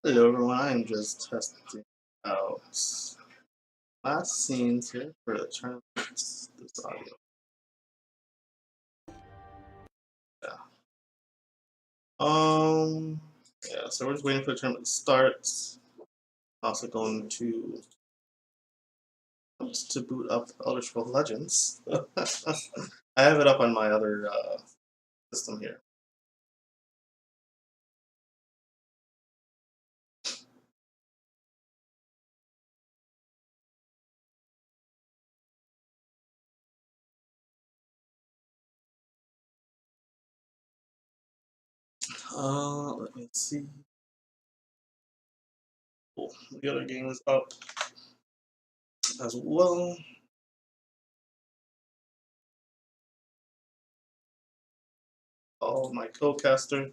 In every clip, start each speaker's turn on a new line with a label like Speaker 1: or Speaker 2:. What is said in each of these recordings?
Speaker 1: Hello everyone, I am just testing out last scenes here for the tournament. This audio. Yeah. Yeah, so we're just waiting for the tournament to start. Also going to boot up Elder Scrolls Legends. I have it up on my other system here. Let me see. Cool. The other game is up as well. Oh, my co-caster.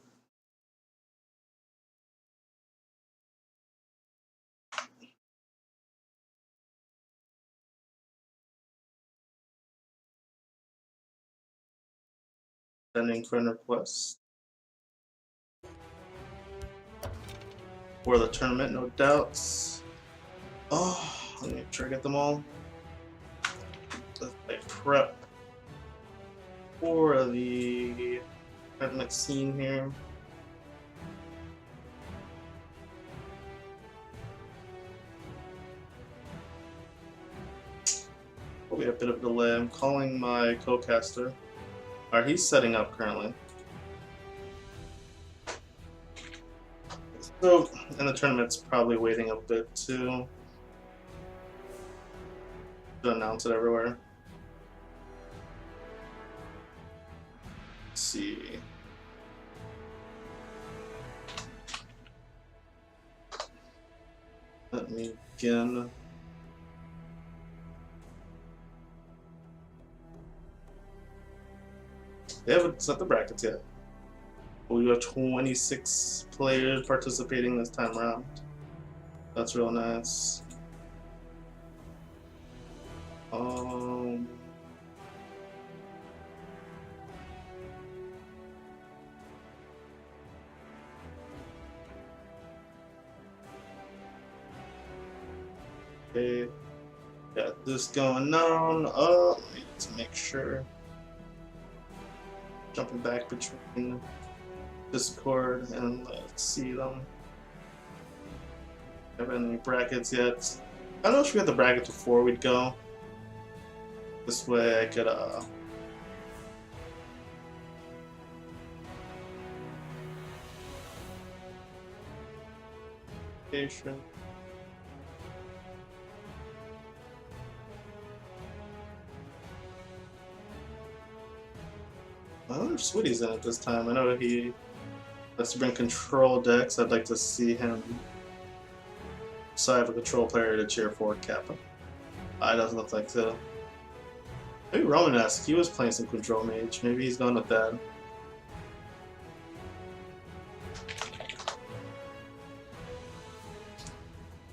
Speaker 1: Sending friend request for the tournament, no doubts. Oh, let me make sure I get them all. Let's prep for the tournament scene here. We have a bit of a delay. I'm calling my co-caster. Alright, he's setting up currently. So, and the tournament's probably waiting a bit too to announce it everywhere. Let's see. Let me begin. They haven't set the brackets yet. We have 26 players participating this time around. That's real nice. Okay, got this going on. Need to make sure. Jumping back between Discord and let's see them. Have any brackets yet? I don't know if we had the brackets before we'd go. This way I could patient. I wonder if Sweetie's in it this time. I know he has to bring control decks. I'd like to see him. So I have a control player to cheer for Kappa. It doesn't look like so. Maybe Romanesque. He was playing some control mage. Maybe he's going with that.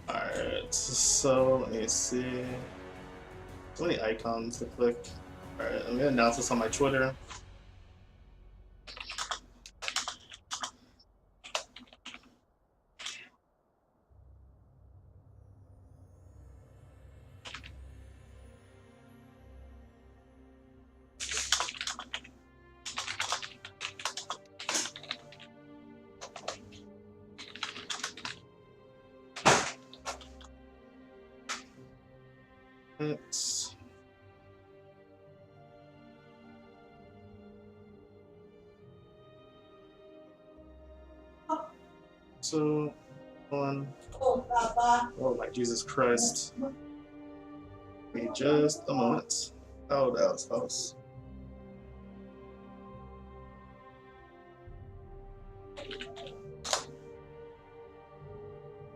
Speaker 1: Alright, so let me see. So many icons to click. Alright, I'm gonna announce this on my Twitter. So, hold on. Oh my Jesus Christ. Wait just a moment. Oh, that was close.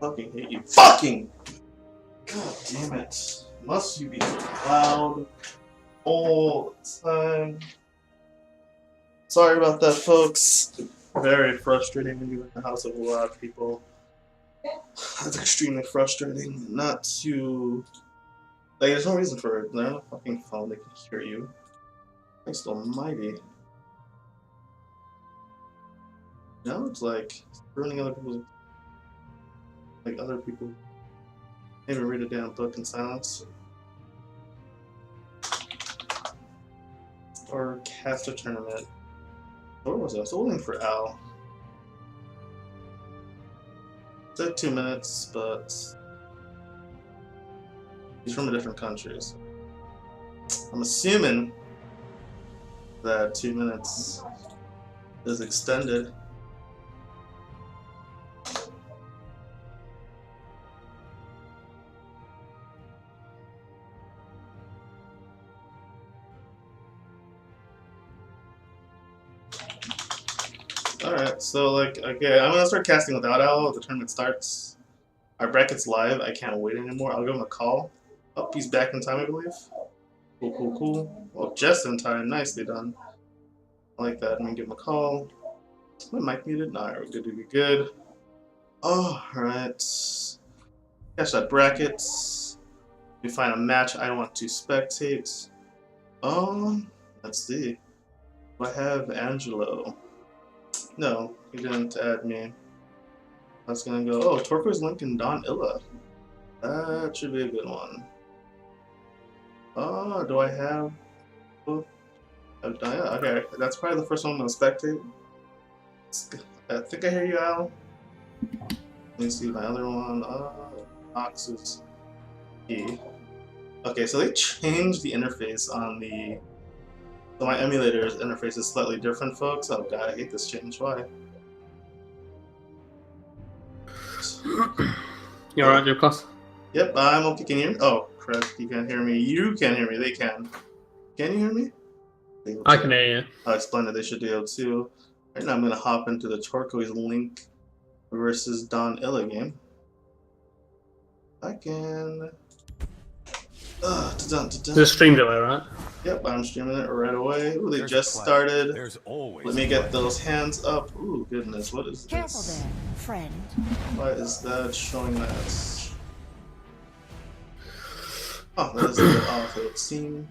Speaker 1: Fucking hate you. Fucking! God damn it. Must you be loud all the time? Sorry about that, folks. Very frustrating when you're in the house of a lot of people. That's extremely frustrating. Not to. Like, there's no reason for it. They're on a fucking phone, they can hear you. Christ almighty. Now it's like ruining other people's. like other people. Maybe read a damn book in silence. Or cast a tournament. Where was I? I was holding for Al. It said 2 minutes, but he's from a different country. So I'm assuming that 2 minutes is extended. Alright, so like, okay, I'm gonna start casting without Al. The tournament starts. Our bracket's live. I can't wait anymore. I'll give him a call. Oh, he's back in time, I believe. Cool, cool, cool. Well, just in time. Nicely done. I like that. I'm gonna give him a call. My mic muted? No, we're good, good, good. Oh, alright. Catch that bracket. We find a match I want to spectate. Let's see. Do I have Angelo? No, he didn't add me. I was gonna go, oh, Turquoise Link and Don Illa. That should be a good one. Oh, do I have both? Okay, that's probably the first one I'm gonna spectate. I think I hear you, Al. Let me see my other one. Ox is E. Okay, so they changed the interface on the. So my emulator's interface is slightly different, folks. Oh god, I hate this change. Why?
Speaker 2: You alright, GymClass?
Speaker 1: Yep, I'm okay. Can you hear me? Oh, crap, you can't hear me. You can't hear me. They can. Can you hear me?
Speaker 2: I can hear you.
Speaker 1: Oh, splendid. They should be able to. Right now I'm going to hop into the Turquoise Link versus Don Illa game. I can.
Speaker 2: There's a stream delay, right?
Speaker 1: Yep, I'm streaming it right away. Ooh, they just started. Let me get those hands up. Ooh, goodness, what is this?
Speaker 3: Careful there, friend.
Speaker 1: Why is that showing that? Oh, that is a bit off, it would seem.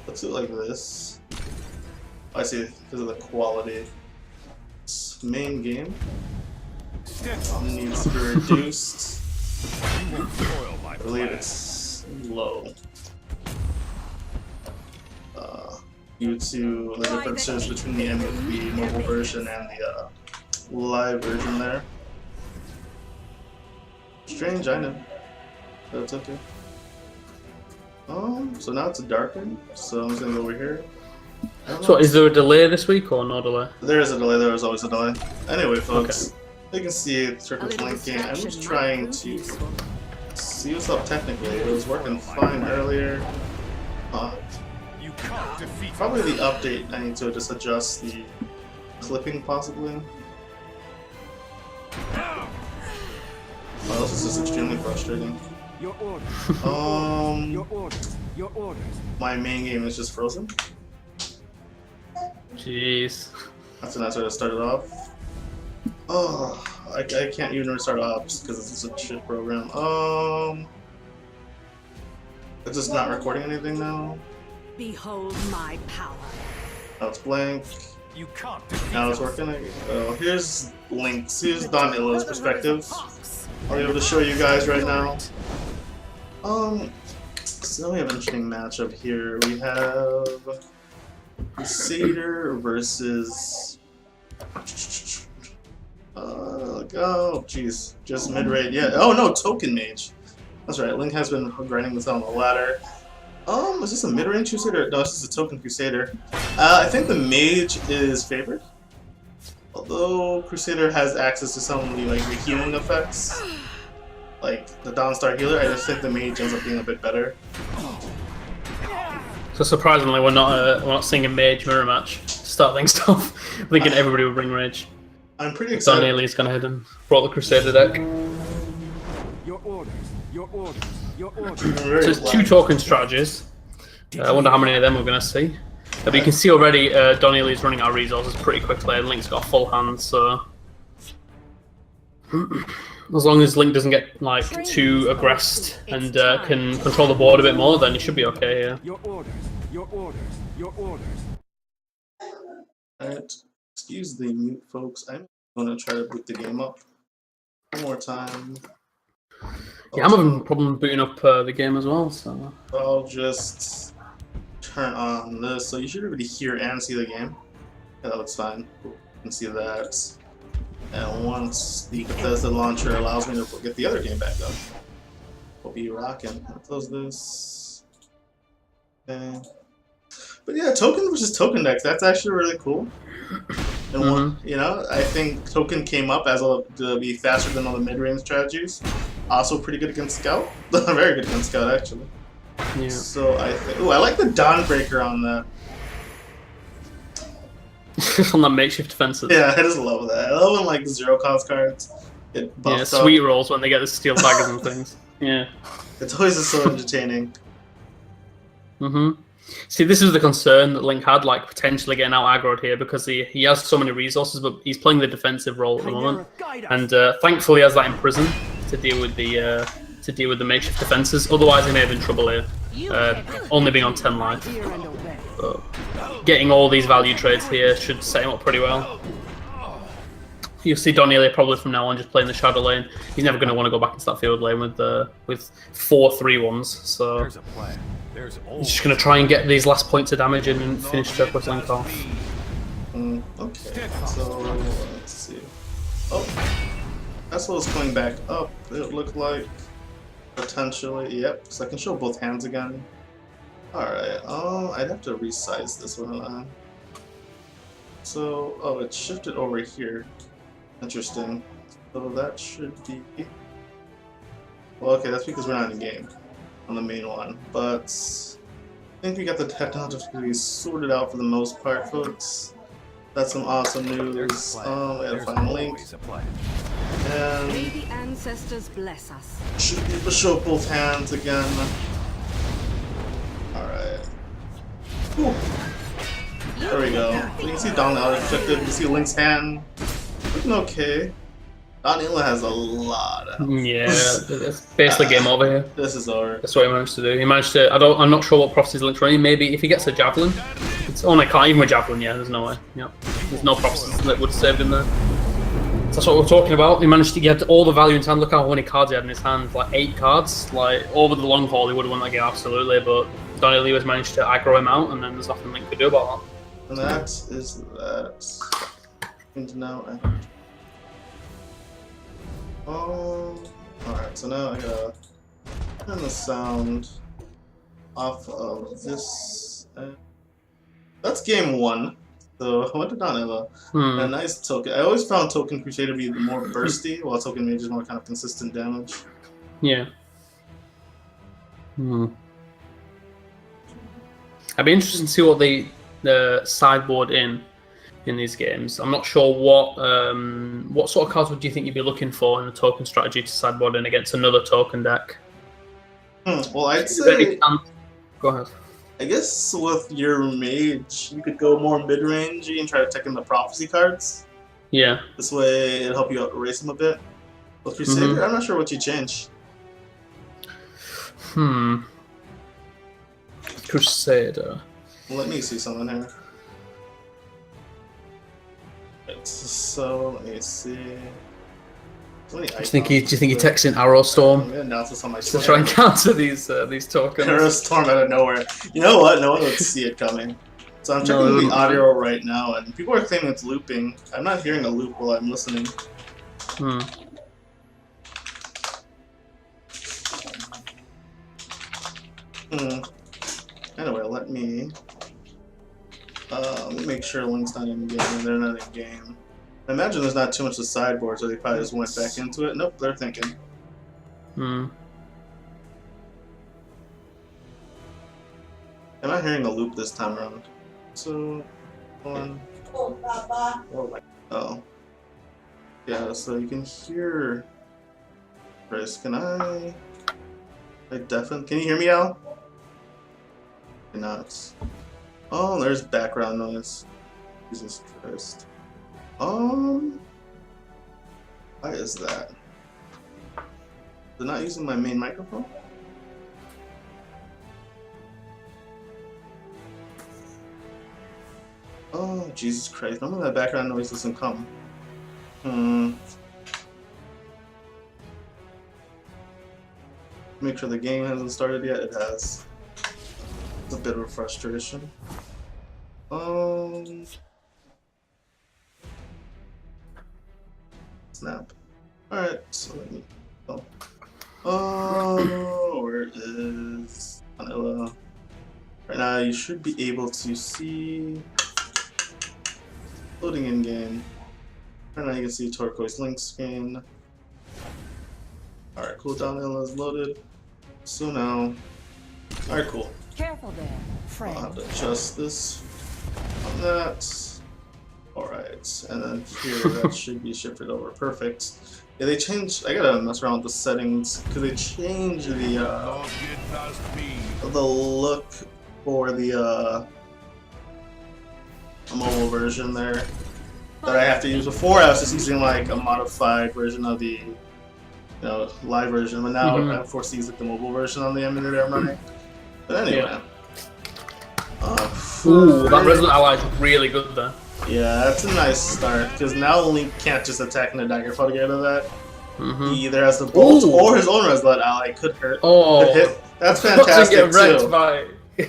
Speaker 1: Let's do it like this. Oh, I see, because of the quality. This main game needs to be reduced. I believe it's low. Due to the differences between the mobile version and the live version there. Strange, I know. But it's okay. So now it's darkened, so I'm just gonna go over here.
Speaker 2: So is there a delay this week or no delay?
Speaker 1: There is a delay, there is always a delay. Anyway, folks, you can see it's Turquoise Link game. I'm just trying to see what's up technically. It was working fine earlier. Probably the update, I need to just adjust the clipping possibly. Wow, this is just extremely frustrating.
Speaker 4: Your orders. Your orders. Your orders.
Speaker 1: My main game is just frozen.
Speaker 2: Jeez.
Speaker 1: That's a nice way to start it off. Oh, I can't even restart ops because it's a shit program. It's just not recording anything now.
Speaker 3: Behold my power.
Speaker 1: Now it's blank.
Speaker 4: You can't.
Speaker 1: Now it's working. Here's Link's. Here's Don Illa's perspective. I'll be able to show you guys right now. So we have an interesting matchup here. We have Crusader versus. Oh, jeez, just mid-range. Yeah. Oh no, Token Mage. That's right. Link has been grinding this on the ladder. Is this a mid-range Crusader? No, this is a Token Crusader. I think the Mage is favored. Although Crusader has access to some of the like the healing effects, like the Dawnstar Healer, I just think the Mage ends up being a bit better.
Speaker 2: So surprisingly, we're not seeing a Mage mirror match to start things off. Thinking everybody will bring Rage.
Speaker 1: I'm pretty excited.
Speaker 2: Don Illa's gone ahead and brought the Crusader deck.
Speaker 4: Your orders. Your orders. Your orders.
Speaker 2: So it's 2 token strategies. I wonder how many of them we're going to see. But you can see already Don Illa's running out of resources pretty quickly, and Link's got a full hand, so as long as Link doesn't get like too aggressed and can control the board a bit more, then he should be okay here.
Speaker 4: Your orders. Your orders. Your orders.
Speaker 1: Alright, excuse the mute, folks. I'm going to try to boot the game up one more time.
Speaker 2: Yeah, I'm having a problem booting up the game as well. So
Speaker 1: I'll just turn on this, so you should be able to hear and see the game. Yeah, that looks fine. You can see that. And once the TESL launcher allows me to get the other game back up, we'll be rocking. I'll close this. Okay. But yeah, token versus token decks, that's actually really cool. And one, you know, I think token came up as to be faster than all the mid-range strategies. Also pretty good against Scout. Very good against Scout, actually.
Speaker 2: yeah.
Speaker 1: So I think, ooh, I like the Dawnbreaker on that.
Speaker 2: On that makeshift defenses.
Speaker 1: Yeah, I just love that. I love when like 0-cost cards get buffed up.
Speaker 2: Sweet rolls when they get the steel daggers and things. Yeah.
Speaker 1: It's always just so entertaining.
Speaker 2: See, this is the concern that Link had, like potentially getting out aggroed here because he has so many resources, but he's playing the defensive role at the moment, and thankfully he has that in prison to deal with the makeshift defenses. Otherwise, he may have been in trouble here, only being on 10 life. But getting all these value trades here should set him up pretty well. You'll see Donnelly probably from now on just playing the shadow lane. He's never going to want to go back into that field lane with 4 3-1s. So he's just going to try and get these last points of damage in and finish Turquoise Link off.
Speaker 1: Okay, so let's see. Oh, that's what was coming back up. It looked like potentially. Yep, so I can show both hands again. All right. I'd have to resize this one. So, oh, it shifted over here. Interesting. So that should be... Well, okay, that's because we're not in game on the main one. But I think we got the technology sorted out for the most part, folks. That's some awesome news. We gotta find a link. And
Speaker 3: May the ancestors bless us.
Speaker 1: should be able to show both hands again. Alright. There we go. You can see Donald out-effective. You can see Link's hand. Looking okay. Donilla has a lot of...
Speaker 2: Yeah, it's basically game over here.
Speaker 1: This is over.
Speaker 2: That's what he managed to do. He managed to... I'm not sure what prophecies Link's running. Maybe if he gets a javelin. It's only can't even with javelin. Yeah, there's no way. Yeah, there's no prophecies that would have saved him there. That's what we're talking about. He managed to get all the value in his hand. Look how many cards he had in his hand. Like 8 cards. Like over the long haul, he would have won that game absolutely. But Donnelly has managed to aggro him out, and then there's nothing Link could do about that.
Speaker 1: And that is that. And now alright, so now I gotta turn the sound off of this. That's game 1. So I went to Donilla. A nice token. I always found Token Crusader to be more bursty, while Token Mage is more kind of consistent damage.
Speaker 2: Yeah. I'd be interested to see what the sideboard in these games. I'm not sure what sort of cards would you think you'd be looking for in the token strategy to sideboard in against another token deck?
Speaker 1: Well, I'd say...
Speaker 2: Go ahead.
Speaker 1: I guess with your mage, you could go more mid-range and try to take in the prophecy cards.
Speaker 2: Yeah.
Speaker 1: This way, it'll help you erase them a bit. With Crusader, I'm not sure what you change.
Speaker 2: Crusader.
Speaker 1: Well, let me see something here. Right, so let me see.
Speaker 2: Do you think he texts in Arrow Storm?
Speaker 1: I'm gonna announce this on my
Speaker 2: to try and counter these tokens?
Speaker 1: Arrow Storm out of nowhere. You know what? No one would see it coming. So I'm checking the audio right now, and people are claiming it's looping. I'm not hearing a loop while I'm listening. Anyway, let me make sure Link's not in game, and they're not in game. I imagine there's not too much to sideboard, so they probably just went back into it. Nope, they're thinking. I'm not hearing a loop this time around. So, on. Oh. Yeah, so you can hear. Chris, can I deafen? Can you hear me, Al? Cannot. Oh, there's background noise. Jesus Christ. Why is that? They're not using my main microphone? Oh, Jesus Christ. Normally that background noise doesn't come. Make sure the game hasn't started yet. It has. It's a bit of a frustration. Snap. Alright, so let me. Where is Vanilla? Right now, you should be able to see. Loading in game. Right now, you can see turquoise link screen. Alright, cool. Vanilla is loaded. So now. Alright, cool.
Speaker 3: Careful there, friend.
Speaker 1: I'll have to adjust this on that. Alright, and then here that should be shifted over. Perfect. Yeah, they changed. I gotta mess around with the settings because they changed the look for the mobile version there that I have to use. Before I was just using like a modified version of the live version, but now I force to use like the mobile version on the emulator I'm running. But anyway.
Speaker 2: Ooh, that Resident Ally is really good there.
Speaker 1: Yeah, that's a nice start, because now Link can't just attack in a daggerfall to get out of that. He either has the bolt or his own Resident Ally could hurt. Could hit. That's fantastic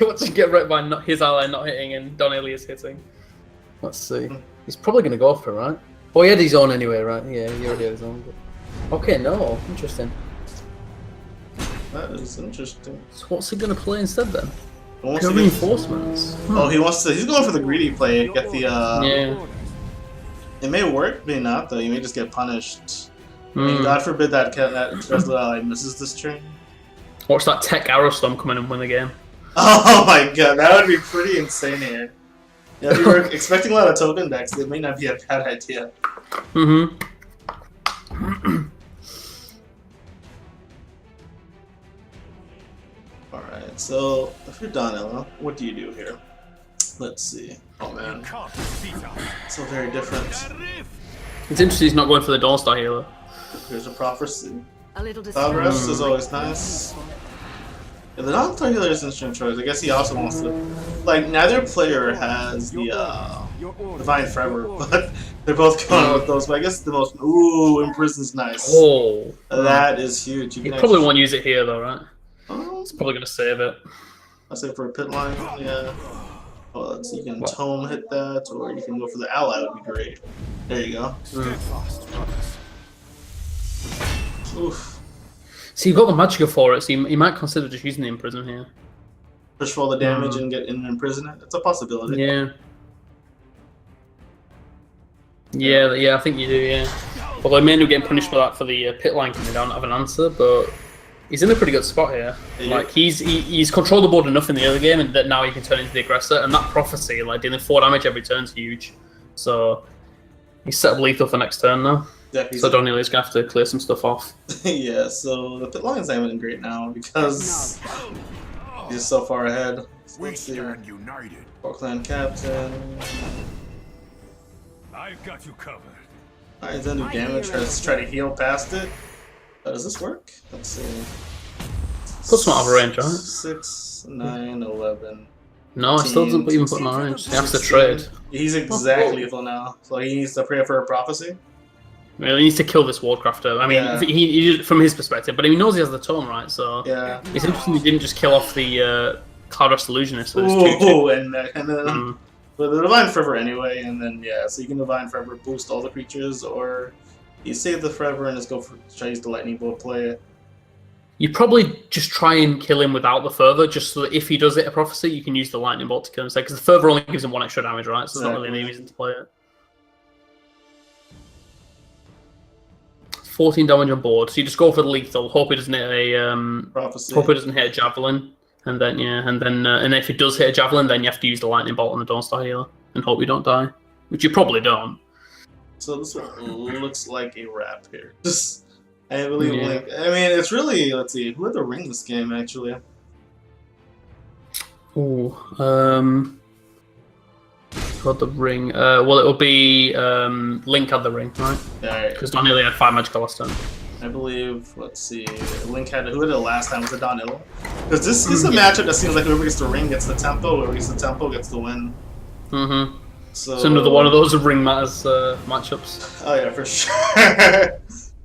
Speaker 2: What's he get wrecked by his ally not hitting and Don Elias hitting? Let's see. He's probably going to go for it, right? Oh, he had his own anyway, right? Yeah, he already had his own. But... Okay, no. Interesting.
Speaker 1: That is interesting.
Speaker 2: So what's he going to play instead then?
Speaker 1: Pure
Speaker 2: reinforcements.
Speaker 1: Oh, he's going for the greedy play. Get the
Speaker 2: yeah.
Speaker 1: It may work, may not though. You may just get punished. I mean, God forbid that Resident Ally misses this train.
Speaker 2: Watch that Tech Arrow Storm come in and win the game.
Speaker 1: Oh my god, that would be pretty insane here. Yeah, if you were expecting a lot of token decks, it may not be a bad idea. Alright, so if you're Donella, what do you do here? Let's see. Oh man. So very different.
Speaker 2: It's interesting he's not going for the Dawnstar healer.
Speaker 1: Here's a prophecy.
Speaker 3: A little
Speaker 1: Progress is always nice. Yeah, the Dawnstar healer is an interesting choice. I guess he also wants to. Like, neither player has the Divine Forever, but they're both going with those. But I guess the most. Ooh, Imprison's nice.
Speaker 2: Oh.
Speaker 1: That is huge.
Speaker 2: You probably won't use it here though, right? It's probably going to save it.
Speaker 1: I'll say for a pit line, yeah. Well, so you can Tome hit that, or you can go for the ally, would be great. There you go. Oof.
Speaker 2: So you've got the Magicka for it, so you might consider just using the Imprison here.
Speaker 1: Push for all the damage and get in and imprison it? It's a possibility.
Speaker 2: Yeah. Yeah, I think you do, yeah. Although I may end up getting punished for that for the pit line coming down, I don't have an answer, but he's in a pretty good spot here.
Speaker 1: Yeah.
Speaker 2: Like he's controlled the board enough in the early game, and that now he can turn into the aggressor. And that prophecy, like dealing 4 damage every turn, is huge. So he's set up lethal for next turn now.
Speaker 1: Yeah,
Speaker 2: so Donnelly's gonna have to clear some stuff off.
Speaker 1: Yeah, so the pit line's not even great now because he's so far ahead. So let's see. Clan Captain.
Speaker 4: I've got you covered.
Speaker 1: Alright, he's gonna do damage. Let's try to heal past it. Does this work? Let's see.
Speaker 2: Put some out of range, right?
Speaker 1: 6, 9, 11.
Speaker 2: No, it still doesn't even put him out of range. He has to trade.
Speaker 1: He's exactly lethal now. So he needs to pray for a prophecy.
Speaker 2: Well, he needs to kill this Wardcrafter. I mean, he from his perspective, but he knows he has the tome, right? So
Speaker 1: yeah,
Speaker 2: it's interesting he didn't just kill off the Cloud Rust Illusionist with his 2/2.
Speaker 1: And then with the Divine Forever anyway, and then so you can Divine Forever boost all the creatures, or you save the Forever and just go for try to use the Lightning Bolt play.
Speaker 2: You probably just try and kill him without the Fervor, just so that if he does hit a Prophecy, you can use the Lightning Bolt to kill him instead, because the Fervor only gives him 1 extra damage, right? So there's not really any reason to play it. 14 damage on board, so you just go for the lethal. Hope he doesn't hit a
Speaker 1: Prophecy.
Speaker 2: Hope he doesn't hit a Javelin, and then and if he does hit a Javelin, then you have to use the Lightning Bolt on the Dawnstar healer and hope you don't die, which you probably don't.
Speaker 1: So this one looks like a wrap here. I believe Link. I mean, it's really. Let's see, who had the ring this game actually?
Speaker 2: Ooh, got the ring. Well, it will be Link had the ring, right?
Speaker 1: Yeah,
Speaker 2: because Donilly had 5 magical last turn.
Speaker 1: I believe. Let's see. Link had who had it last time? Was it Donilla? Because this is a matchup that seems like whoever gets the ring gets the tempo. Whoever gets the tempo gets the win. So
Speaker 2: it's another one of those ring matters matchups.
Speaker 1: Oh yeah, for sure.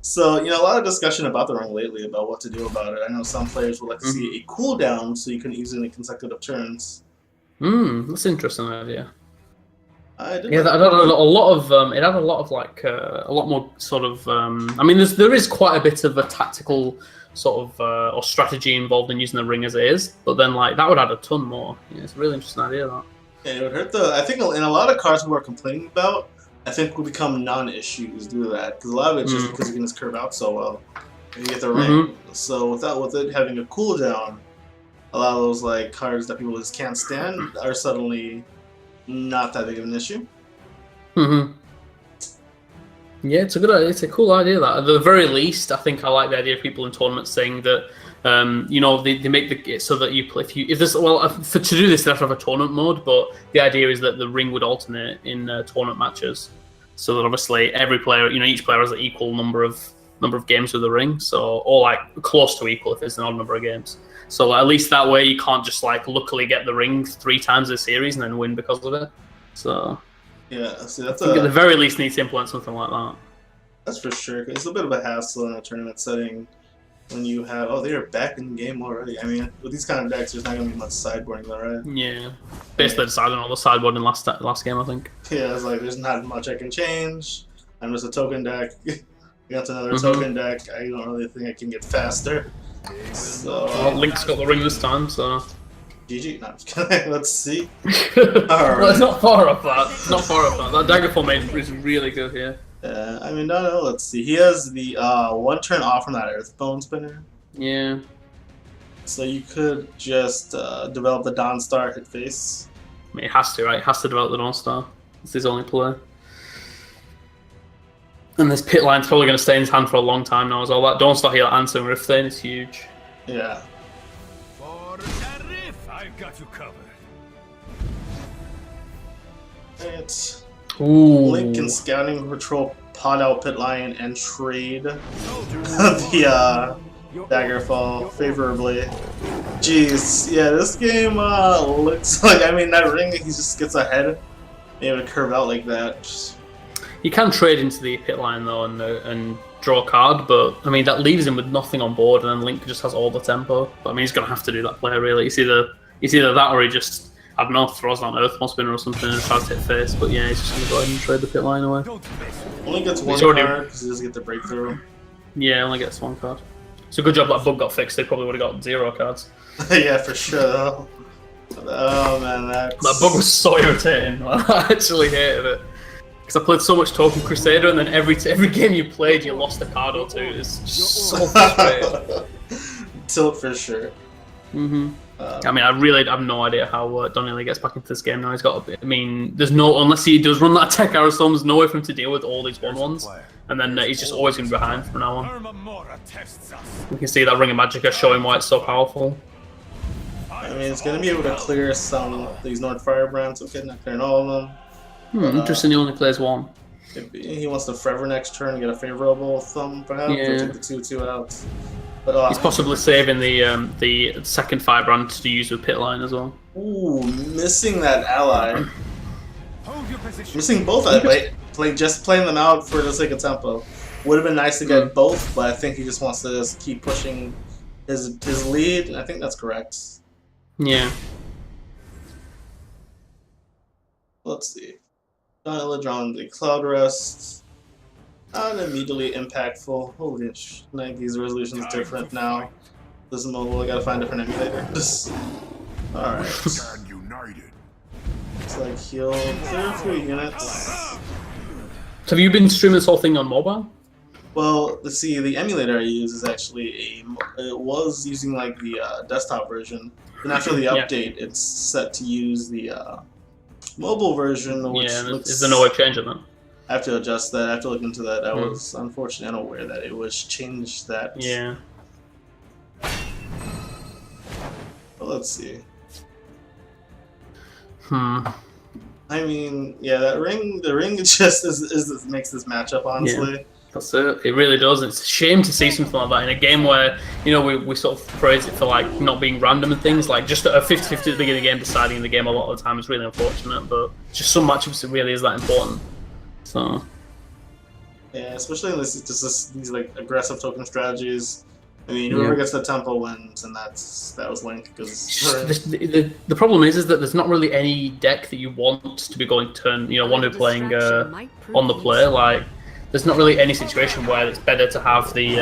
Speaker 1: So, a lot of discussion about the ring lately about what to do about it. I know some players would like to see a cooldown so you can use it in consecutive turns.
Speaker 2: That's an interesting idea.
Speaker 1: It
Speaker 2: had a lot of it had a lot of like a lot more sort of I mean there is quite a bit of a tactical sort of or strategy involved in using the ring as it is, but then like that would add a ton more. Yeah, it's a really interesting idea that.
Speaker 1: Yeah, it would hurt I think in a lot of cards people are complaining about, I think will become non-issues due to that, because a lot of it's just because you can just curve out so well and you get the ring. So with it having a cooldown, a lot of those like cards that people just can't stand are suddenly not that big of an issue.
Speaker 2: Yeah, it's a cool idea. That at the very least, I think I like the idea of people in tournaments saying that they make it so that you play if there's to do this they have to have a tournament mode, but the idea is that the ring would alternate in tournament matches, so that obviously every player, each player has an equal number of games with the ring, so or like close to equal if it's an odd number of games. So at least that way you can't just like luckily get the ring 3 times a series and then win because of it. So
Speaker 1: yeah, see,
Speaker 2: I think at the very least need to implement something like that.
Speaker 1: That's for sure. It's a bit of a hassle in a tournament setting when you have they are back in the game already. I mean, with these kind of decks, there's not going to be much sideboarding though, right?
Speaker 2: Yeah, basically decided all the sideboarding last game, I think.
Speaker 1: Yeah, it's like there's not much I can change. I'm just a token deck. Against another token deck, I don't really think I can get faster. So
Speaker 2: Link's got the ring this time, so
Speaker 1: GG. No, I'm just kidding. Let's see.
Speaker 2: Well, it's not far off that. It's not far off that. That dagger formation is really good here.
Speaker 1: I mean, no, let's see. He has the 1 turn off from that Earthbone spinner.
Speaker 2: Yeah.
Speaker 1: So you could just develop the Dawnstar hit face.
Speaker 2: I mean, it has to, right? It has to develop the Dawnstar. It's his only play. And this pit line's probably going to stay in his hand for a long time now as well. That Dawnstar here answering Rift Thane is huge.
Speaker 1: Yeah.
Speaker 4: For Tarif, I've got you covered.
Speaker 1: It's
Speaker 2: Ooh.
Speaker 1: Link can scouting patrol, pot out pit lion, and trade the Daggerfall favorably. Jeez, yeah, this game looks like, I mean, that ring, he just gets ahead, able to curve out like that.
Speaker 2: You can trade into the pit line though and draw a card, but I mean that leaves him with nothing on board, and then Link just has all the tempo. But I mean he's gonna have to do that play really. It's either that or he just, I don't know, throws down Earthbone spinner or something and tries to hit face. But yeah, he's just gonna go ahead and trade the pit line away.
Speaker 1: Only gets one card because he doesn't get the breakthrough.
Speaker 2: Yeah, only gets 1 card. It's a good job that bug got fixed. They probably would have got 0 cards.
Speaker 1: Yeah, for sure though. Oh man, that
Speaker 2: bug was so irritating. I actually hated it. Because I played so much Token Crusader, and then every game you played, you lost a card or 2. It's just so frustrating.
Speaker 1: Tilt for sure.
Speaker 2: I mean, I really have no idea how Donnelly gets back into this game now. He's got, I mean, there's no, unless he does run that Tech Arrow Storm, there's no way for him to deal with all these 1/1s. And then he's just always going to be behind from now on. We can see that Ring of Magicka showing why it's so powerful.
Speaker 1: I mean, it's going to be able to clear some of these North Firebrands. Okay, not clearing all of them.
Speaker 2: Interesting, he only plays 1.
Speaker 1: He wants to Forever next turn and get a favorable thumb, perhaps, or take the 2/2 out. But,
Speaker 2: he's possibly saving the second Firebrand to use with pit line as well.
Speaker 1: Ooh, missing that ally. Missing both. Just playing them out for the sake of tempo. Would have been nice to get both, but I think he just wants to just keep pushing his lead. I think that's correct.
Speaker 2: Yeah.
Speaker 1: Let's see. Donnelly drawn the Cloud Rest. Not immediately impactful. Holy sh! Nike's resolution is different now. This is mobile. I gotta find a different emulator. Alright. It's like he'll clear a few units.
Speaker 2: Have you been streaming this whole thing on mobile?
Speaker 1: Well, let's see. The emulator I use is actually it was using like the desktop version, and after the update, it's set to use the mobile version. Which
Speaker 2: is there no way of changing that?
Speaker 1: I have to adjust that. I have to look into that. I was unfortunately unaware that it was changed that.
Speaker 2: Yeah.
Speaker 1: Well, let's see. I mean, yeah, the ring just makes this matchup, honestly.
Speaker 2: Yeah. That's it. It really does. It's a shame to see something like that in a game where, we sort of praise it for like not being random and things. Like just a 50-50 at the beginning of the game, deciding the game a lot of the time is really unfortunate. But just some matchups, it really is that important. So.
Speaker 1: Yeah, especially in these like aggressive token strategies. I mean, whoever gets the tempo wins, and that was Link. Because
Speaker 2: the problem is that there's not really any deck that you want to be going turn. You know, want to be playing on the play. Like, there's not really any situation where it's better to have the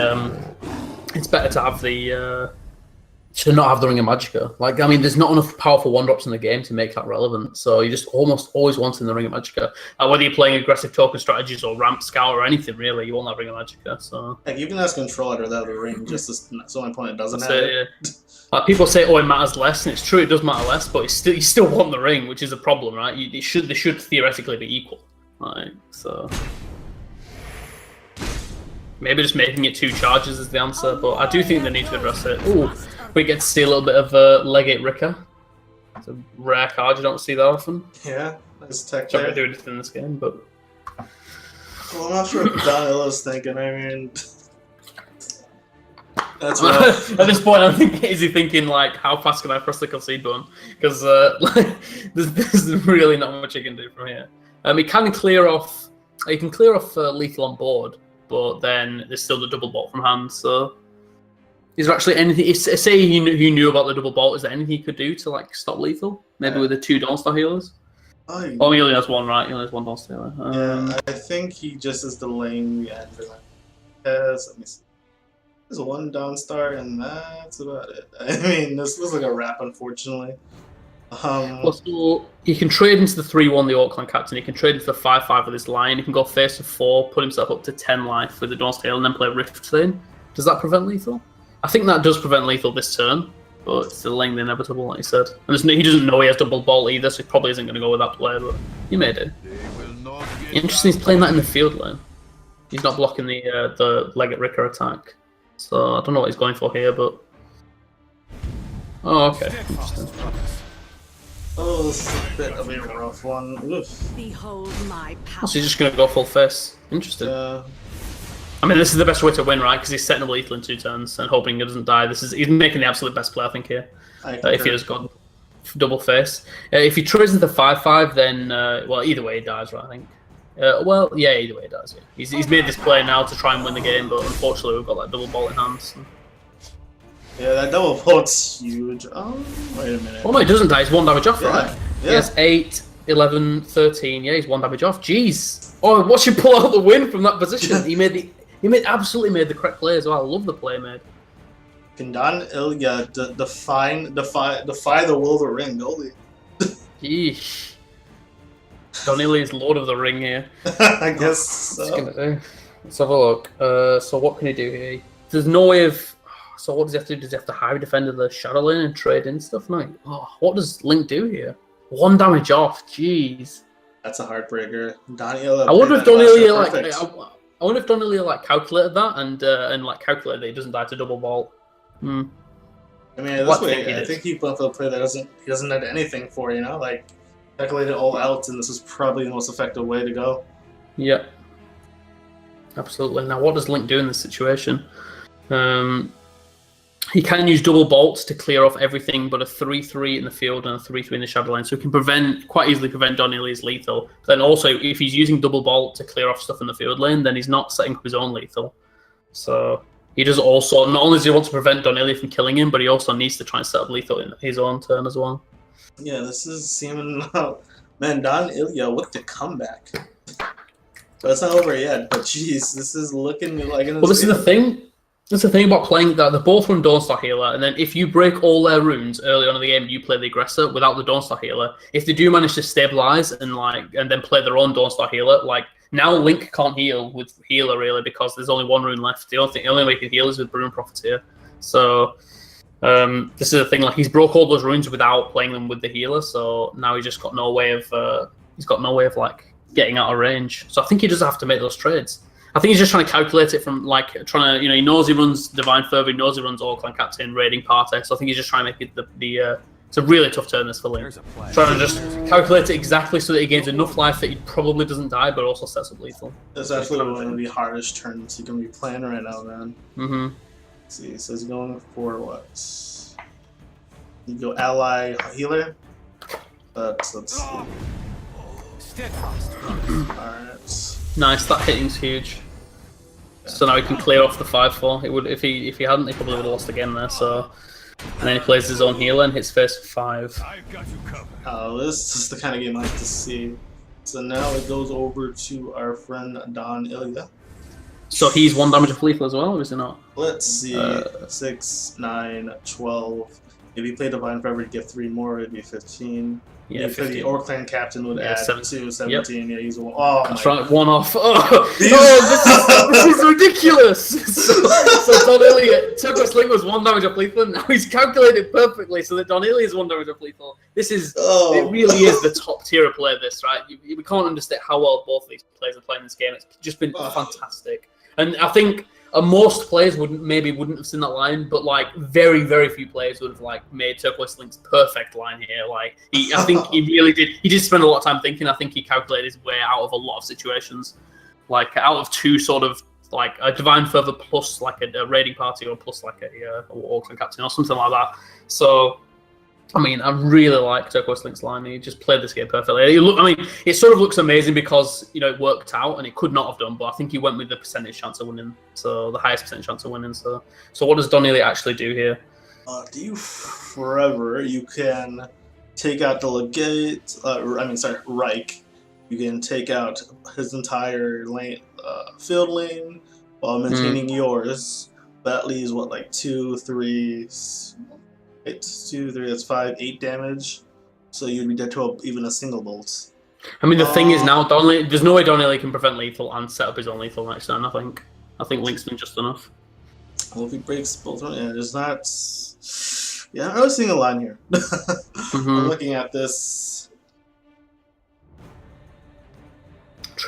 Speaker 2: to not have the Ring of Magicka. Like, I mean, there's not enough powerful 1-drops in the game to make that relevant. So you just almost always want in the Ring of Magicka. Whether you're playing aggressive token strategies or ramp scout or anything, really, you want that Ring of Magicka. So
Speaker 1: like, you can ask controller without the ring, just so my opponent doesn't have it.
Speaker 2: Yeah. Like, people say, oh, it matters less, and it's true, it does matter less, but you still want the ring, which is a problem, right? They should theoretically be equal. Like, so maybe just making it 2 charges is the answer, but I do think they need to address it. Ooh. We get to see a little bit of Legate Ricker. It's a rare card, you don't see that often.
Speaker 1: Yeah, nice tech
Speaker 2: Don't
Speaker 1: there.
Speaker 2: really do anything in this game, but...
Speaker 1: Well, I'm not sure what Daniela's thinking, I mean... That's rough.
Speaker 2: At this point, I'm thinking, is he thinking, like, how fast can I press the concede button? Because like, there's really not much he can do from here. He can clear off lethal on board, but then there's still the double bolt from hand, so... Is there actually anything? Say he knew about the double bolt. Is there anything he could do to like stop lethal? Maybe with the 2 Dawnstar healers. Oh, he only has 1, right? He only has 1 Dawnstar healer.
Speaker 1: Yeah, I think he just is delaying the end. Yes, let me see. There's 1 Dawnstar, and that's about it. I mean, this was like a wrap, unfortunately.
Speaker 2: Well, so he can trade into the 3-1, the Auckland captain. He can trade into the 5-5 with his line. He can go face to 4, put himself up to 10 life with the Dawnstar healer, and then play Rift Thane. Does that prevent lethal? I think that does prevent lethal this turn, but it's delaying the inevitable, like you said. And he doesn't know he has double bolt either, so he probably isn't going to go with that play, but he may do. Interesting, he's playing that in the field lane. He's not blocking the Legate Ricker attack. So I don't know what he's going for here, but... Oh, okay. Interesting.
Speaker 1: Oh, this is a bit of a rough one. Oof.
Speaker 3: Behold my power.
Speaker 2: So he's just going to go full face. Interesting.
Speaker 1: Yeah.
Speaker 2: I mean, this is the best way to win, right? Because he's setting up lethal in 2 turns and hoping he doesn't die. He's making the absolute best play, I think, here. If he has got double face. If he trades into 5-5, then well, either way he dies, right? I think. Well, yeah, either way he dies. Yeah. He's made this play now to try and win the game, but unfortunately we've got that double bolt in hand. So.
Speaker 1: Yeah, that double bolt's huge. Oh, wait a minute.
Speaker 2: Oh no, he doesn't die. He's 1 damage off,
Speaker 1: Yeah.
Speaker 2: right?
Speaker 1: Yeah.
Speaker 2: He has 8, 11, 13. Yeah, he's 1 damage off. Jeez. Oh, watch him pull out the win from that position. He absolutely made the correct play as well. I love the play made.
Speaker 1: Can Don Ilya defy the will of the ring, goalie?
Speaker 2: Yeesh. Don Ilya's Lord of the Ring here.
Speaker 1: I guess so.
Speaker 2: What's gonna do? Let's have a look. So what can he do here? There's no way of... So what does he have to do? Does he have to high defend the Shadow Lane and trade in stuff? No. Oh, what does Link do here? 1 damage off. Jeez.
Speaker 1: That's a heartbreaker. Don Ilya.
Speaker 2: I wonder if Don Ilya I wonder if Don Ilya like calculated that and like calculated that he doesn't die to double bolt. Hmm.
Speaker 1: I mean, this way, I think he went for a play that he doesn't need anything for, you know, like calculate it all out, and this is probably the most effective way to go.
Speaker 2: Yep. Absolutely. Now, what does Link do in this situation? He can use double bolts to clear off everything but a 3-3 in the field and a 3-3 in the shadow line, so he can quite easily prevent Don Ilya's lethal. But then also, if he's using double bolt to clear off stuff in the field lane, then he's not setting up his own lethal. So he does also, not only does he want to prevent Don Ilya from killing him, but he also needs to try and set up lethal in his own turn as well.
Speaker 1: Yeah, this is seeming... Man, Don Ilya with the comeback. So it's not over yet, but jeez, this is looking like...
Speaker 2: Well, this is the thing. That's the thing about playing that. They're both run Dawnstar Healer, and then if you break all their runes early on in the game, you play the aggressor without the Dawnstar Healer. If they do manage to stabilize and then play their own Dawnstar Healer, like now Link can't heal with Healer really because there's only 1 rune left. The only way he can heal is with Rune Profiteer. So this is the thing. Like he's broke all those runes without playing them with the healer, so now he's just got no way of like getting out of range. So I think he does have to make those trades. I think he's just trying to calculate it from he knows he runs Divine Fervor, he knows he runs Auckland Captain, Raiding Party, so I think he's just trying to make it it's a really tough turn this for Link. Trying to just calculate it exactly so that he gains enough life that he probably doesn't die, but also sets up lethal.
Speaker 1: That's actually one of the hardest turns you can be playing right now, man.
Speaker 2: Mm-hmm.
Speaker 1: Let's see, so he's going for what? You go ally healer? Let's see.
Speaker 4: Steadfast.
Speaker 1: Alright.
Speaker 2: Nice, that hitting's huge. So now he can clear off the 5-4. It would if he hadn't, he probably would have lost the game there. So, and then he plays his own healer and hits face for 5.
Speaker 1: This is the kind of game I like to see. So now it goes over to our friend Don Ilya.
Speaker 2: So he's 1 damage of lethal as well, or is he not?
Speaker 1: Let's see, 6, 9, 12. If he played Divine Forever, he'd get 3 more, it'd be 15.
Speaker 2: Yeah,
Speaker 1: if
Speaker 2: 15.
Speaker 1: the Orc Clan Captain would add
Speaker 2: 17.
Speaker 1: 17. Yep. Yeah, he's oh
Speaker 2: That's
Speaker 1: my
Speaker 2: right, 1 off. Oh, this is ridiculous! So Don Ilya, Turquoise Link was 1 damage of lethal, now he's calculated perfectly so that Don Ilya is 1 damage of lethal. This is, it really is the top tier of play, this, right? We can't understand how well both of these players are playing this game. It's just been fantastic. And I think most players wouldn't have seen that line, but like very, very few players would have like made Turquoise Link's perfect line here. Like I think he really did. He did spend a lot of time thinking. I think he calculated his way out of a lot of situations. Like out of 2 sort of like a Divine Fervor plus like a raiding party or plus like a Orc Clan Captain or something like that. So I mean, I really like Turquoise Link's line. He just played this game perfectly. It sort of looks amazing because, you know, it worked out and it could not have done, but I think he went with the percentage chance of winning. So the highest percentage chance of winning. So what does Don Ilya actually do here?
Speaker 1: Forever, you can take out the Legate, Reich. You can take out his entire lane, field lane while maintaining yours. That leaves, what, like 2, 3... It's 2, 3, that's 5, 8 damage. So you'd be dead to even a single bolt.
Speaker 2: I mean, the thing is now, there's no way Don Ilya can prevent lethal and set up his own lethal next turn, I think. I think Link's been just enough.
Speaker 1: Well, if he breaks both, yeah, there's not... Yeah, I'm really seeing a line here. I'm looking at this.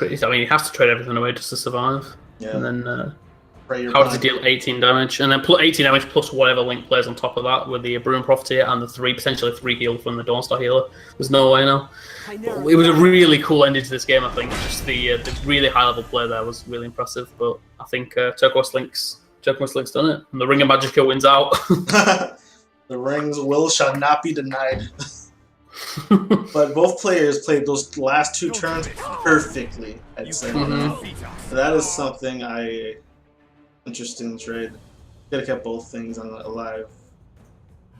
Speaker 2: I mean, he has to trade everything away just to survive.
Speaker 1: Yeah.
Speaker 2: And then... how does he deal 18 damage? And then 18 damage plus whatever Link plays on top of that with the Brewing Profiteer and the potentially 3 heal from the Dawnstar healer. There's no way now. It was a really cool ending to this game, I think. Just the really high level play there was really impressive. But I think Turquoise Link's done it. And the Ring of Magicka wins out.
Speaker 1: The rings shall not be denied. But both players played those last 2 turns perfectly, I'd say. That is something interesting trade. Could have kept both things alive,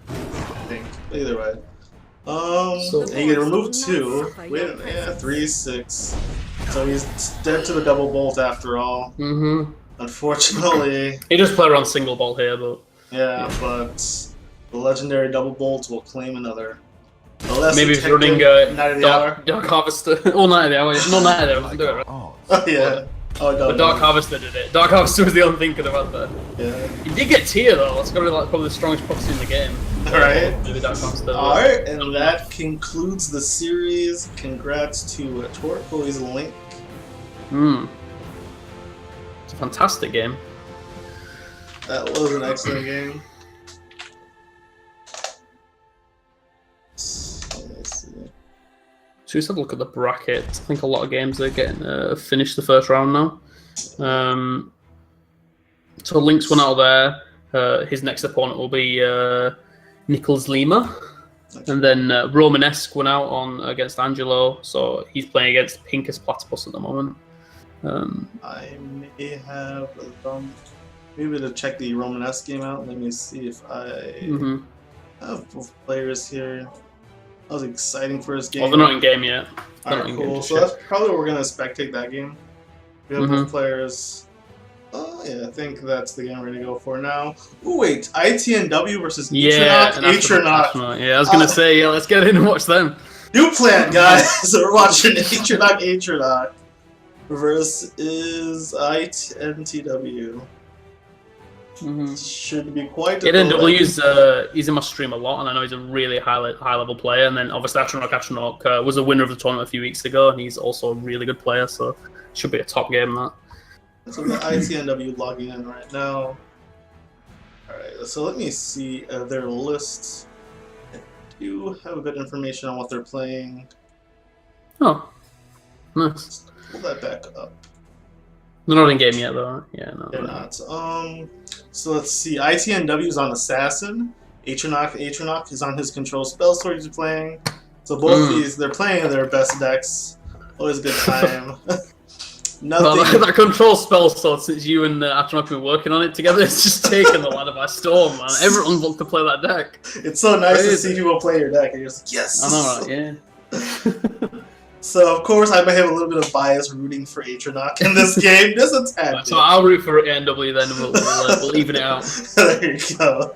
Speaker 1: I think. Either way. He can remove 2. Wait, yeah, 3, 6. So he's dead to the double bolt after all. Unfortunately.
Speaker 2: He just played around single bolt here, but...
Speaker 1: Yeah, but the legendary double bolt will claim another.
Speaker 2: Maybe he's running Dark Harvester. Or Night of the Hour. No, Night of the Hour doesn't do it, right?
Speaker 1: Oh, yeah.
Speaker 2: But Dark Harvester did it. Dark Harvester was the only thing could have had there.
Speaker 1: Yeah.
Speaker 2: He did get tier though. That's gotta be like probably the strongest prophecy in the game.
Speaker 1: Alright.
Speaker 2: Maybe Dark Harvester.
Speaker 1: Alright, and that concludes the series. Congrats to Turquoise Link.
Speaker 2: It's a fantastic game.
Speaker 1: That was an excellent game.
Speaker 2: So let's have a look at the bracket. I think a lot of games are getting finished the first round now. So Link's one out of there. His next opponent will be Nicholas Lima. And then Romanesque went out against Angelo. So he's playing against Pincus Platypus at the moment.
Speaker 1: I may have maybe to check the Romanesque game out. Let me see if I have both players here. That was exciting for his game.
Speaker 2: Well, they're not in game yet.
Speaker 1: Alright, cool. So that's probably what we're going to spectate that game. We have both players. Oh, yeah, I think that's the game we're going to go for now. Ooh, wait. ITNW versus Atronaut.
Speaker 2: Yeah, I was going to say, yeah, let's get in and watch them.
Speaker 1: New plan, guys. So we're watching Atronaut versus ITNW. Should be quite a
Speaker 2: ITNW he's in my stream a lot, and I know he's a really high level player. And then obviously Atronach was a winner of the tournament a few weeks ago, and he's also a really good player, so it should be a top game. That.
Speaker 1: So the ITNW logging in right now. Alright, so let me see their lists. I do have a bit of information on what they're playing.
Speaker 2: Oh, nice.
Speaker 1: Let's pull that back up.
Speaker 2: They're not in game yet, though. Yeah, no.
Speaker 1: They're not. So let's see. ITNW is on Assassin. Atronaut is on his control spell sword he's playing. So both these, they're playing their best decks. Always a good time. Nothing.
Speaker 2: That control spell sword, since you and Atronach have been working on it together, it's just taken the ladder by storm, man. Everyone wants to play that deck.
Speaker 1: It's so nice to see people play your deck, and you're just like, yes!
Speaker 2: I know, right? Yeah.
Speaker 1: So, of course, I might have a little bit of bias rooting for Atronach in this game. Just a tad.
Speaker 2: So I'll root for ENW then, and we'll even it out.
Speaker 1: There you go.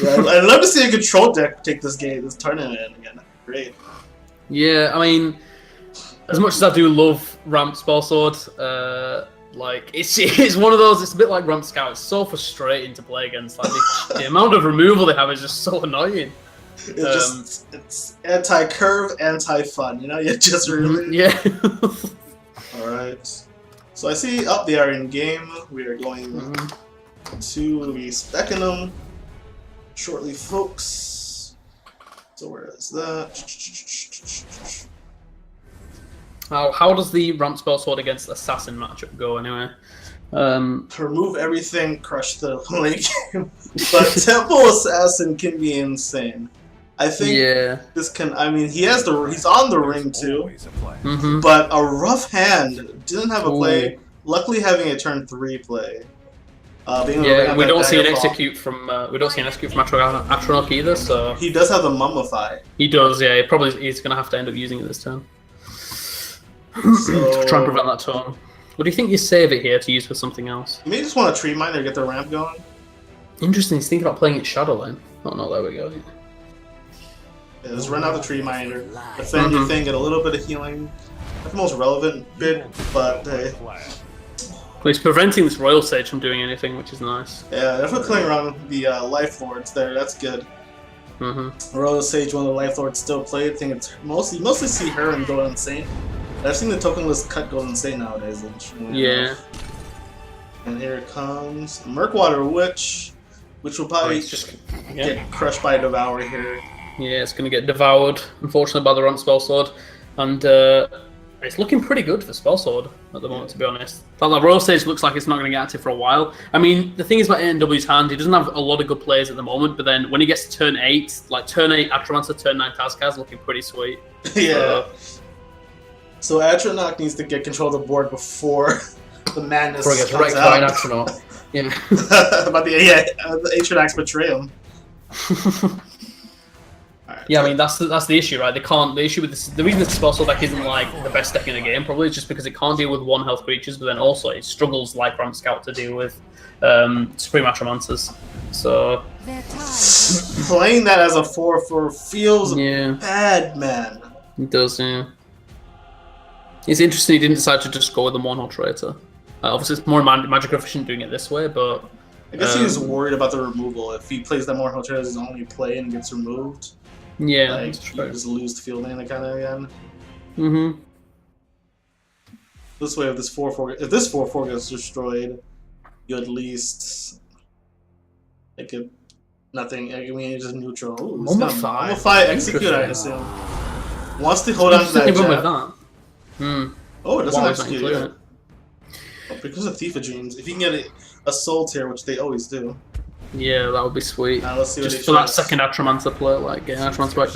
Speaker 1: Yeah, I'd love to see a control deck take this tournament again. Great.
Speaker 2: Yeah, I mean, as much as I do love Ramp Spell Sword, like it's one of those. It's a bit like Ramp Scout. It's so frustrating to play against. Like the amount of removal they have is just so annoying.
Speaker 1: It's anti-curve, anti-fun. You know, you just really.
Speaker 2: Yeah.
Speaker 1: All right. So I see up there in game. We are going to be specking them shortly, folks. So where is that?
Speaker 2: How does the Ramp Spell Sword against Assassin matchup go anyway?
Speaker 1: Remove everything, crush the late game. But Temple Assassin can be insane. I think this can. I mean, he's on the ring too. But a rough hand didn't have a play. Luckily, having a turn 3 play.
Speaker 2: We don't see an execute from Atronach either. So
Speaker 1: he does have the Mummify.
Speaker 2: He does, yeah. He's gonna have to end up using it this turn. To try and prevent that turn. What do you think you save it here to use for something else?
Speaker 1: You may just want to tree mine or get the ramp going.
Speaker 2: Interesting. He's thinking about playing it Shadowline. Oh no, there we go.
Speaker 1: Yeah, just run out the tree miner, defend your thing, get a little bit of healing. Not the most relevant bit, but hey.
Speaker 2: Well, he's preventing this Royal Sage from doing anything, which is nice.
Speaker 1: Yeah, definitely playing around with the Life Lords there. That's good. Royal Sage, one of the Life Lords still played. I think it's mostly see her and go insane. I've seen the tokenless cut go insane nowadays.
Speaker 2: Yeah.
Speaker 1: And here it comes Murkwater Witch, which will probably just get crushed by Devour here.
Speaker 2: Yeah, it's going to get devoured, unfortunately, by the Ramp Spell Sword. And it's looking pretty good for Spell Sword at the moment, to be honest. That Royal Stage looks like it's not going to get active for a while. I mean, the thing is about ANW's hand, he doesn't have a lot of good players at the moment, but then when he gets to turn 8, like turn 8 Atromancer, turn 9 Tazkaz, looking pretty sweet.
Speaker 1: Yeah. So Atronach needs to get control of the board before the madness comes out.
Speaker 2: Atronach. Yeah.
Speaker 1: About the Atronach's betray him.
Speaker 2: Yeah, I mean that's the issue, right? They can't. The issue with this, the reason this Spell Sword deck isn't like the best deck in the game, probably is just because it can't deal with 1 health creatures, but then also it struggles like Ramp Scout to deal with Supreme Atromancers. So
Speaker 1: playing that as a 4/4 feels bad, man.
Speaker 2: It does, yeah. It's interesting he didn't decide to just go with the Mono Traitor. Obviously, it's more magic efficient doing it this way, but
Speaker 1: I guess he was worried about the removal. If he plays that Mono Traitor as his only play and gets removed.
Speaker 2: Yeah,
Speaker 1: like,
Speaker 2: that's true.
Speaker 1: You just lose the field mana kind of again. This way, if this 4/4 gets destroyed, you at least nothing. I mean, just neutral. Mummify execute, I assume. Wants to hold on to that jab. Oh, it doesn't execute yet. Oh, because of Thief of Dreams. If you can get a Soul Tear, which they always do.
Speaker 2: Yeah, that would be sweet.
Speaker 1: Now let's see what
Speaker 2: just for that second Atromancer play, like getting Atromancer back.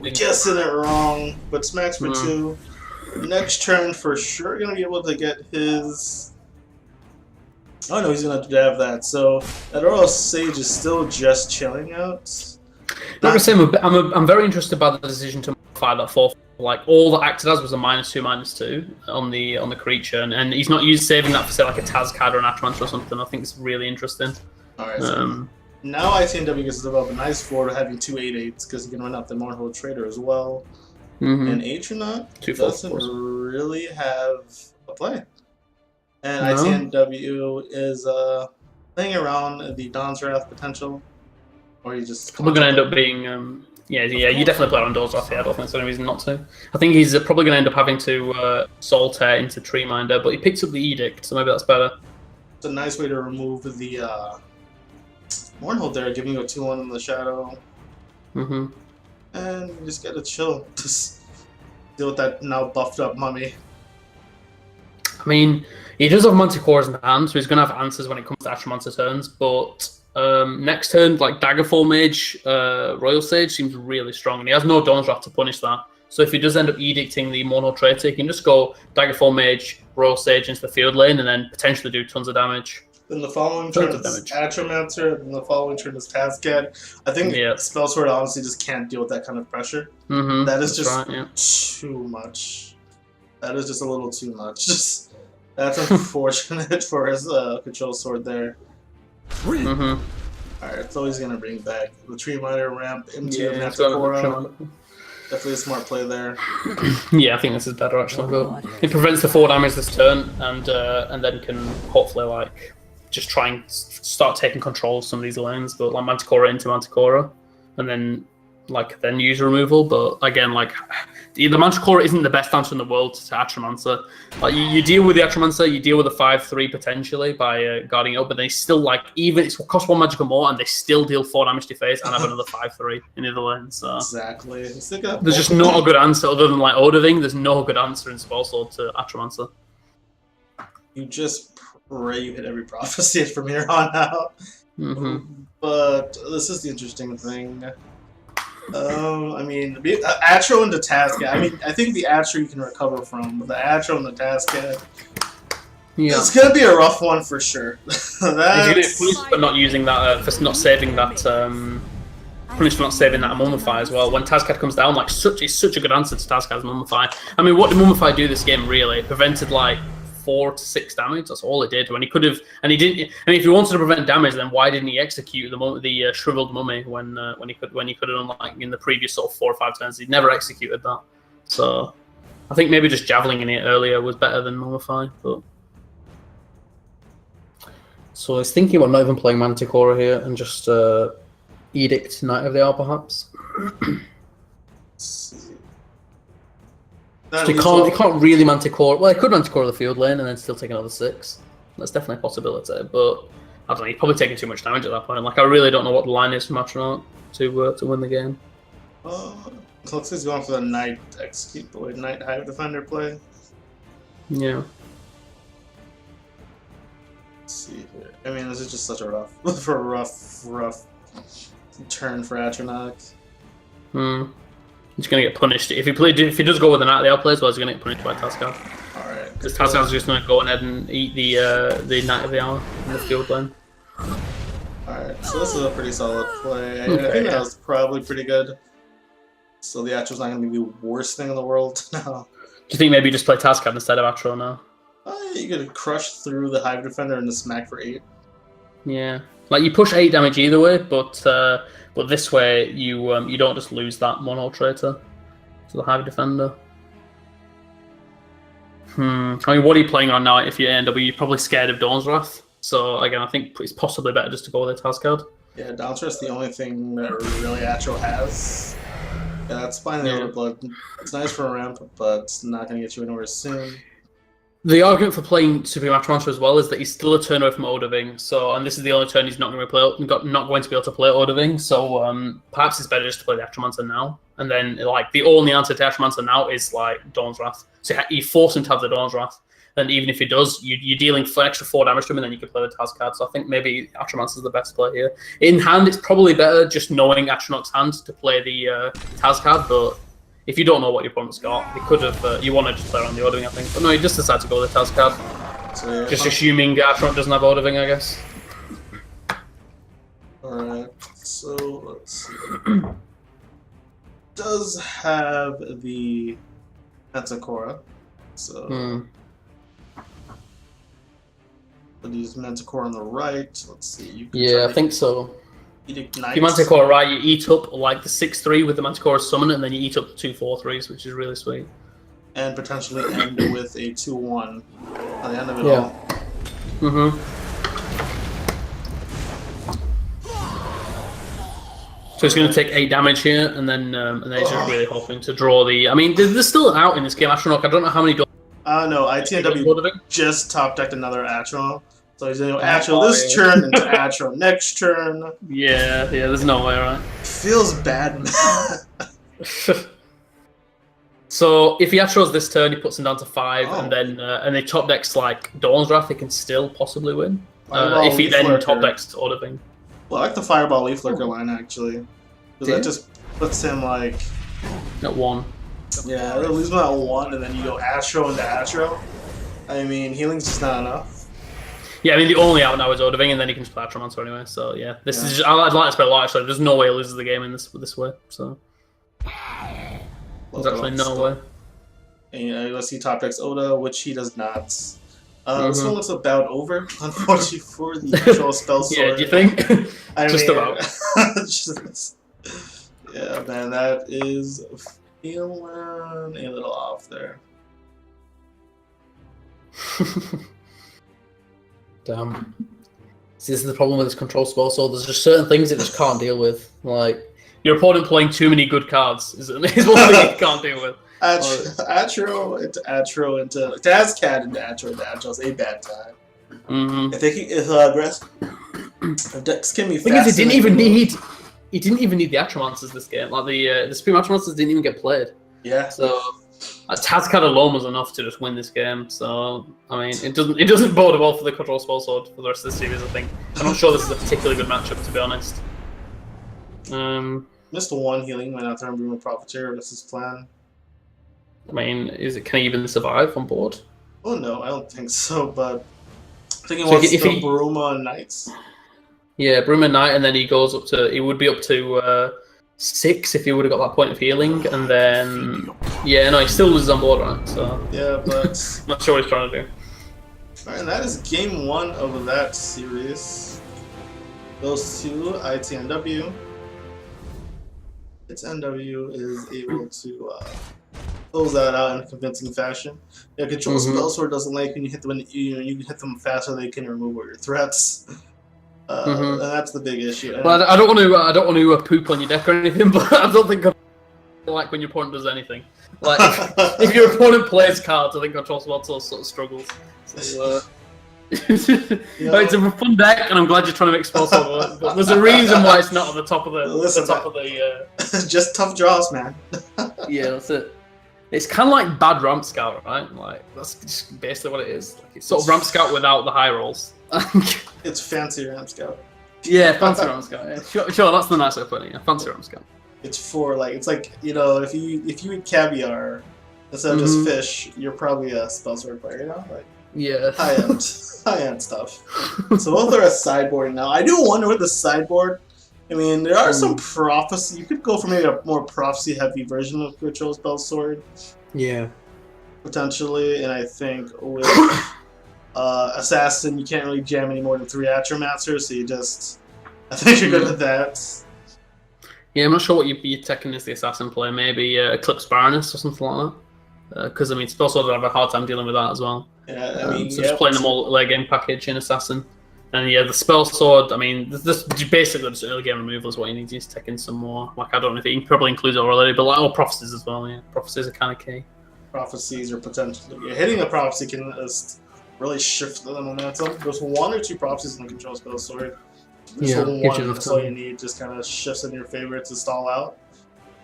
Speaker 1: We're guessing it wrong, but smacks for 2. Next turn for sure gonna be able to get his. Oh no, he's gonna have that. So that Royal Sage is still just chilling out.
Speaker 2: Like I say, I'm very interested by the decision to modify that 4. Like all that acted as was a -2/-2 on the creature, and he's not used saving that for say like a Tazcad or an Atromancer or something. I think it's really interesting.
Speaker 1: Alright, so now ITNW gets to develop a nice floor to having 2 8/8s because he can run out the Mournhold Trader as well. And Atronach doesn't really have a play. And ITNW is playing around the Dawn's Wrath potential. Or he just
Speaker 2: probably going to end up being you definitely play on Dawn's Wrath here. I don't think there's any reason not to. I think he's probably going to end up having to Soul Tear into Treeminder, but he picks up the Edict, so maybe that's better.
Speaker 1: It's a nice way to remove the Mournhold there, giving you a 2/1 in the shadow. And you just gotta chill. Just deal with that now buffed up mummy.
Speaker 2: I mean, he does have Manticores in hand, so he's gonna have answers when it comes to Atromancer turns, but next turn, like Daggerfall Mage, Royal Sage seems really strong, and he has no Dawn's Wrath to punish that. So if he does end up edicting the mono traitor, he can just go Daggerfall Mage, Royal Sage into the field lane, and then potentially do tons of damage.
Speaker 1: Then the following turn is Atromancer, and the following turn is Tazcad. I think Spellsword honestly just can't deal with that kind of pressure. That is just too much. That is just a little too much. That's unfortunate for his control sword there. Alright, so he's gonna bring back the Tree Miner ramp into Manticora. Definitely a smart play there.
Speaker 2: Yeah, I think this is better actually. But it prevents the 4 damage this turn, and then can hopefully like just try and start taking control of some of these lanes. But like Manticora into Manticora, and then use removal. But again, like the Manticora isn't the best answer in the world to Atromancer. Like you deal with the Atromancer, you deal with the 5/3 potentially by guarding it up, but they still it costs 1 magical more, and they still deal 4 damage to face and have another 5/3 in the other lane. So
Speaker 1: exactly,
Speaker 2: there's just not a good answer other than like Odoving. There's no good answer in Spellsword to Atromancer.
Speaker 1: You just pray you hit every prophecy from here on out. But this is the interesting thing. I mean, Astro into Tazcad. I mean, I think the Astro you can recover from, but the Astro and the Tazcad, it's gonna be a rough one for sure. He's
Speaker 2: gonna be punished for not using that, for not saving that, punished for not saving that Mummify as well. When Tazcad comes down, like it's such a good answer to Tazcad's Mummify. I mean, what did Mummify do this game really? It prevented like 4 to 6 damage. That's all it did. When he could have, and he didn't. I mean, if he wanted to prevent damage, then why didn't he execute the shriveled mummy when he could have done like in the previous sort of 4 or 5 turns? He never executed that. So I think maybe just javelinging it earlier was better than Mummify. But so I was thinking about not even playing Manticora here and just Edict Knight of the Hour perhaps. So you can't really Manticora. Well, he could Manticora the field lane and then still take another 6. That's definitely a possibility, but I don't know. He's probably taking too much damage at that point. Like I really don't know what the line is from Astronaut to win the game.
Speaker 1: So looks like he's going for the Knight execute boy, Knight Hive Defender play.
Speaker 2: Yeah.
Speaker 1: Let's see here. I mean, this is just such a rough turn for Atronach.
Speaker 2: He's gonna get punished if he does go with the Knight of the Hour play as well. He's gonna get punished by Tazcad.
Speaker 1: Alright.
Speaker 2: Because Tazcad's just gonna go ahead and eat the Knight of the Hour in the field lane.
Speaker 1: Alright, so this is a pretty solid play. I think that was probably pretty good. So the Atro's not gonna be the worst thing in the world now.
Speaker 2: Do you think maybe you just play Tazcad instead of Astro now?
Speaker 1: You could crush through the Hive Defender and the smack for 8.
Speaker 2: Yeah, like you push 8 damage either way, but this way you don't just lose that mono traitor to the Hive Defender. I mean, what are you playing on now? If you're ANW, you're probably scared of Dawn's Wrath. So again, I think it's possibly better just to go with a Tazcad.
Speaker 1: Yeah, Dawn's Wrath's the only thing that really Atro has. Yeah, that's fine in the Overblood. It's nice for a ramp, but it's not going to get you anywhere soon.
Speaker 2: The argument for playing Supreme Atromancer as well is that he's still a turn away from Odoving, and this is the only turn he's not going to be able to play Odoving. So perhaps it's better just to play the Atromancer now, and then like the only answer to Atromancer now is like Dawn's Wrath. So you force him to have the Dawn's Wrath, and even if he does, you're dealing for an extra 4 damage to him, and then you can play the Tazcad. So I think maybe Atromancer is the best play here. In hand, it's probably better just knowing Astronaut's hand to play the Tazcad, but if you don't know what your opponent's got, he could have. You want to just play around the Odoving, I think. But no, he just decided to go with the Tazcad. So, yeah, just assuming Astronaut doesn't have Odoving, I guess.
Speaker 1: Alright, so let's see. Does have the Manticora. So. But he's Manticora on the right. Let's see.
Speaker 2: I think so.
Speaker 1: If
Speaker 2: you Manticora right, you eat up like the 6/3 with the Manticora summon, and then you eat up the 2 4/3s, which is really sweet.
Speaker 1: And potentially end with a 2/1 at the end of it all.
Speaker 2: So he's going to take 8 damage here, and then he's just really hoping to draw the. I mean, they're still out in this game. Astronaut, I don't know how many.
Speaker 1: No, ITNW just top decked another Astro. So he's going to go Astro this turn into Astro next turn.
Speaker 2: Yeah, there's no way, right?
Speaker 1: Feels bad.
Speaker 2: So if he Astros this turn, he puts him down to 5, and then they top decks like Dawn's Wrath, they can still possibly win. If he then top decks Odoving.
Speaker 1: Well, I like the Fireball Leaf Lurker line actually. Because that just puts him like
Speaker 2: at 1.
Speaker 1: Yeah, they're losing that one, and then you go Astro into Astro. I mean, healing's just not enough.
Speaker 2: Yeah, I mean, the only out now is Odoving, and then he can just play Atromancer anyway. So yeah, this is. I'd like to play a lot actually. There's no way he loses the game in this way. So there's actually no way.
Speaker 1: And let's see top decks Oda, which he does not. This one looks about over, unfortunately, for the control spell sword.
Speaker 2: Yeah, do you think?
Speaker 1: Just
Speaker 2: about.
Speaker 1: Yeah, man, that is feeling a little off there.
Speaker 2: Damn. See, this is the problem with this control spell sword. There's just certain things it just can't deal with. Like your opponent playing too many good cards is one thing it can't deal with.
Speaker 1: Atro into Tazcat into Atro is a bad time. If they can, if decks can be fast.
Speaker 2: The thing is, he didn't even need the Atromancers this game. Like the Supreme Atromancers didn't even get played.
Speaker 1: Yeah.
Speaker 2: So Tazcat alone was enough to just win this game. So I mean, it doesn't bode well for the control spell sword for the rest of the series. I think I'm not sure this is a particularly good matchup, to be honest.
Speaker 1: Missed one healing when out there on Bruma Profiteer. That's his plan.
Speaker 2: I mean, can he even survive on board?
Speaker 1: Oh no, I don't think so. But I think he wants the Bruma and Knights. Yeah,
Speaker 2: Bruma Knight, and then he goes up to. He would be up to 6 if he would have got that point of healing, and then he still loses on board, right? So
Speaker 1: yeah, but
Speaker 2: not sure what he's trying to do.
Speaker 1: Alright, and that is game 1 of that series. Those two, ITNW. ITNW is able to close that out in a convincing fashion. Yeah, control spell sword doesn't like when you hit them. You can hit them faster. They can remove all your threats. And that's the big issue.
Speaker 2: Well, I don't want to poop on your deck or anything, but I don't think I like when your opponent does anything. Like if your opponent plays cards, I think control spell sword sort of struggles. So, it's a fun deck, and I'm glad you're trying to make spell sword work. But there's a reason why it's not on the top of the.
Speaker 1: Just tough draws, man.
Speaker 2: Yeah, that's it. It's kind of like bad Ramp Scout, right? Like that's just basically what it is. Like, it's sort of Ramp Scout without the high rolls.
Speaker 1: It's fancy Ramp Scout.
Speaker 2: Yeah, fancy Ramp Scout. Yeah. Sure, that's the nice way of putting it. Fancy Ramp Scout.
Speaker 1: It's for it's like if you eat caviar instead of just fish, you're probably a spell sword player, Like
Speaker 2: yeah,
Speaker 1: high end stuff. So both are a sideboard now. I do wonder with the sideboard. I mean, there are some prophecy. You could go for maybe a more prophecy-heavy version of Control Spell Sword.
Speaker 2: Yeah.
Speaker 1: Potentially, and I think with Assassin, you can't really jam any more than 3 Atromancers, so I think you're good with that.
Speaker 2: Yeah, I'm not sure what you'd be taking as the Assassin play. Maybe Eclipse Baroness or something like that. Because, I mean, Spell Sword would have a hard time dealing with that as well.
Speaker 1: Yeah, I mean,
Speaker 2: so just playing the multiplayer game package in Assassin. And yeah, the spell sword, I mean, this basically just early game removal is what you need. You need to take in some more. Like, I don't know if you can probably include it already, but like, prophecies as well, yeah. Prophecies are kind of key.
Speaker 1: Prophecies are potentially. Hitting a prophecy can just really shift the momentum. There's 1 or 2 prophecies in the control spell sword. Just one, that's all you need. Just kind of shifts in your favor to stall out.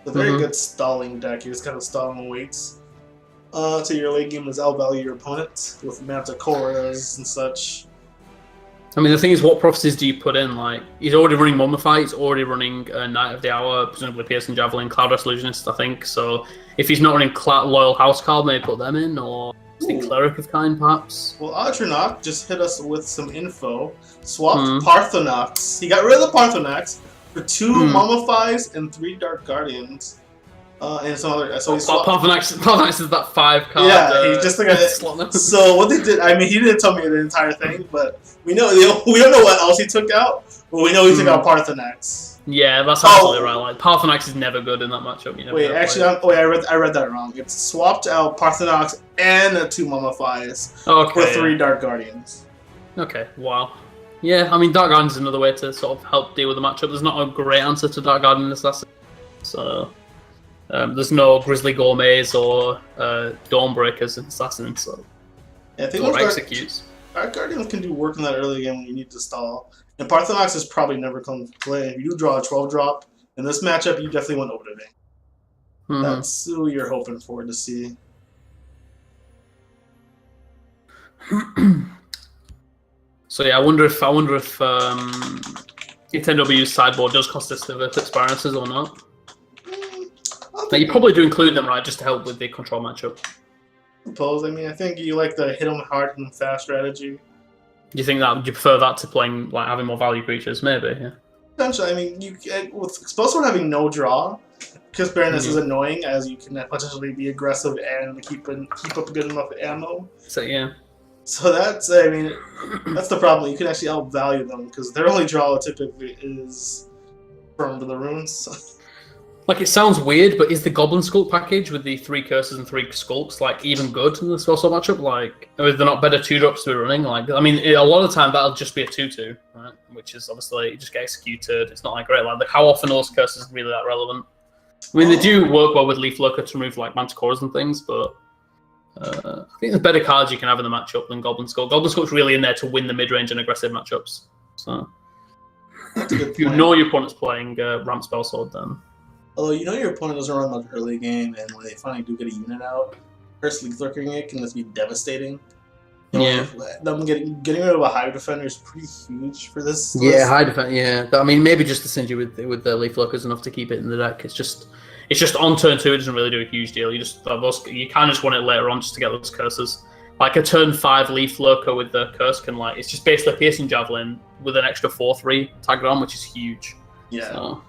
Speaker 1: It's a very good stalling deck. You're just kind of stalling waits. To your late game is outvalue your opponent with Manticoras and such.
Speaker 2: I mean, the thing is, what prophecies do you put in? Like, he's already running Mummify, he's already running Knight of the Hour, presumably Piercing Javelin, Cloud Resolutionist, I think. So, if he's not running Loyal Housecarl, maybe put them in, or Cleric of Kind, perhaps.
Speaker 1: Well, Atronach just hit us with some info. Swapped Parthenax. He got rid of the Parthenax for 2 Mummifies and 3 Dark Guardians. And some other. So
Speaker 2: Parthenax is that 5 card.
Speaker 1: Yeah, he's just like a. So what they did, I mean, he didn't tell me the entire thing, but we don't know what else he took out, but we know he took out Parthenax.
Speaker 2: Yeah, that's absolutely right. Like Parthenax is never good in that matchup.
Speaker 1: I read that wrong. It's swapped out Parthenax and 2 Mummifies with 3 Dark Guardians.
Speaker 2: Okay, wow. Yeah, I mean, Dark Guardian is another way to sort of help deal with the matchup. There's not a great answer to Dark Guardian Assassin, so. There's no Grizzly Gourmets or Dawnbreakers in Assassin, so
Speaker 1: yeah, I think
Speaker 2: or Executes.
Speaker 1: Dark Guardians can do work in that early game when you need to stall. And Parthenax is probably never come to play. If you draw a 12 drop in this matchup, you definitely want Odoving. That's who you're hoping for to see.
Speaker 2: So yeah, I wonder if ITNW's sideboard does consist of Eclipse Baronesses or not. Now, you probably do include them, right, just to help with the control matchup.
Speaker 1: I suppose. I mean, I think you like the hit them hard and fast strategy.
Speaker 2: Do you think that you prefer that to playing like having more value creatures? Maybe, yeah.
Speaker 1: Potentially, I mean, with Explosive having no draw, because Baroness is annoying, as you can potentially be aggressive and keep up good enough ammo.
Speaker 2: So yeah.
Speaker 1: So that's, I mean, that's the problem. You can actually outvalue them because their only draw typically is from the runes.
Speaker 2: Like, it sounds weird, but is the Goblin Sculpt package with the 3 curses and 3 sculpts like even good in the spell sword matchup? Like, are there not better 2-drops to be running? Like, I mean, a lot of the time that'll just be a 2/2, right? Which is obviously you just get executed. It's not like great. Like, how often are those curses really that relevant? I mean, they do work well with Leaf Lurker to remove like Manticores and things, but I think there's better cards you can have in the matchup than Goblin Sculpt. Goblin Sculpt's really in there to win the mid-range and aggressive matchups. So, if you know your opponent's playing Ramp Spell Sword, then.
Speaker 1: Although you know your opponent doesn't run much early game, and when they finally do get a unit out, first Leaf Lurking it can just be devastating. You know, them getting rid of a Hive Defender is pretty huge for this.
Speaker 2: Yeah, Hive Defender. Yeah, I mean maybe just the synergy with the Leaf Lurker is enough to keep it in the deck. It's just on turn 2, it doesn't really do a huge deal. You kind of just want it later on just to get those curses. Like a turn 5 Leaf Lurker with the curse can it's just basically a Piercing Javelin with an extra 4/3 tagged on, which is huge. Yeah. So.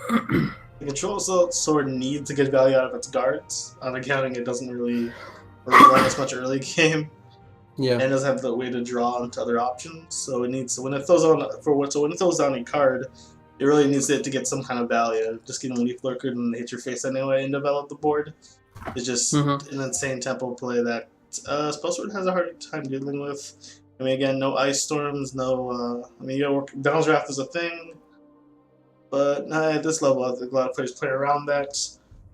Speaker 1: The Control Sword needs to get value out of its guards. On accounting, it doesn't really run as much early game. Yeah. And it doesn't have the way to draw into other options. So it needs when it throws down a card, it really needs it to get some kind of value. Just getting Leaf Lurker and hit your face anyway and develop the board. It's just an insane tempo play that Spell Sword has a hard time dealing with. I mean, again, no Ice Storms, no. I mean, Downdraft is a thing. But at this level, I think a lot of players play around that,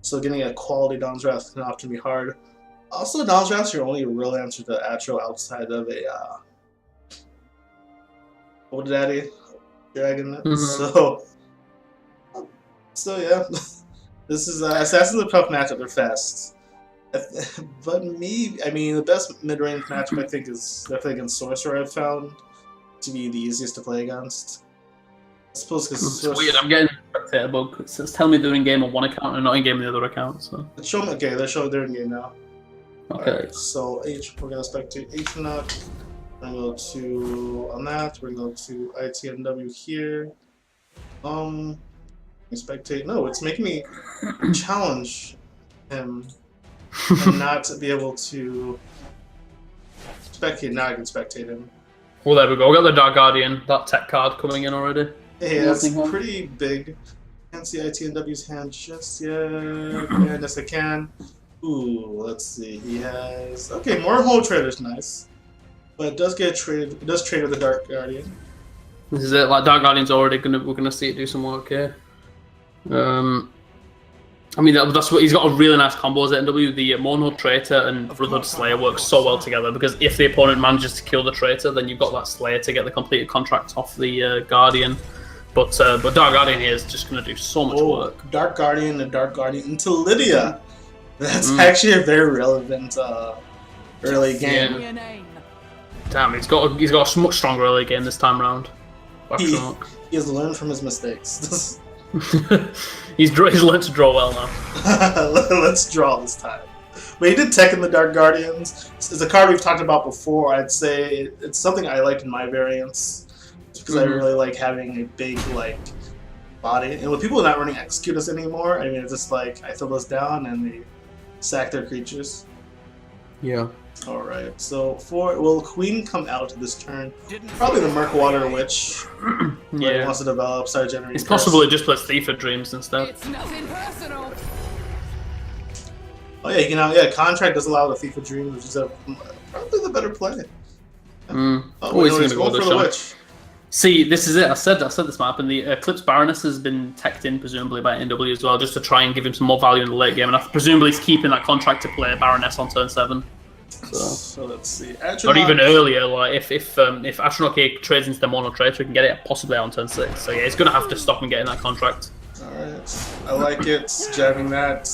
Speaker 1: so getting a quality Downdraft can often be hard. Also, Downdraft's your only real answer to Astro outside of a Old Daddy Dragon. So yeah, this is Assassin's a tough matchup. They're fast, but the best mid-range matchup I think is definitely against Sorcerer. I've found to be the easiest to play against. I suppose because
Speaker 2: it's weird. I'm getting a spectator bug. It's telling me they're in game on one account and not in game on the other account. So
Speaker 1: they're showing they're in game now.
Speaker 2: Okay.
Speaker 1: Right, so we're gonna spectate H-Nut. We're gonna go to on that. We're gonna go to ITNW here. Spectate. No, it's making me challenge him and not be able to spectate. Now I can spectate him.
Speaker 2: Well, there we go. We got the Dark Guardian, that tech card coming in already.
Speaker 1: Hey, that's pretty big. Can't see ITNW's hand just yet. Yeah, yes, I can. Ooh, let's see. He has more Hole Trader's nice, but it does get traded. It does trade with the Dark Guardian.
Speaker 2: This is it. Like Dark Guardian's already we're gonna see it do some work here. I mean, that's what he's got a really nice combo as NW. The Mono Traitor and Brotherhood Slayer work so well together because if the opponent manages to kill the Traitor, then you've got that Slayer to get the completed contract off the Guardian. But Dark Guardian here is just going to do so much work.
Speaker 1: Dark Guardian and Dark Guardian into Lydia. That's actually a very relevant early game.
Speaker 2: Yeah. Damn, he's got a much stronger early game this time round.
Speaker 1: He has learned from his mistakes.
Speaker 2: He's learned to draw well now.
Speaker 1: Let's draw this time. But he did tech in the Dark Guardians. It's a card we've talked about before. I'd say it's something I like in my variants because I really like having a big body. And with people not running Executus anymore, I mean, it's just I throw those down and they sack their creatures.
Speaker 2: Yeah.
Speaker 1: All right. So will Queen come out this turn? Probably the Murkwater Witch. Yeah. He wants to develop, start generating.
Speaker 2: It's possible it just plays Thief of Dreams instead.
Speaker 3: It's nothing personal.
Speaker 1: Oh yeah, Contract does allow the Thief of Dreams, which is probably the better play.
Speaker 2: Always going to go
Speaker 1: for the Witch.
Speaker 2: See, this is it. I said this might happen. The Eclipse Baroness has been teched in, presumably by NW as well, just to try and give him some more value in the late game. And presumably he's keeping that contract to play Baroness on turn 7.
Speaker 1: So let's see.
Speaker 2: Or even earlier, if Astronaut trades into the Mono Traitor, we can get it possibly on turn 6. So yeah, he's going to have to stop and get in that contract.
Speaker 1: Alright, I like it. Jamming that.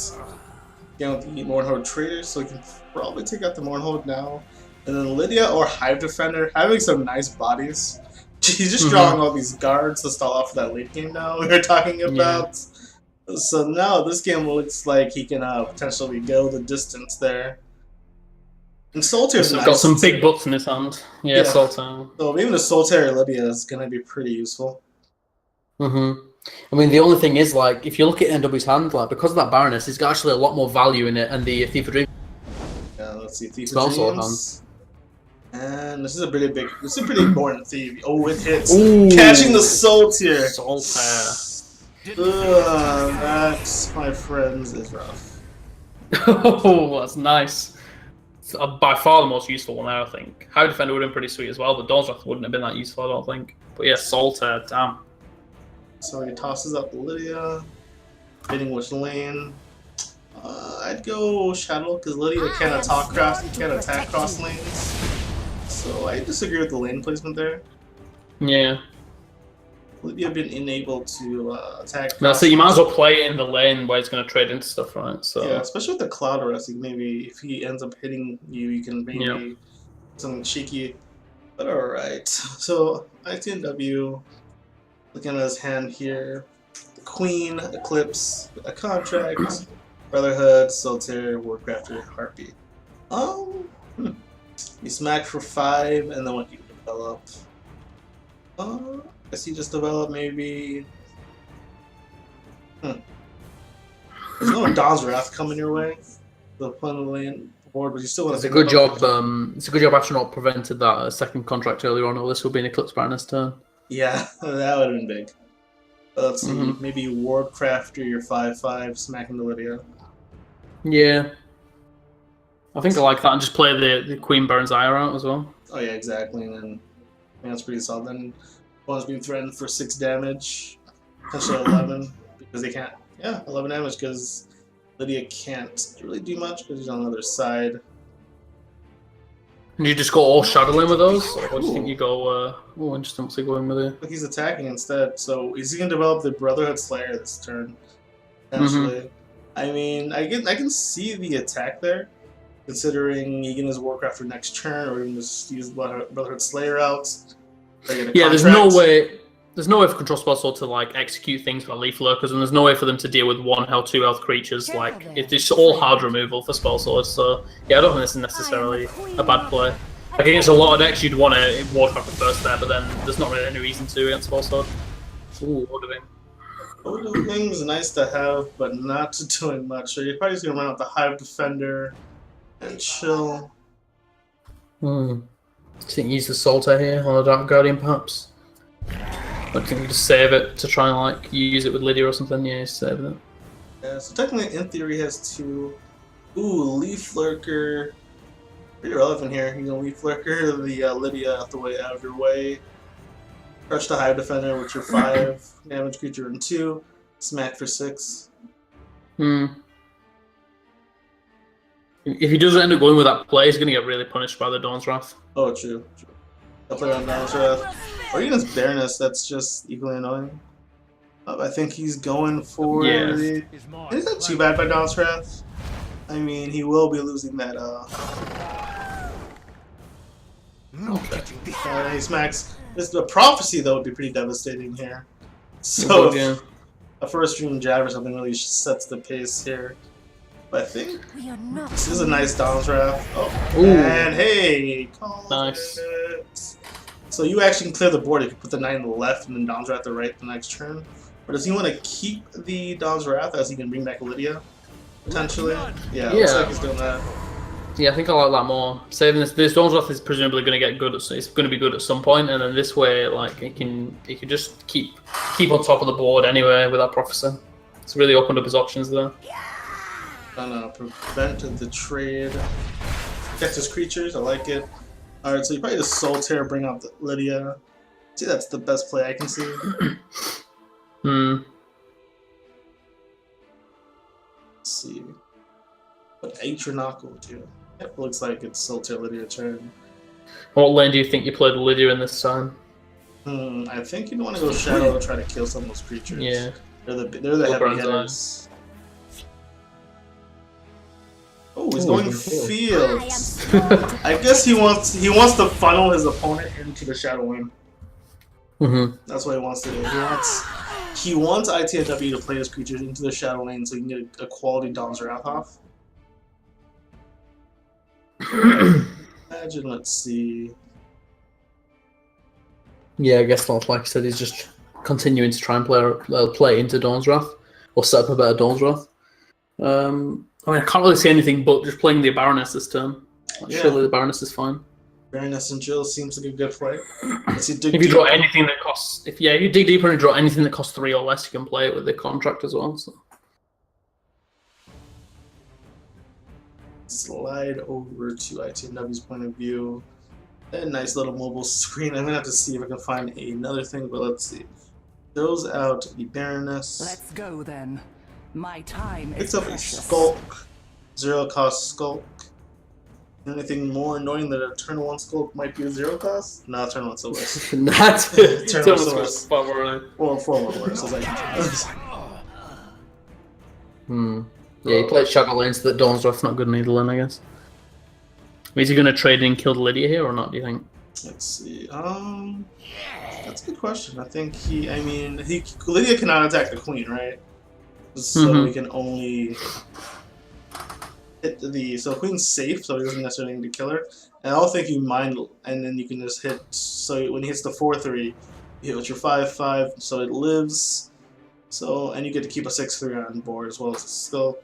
Speaker 1: With the Mournhold Trader, so we can probably take out the Mournhold now. And then Lydia or Hive Defender, having some nice bodies. He's just drawing all these guards to stall off for that late game now we were talking about. So now this game looks like he can potentially go the distance there. And Soltaire's
Speaker 2: He's
Speaker 1: nice.
Speaker 2: got some big butts in his hand. Yeah, Soltaire.
Speaker 1: So even a Soltaire Lydia is going to be pretty useful.
Speaker 2: I mean, the only thing is, like, if you look at NW's hand, like, because of that Baroness, he's got actually a lot more value in it, and the Thief of Dreams.
Speaker 1: Yeah, let's see, Thief of Dreams. And this is a pretty important thief. Oh, it hits. Ooh. Catching the Soltaire. That, my friends, is rough.
Speaker 2: Oh, that's nice. It's by far the most useful one there, I think. High Defender would have been pretty sweet as well, but Dawn's Wrath wouldn't have been that useful, I don't think. But yeah, Soltaire, damn.
Speaker 1: So he tosses up Lydia, hitting which lane. I'd go Shadow, because Lydia can't attack cross lanes. So I disagree with the lane placement there.
Speaker 2: Yeah.
Speaker 1: Lydia been unable to attack.
Speaker 2: No, so you might as well play it in the lane where he's going to trade into stuff, right? So
Speaker 1: yeah, especially with the Cloud Arrest, maybe if he ends up hitting you, you can maybe something cheeky. But alright. So ITNW, looking at his hand here. The Queen, Eclipse, a Contract, Brotherhood, Soltaire, Warcrafter, Harpy. You smack for 5, and then what you develop? I guess you just develop maybe. There's no Dawn's Wrath coming your way. The fun of the lane board, but you still want to.
Speaker 2: It's a good job. It's a good job Astronaut prevented that second contract earlier on, or this will be an Eclipse Baroness turn.
Speaker 1: Yeah, that would have been big. Let's see, maybe Wardcrafter your 5/5, smacking the Lydia.
Speaker 2: Yeah. I think I like that, and just play the Queen Baron's Ire out as well.
Speaker 1: Oh yeah, exactly, and then I think that's pretty solid. Then one's being threatened for 6 damage, potentially 11, because they can't. Yeah, 11 damage because Lydia can't really do much because she's on the other side.
Speaker 2: And you just go all Shadowing with those, or do you think you go? Oh, interesting. What's he going with it?
Speaker 1: But he's attacking instead, so is he gonna develop the Brotherhood Slayer this turn? Potentially. I mean, I can see the attack there, considering he can use Warcraft for next turn, or even just use Brotherhood Slayer out.
Speaker 2: Yeah, there's no way for Control Spell Sword to like execute things for Leaf Lurkers, and there's no way for them to deal with 1 health, 2 health creatures. Like it's all hard removal for Spell Swords. So yeah, I don't think this is necessarily a bad play. Like against a lot of decks, you'd want to Warcraft first there, but then there's not really any reason to against Spell Sword. Ooh, Odin.
Speaker 1: Odin's nice to have, but not doing much. So you're probably just gonna run out the Hive Defender and chill.
Speaker 2: I think use the Soltaire here on the Dark Guardian, perhaps. I think you just save it to try and like use it with Lydia or something. Yeah, save it.
Speaker 1: Yeah, so technically, in theory, he has 2. Ooh, Leaf Lurker. Pretty relevant here. You know, Leaf Lurker, the Lydia out of your way. Crush the Hive Defender with your 5 damage creature and 2. Smack for 6.
Speaker 2: If he doesn't end up going with that play, he's going to get really punished by the Dawn's Wrath.
Speaker 1: Oh, true. I'll play on Dawn's Wrath. Or even his Baroness, that's just equally annoying. I think he's going for the... Isn't that too bad by Dawn's Wrath? I mean, he will be losing that, Okay. He smacks. The Prophecy, though, would be pretty devastating here. So, a first stream jab or something really sets the pace here. But I think this is a nice Dawn's Wrath. Oh, and hey!
Speaker 2: Nice.
Speaker 1: So you actually can clear the board if you put the 9 on the left and then Dawn's Wrath the right the next turn. Or does he want to keep the Dawn's Wrath as he can bring back Lydia? Potentially? Yeah, looks like he's doing that.
Speaker 2: Yeah, I think I like that more. Saving this Dawn's Wrath is presumably going to get good. It's going to be good at some point, and then this way, like he can just keep on top of the board anyway with that Prophecy. It's really opened up his options there.
Speaker 1: Prevent the trade. Protect his creatures. I like it. All right, so you probably just Soltaire, bring out the Lydia. See, that's the best play I can see. Let's see. What Atronach will do? It looks like it's Soltaire Lydia turn.
Speaker 2: What lane do you think you played Lydia in this time?
Speaker 1: I think you want to go Shadow and try to kill some of those creatures.
Speaker 2: Yeah.
Speaker 1: They're the heavy hitters. Oh, he's going Fields. I guess he wants to funnel his opponent into the Shadow Wing. That's what he wants to do. He wants He wants ITNW to play his creatures into the shadow lane so he can get a quality Dom's Wrath off. Imagine, let's see.
Speaker 2: Yeah, I guess not. Like I said, he's just continuing to try and play into Dawn's Wrath, or set up a better Dawn's Wrath. I mean, I can't really say anything but just playing the Baroness this turn. Like,
Speaker 1: Yeah.
Speaker 2: surely the Baroness is fine.
Speaker 1: Baroness and Jill seems like a good play.
Speaker 2: If you draw anything that costs, if you dig deeper and draw anything that costs 3 or less, you can play it with the contract as well. So.
Speaker 1: Slide over to ITNW's point of view. A nice little mobile screen. I'm gonna have to see if I can find another thing, but let's see. Throws out the Baroness.
Speaker 5: Let's go then. My time is
Speaker 1: Picks up a
Speaker 5: precious.
Speaker 1: Skulk. 0 cost Skulk. Anything more annoying that a turn 1 Skulk might be a 0 cost? No, turn 1's the worst.
Speaker 2: Not
Speaker 1: Turn 1's the worst.
Speaker 2: worst.
Speaker 1: Well, 4 more worse. As I
Speaker 2: Yeah, he played Shadow Lane, so that Dawn's Wrath's not good either then, I guess. Is he going to trade in kill Lydia here or not, do you think?
Speaker 1: Let's see. That's a good question. I think Lydia cannot attack the Queen, right? So he can only hit so Queen's safe, so he doesn't necessarily need to kill her. And I don't think you mind, and then you can just hit. So when he hits the 4/3, you hit with your 5/5, so it lives. So and you get to keep a 6/3 on board as well as a Skulk.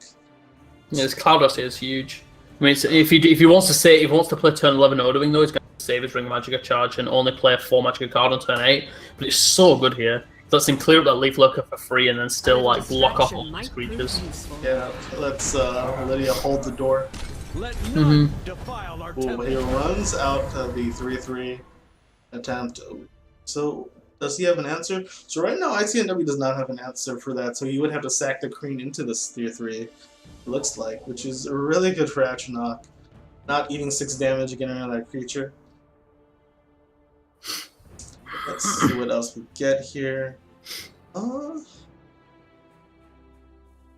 Speaker 2: Yeah, this Cloud Dust here is huge. I mean, if he wants to play turn 11 Odoving though, he's going to save his Ring of Magicka charge and only play a 4 Magicka card on turn 8. But it's so good here. It lets him clear up that Leaf Lurker for free and then still like block off all his creatures.
Speaker 1: Yeah, let's Lydia hold the door.
Speaker 4: Let none defile our
Speaker 1: Ooh, he runs out the 3/3 attempt. So does he have an answer? So right now ITNW does not have an answer for that, so he would have to sack the Queen into this 3/3. It looks like, which is really good for Atronach. Not eating 6 damage again on that creature. Let's see what else we get here. Yeah,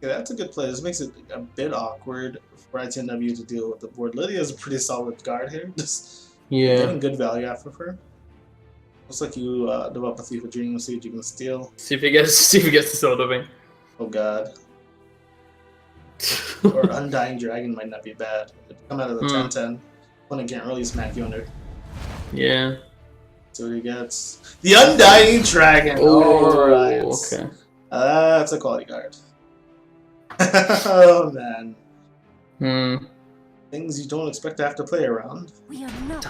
Speaker 1: that's a good play. This makes it a bit awkward for ITNW to deal with the board. Lydia is a pretty solid guard here. Just getting good value off of her. Looks like you develop a Thief of Dreams, see what you can steal.
Speaker 2: See if he gets this Odoving.
Speaker 1: Oh god. Or Undying Dragon might not be bad. It'd come out of the 10/10. One that can't really smack you under.
Speaker 2: Yeah.
Speaker 1: So he gets the Undying Dragon. Alright.
Speaker 2: Okay.
Speaker 1: That's a quality card. Oh man. Things you don't expect to have to play around.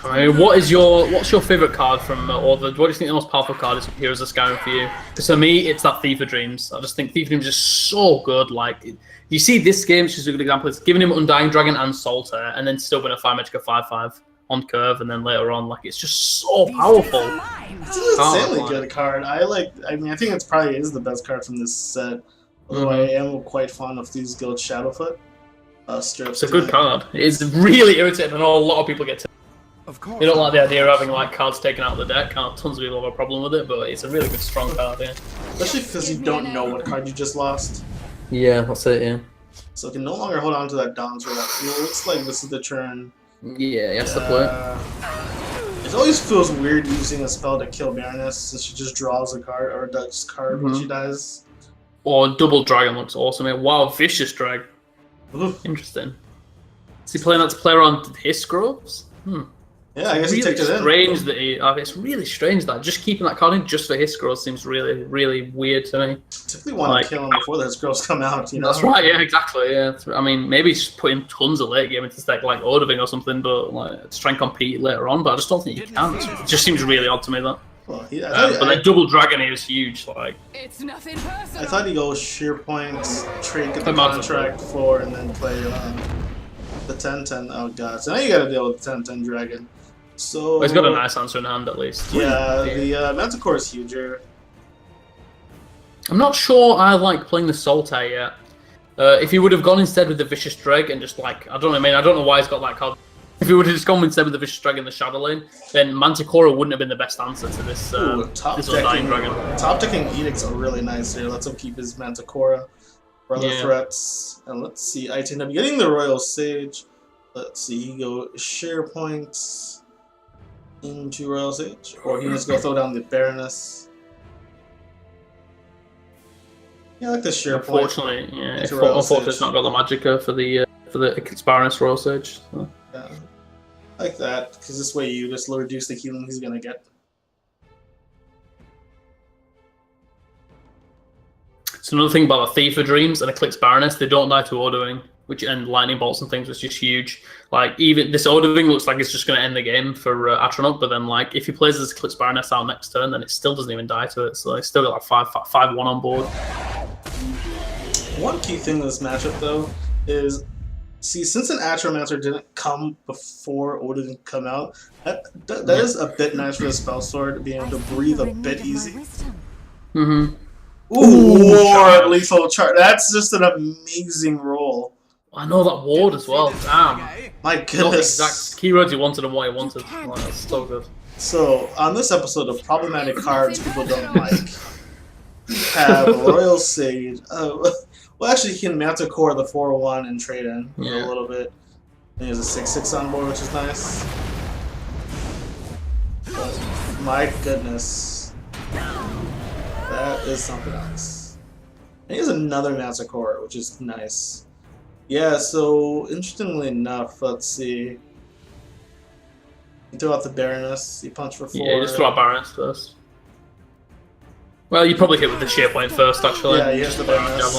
Speaker 2: I mean, what's your favorite card from all the? What do you think the most powerful card is from Heroes of Skyrim for you? Because for me, it's that Thief of Dreams. I just think Thief of Dreams is so good. Like, you see this game, which is a good example. It's giving him Undying Dragon and Solitaire, and then still winning a 5 Magicka 5/5 on curve, and then later on, like, it's just so powerful.
Speaker 1: It's an insanely good card. I think it probably is the best card from this set. Although I am quite fond of these Guild Shadowfoot.
Speaker 2: It's a good card. It's really irritating. I know a lot of people get to.
Speaker 4: Of course.
Speaker 2: They don't like the idea of having like cards taken out of the deck. Tons of people have a problem with it, but it's a really good, strong card. Yeah.
Speaker 1: Especially because you don't know what card you just lost.
Speaker 2: Yeah, that's it. Yeah.
Speaker 1: So you can no longer hold on to that Dom's Wrath. It looks like this is the turn.
Speaker 2: Yeah, that's the play.
Speaker 1: It always feels weird using a spell to kill Baroness since she just draws a card or does card when she dies.
Speaker 2: Or Double Dragon looks awesome. Wow, Vicious Drag.
Speaker 1: Oof.
Speaker 2: Interesting. Is he playing that to play around his Groves?
Speaker 1: Yeah, I guess he takes it in.
Speaker 2: Strange that it's really strange that just keeping that card in just for his Groves seems really, really weird to me.
Speaker 1: Typically want to kill him before his girls come out, you know?
Speaker 2: That's right, yeah, exactly, yeah. I mean, maybe he's just putting tons of late game into deck like Odoving or something, but like to try and compete later on, but I just don't think you can. It just seems really odd to me, that.
Speaker 1: Well,
Speaker 2: but the Double Dragon here is huge, like.
Speaker 5: It's nothing personal.
Speaker 1: I thought he'd go Sheer Points, trade, get the contract for, and then play the 10/10. Oh god, so now you gotta deal with the 10/10 Dragon. So
Speaker 2: well, he's got a nice answer in hand at least.
Speaker 1: Yeah, the Manticore is huger.
Speaker 2: I'm not sure I like playing the Solitaire yet. If he would have gone instead with the Vicious Dreg and just like, I don't know why he's got that card. If he would have just gone instead with the Vicious Dreg in the Shadow Lane, then Manticore wouldn't have been the best answer to this, this Undying Dragon.
Speaker 1: Top decking Edicts are really nice here. Lets him keep his Manticore for other threats. And let's see, ITNW getting the Royal Sage. Let's see, he go Share Points into Royal Sage, or he just go throw down the Baroness. Yeah, I like the sheer point.
Speaker 2: Unfortunately, yeah.
Speaker 1: Into Royal
Speaker 2: Unfortunately, it's
Speaker 1: Sage.
Speaker 2: not got the Magicka for the Expirinus Royal Sage. So.
Speaker 1: Yeah. I like that, because this way you just reduce the healing he's gonna get.
Speaker 2: So another thing about the Thief of Dreams and Eclipse Baroness, they don't die to ordering, and lightning bolts and things, which is huge. Like even this ordering looks like it's just going to end the game for Atronach, but then like if he plays this Eclipse Baroness out next turn, then it still doesn't even die to it. So he's still got like 5/1 on board.
Speaker 1: One key thing in this matchup though is, see, since an Atromancer didn't come before Oda didn't come out, that is a bit nice for the Spell Sword, being able to breathe a bit easy.
Speaker 2: Mm-hmm.
Speaker 1: Ooh, Ward lethal charge. That's just an amazing roll.
Speaker 2: I know that ward as well. Damn.
Speaker 1: My
Speaker 2: Not the
Speaker 1: goodness.
Speaker 2: exact keywords you wanted and what you wanted. Oh, that's so good.
Speaker 1: So, on this episode of problematic cards people don't like, we have Royal Sage. Well, actually, he can Manticore the 4/1 and trade in a little bit. And he has a 6/6 on board, which is nice. But, my goodness. That is something else. And he has another Manticore, which is nice. Yeah, so interestingly enough, let's see. You throw out the Baroness, you punch for 4.
Speaker 2: Yeah, just throw out Baroness first. Well, you probably hit with the sheer point first, actually.
Speaker 1: Yeah, he hits the Baroness.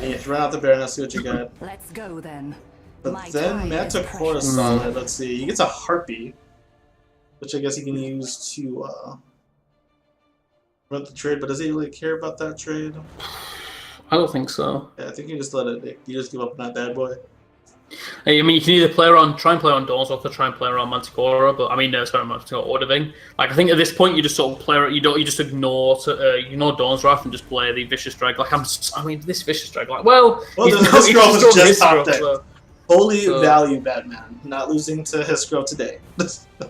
Speaker 1: And you throw out the Baroness, see what you get.
Speaker 5: Let's go then.
Speaker 1: But then Manticore is solid. Let's see. He gets a Harpy, which I guess he can use to run the trade, but does he really care about that trade?
Speaker 2: I don't think so.
Speaker 1: Yeah, I think you just let it. You just give up on that bad boy.
Speaker 2: I mean, you can either try and play on Dawns, or try and play around Manticore, but I mean, sorry, Manticore Ordering. Like, I think at this point you just sort of play. You just ignore Dawn's Wrath and just play the Vicious Drag. Like this Vicious Drag. Like, well,
Speaker 1: the Hisgrove was just top deck.
Speaker 2: So,
Speaker 1: Holy value, Batman. Not losing to Hisgrove today.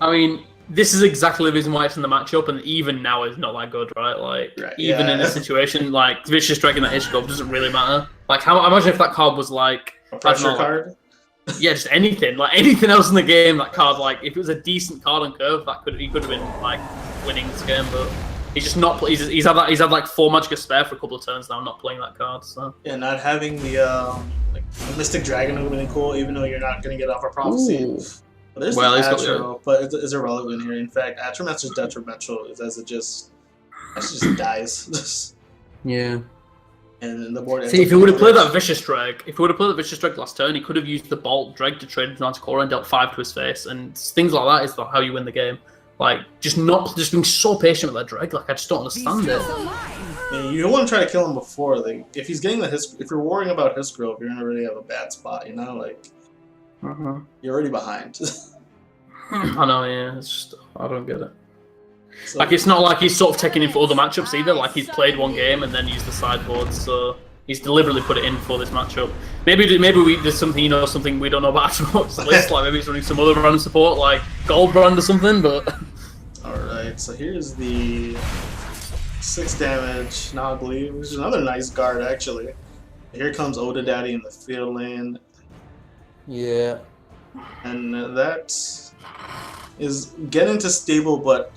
Speaker 2: I mean, this is exactly the reason why it's in the matchup, and even now it's not that good, right? Like, even in this situation, like Vicious Drag and that Hisgrove doesn't really matter. Like, how imagine if that card was like
Speaker 1: a pressure card.
Speaker 2: Yeah, just anything. Like anything else in the game, that card, like if it was a decent card on curve, he could have been like winning this game. But he's just not. He's had like 4 Magicka spare for a couple of turns now, not playing that card. So
Speaker 1: yeah, not having the Mystic Dragon would have been really cool, even though you're not going to get off a Prophecy.
Speaker 2: Ooh.
Speaker 1: But there's the Atro, but it's irrelevant here. In fact, Atromancer's detrimental as it just dies.
Speaker 2: Yeah.
Speaker 1: And the board.
Speaker 2: See, if he would have played that Vicious Drag, last turn, he could have used the Bolt Drag to trade with Manticore and dealt 5 to his face, and things like that is how you win the game. Like, just being so patient with that Drag. Like, I just don't understand it.
Speaker 1: Yeah, you don't want to try to kill him before. Like, if he's getting if you're worrying about Hisgrove, you're gonna really have a bad spot. You know, like you're already behind.
Speaker 2: I know, yeah. It's just I don't get it. So, like, it's not like he's sort of taking in for other matchups either. Like, he's played one game and then used the sideboard, so he's deliberately put it in for this matchup. Maybe there's something something we don't know about Atronach's list. Like, maybe he's running some other random support, like Gold Brand or something. But
Speaker 1: all right, so here's the 6 damage. Now I believe which is another nice guard actually. Here comes Oda Daddy in the field lane. Yeah, and that is getting to stable, but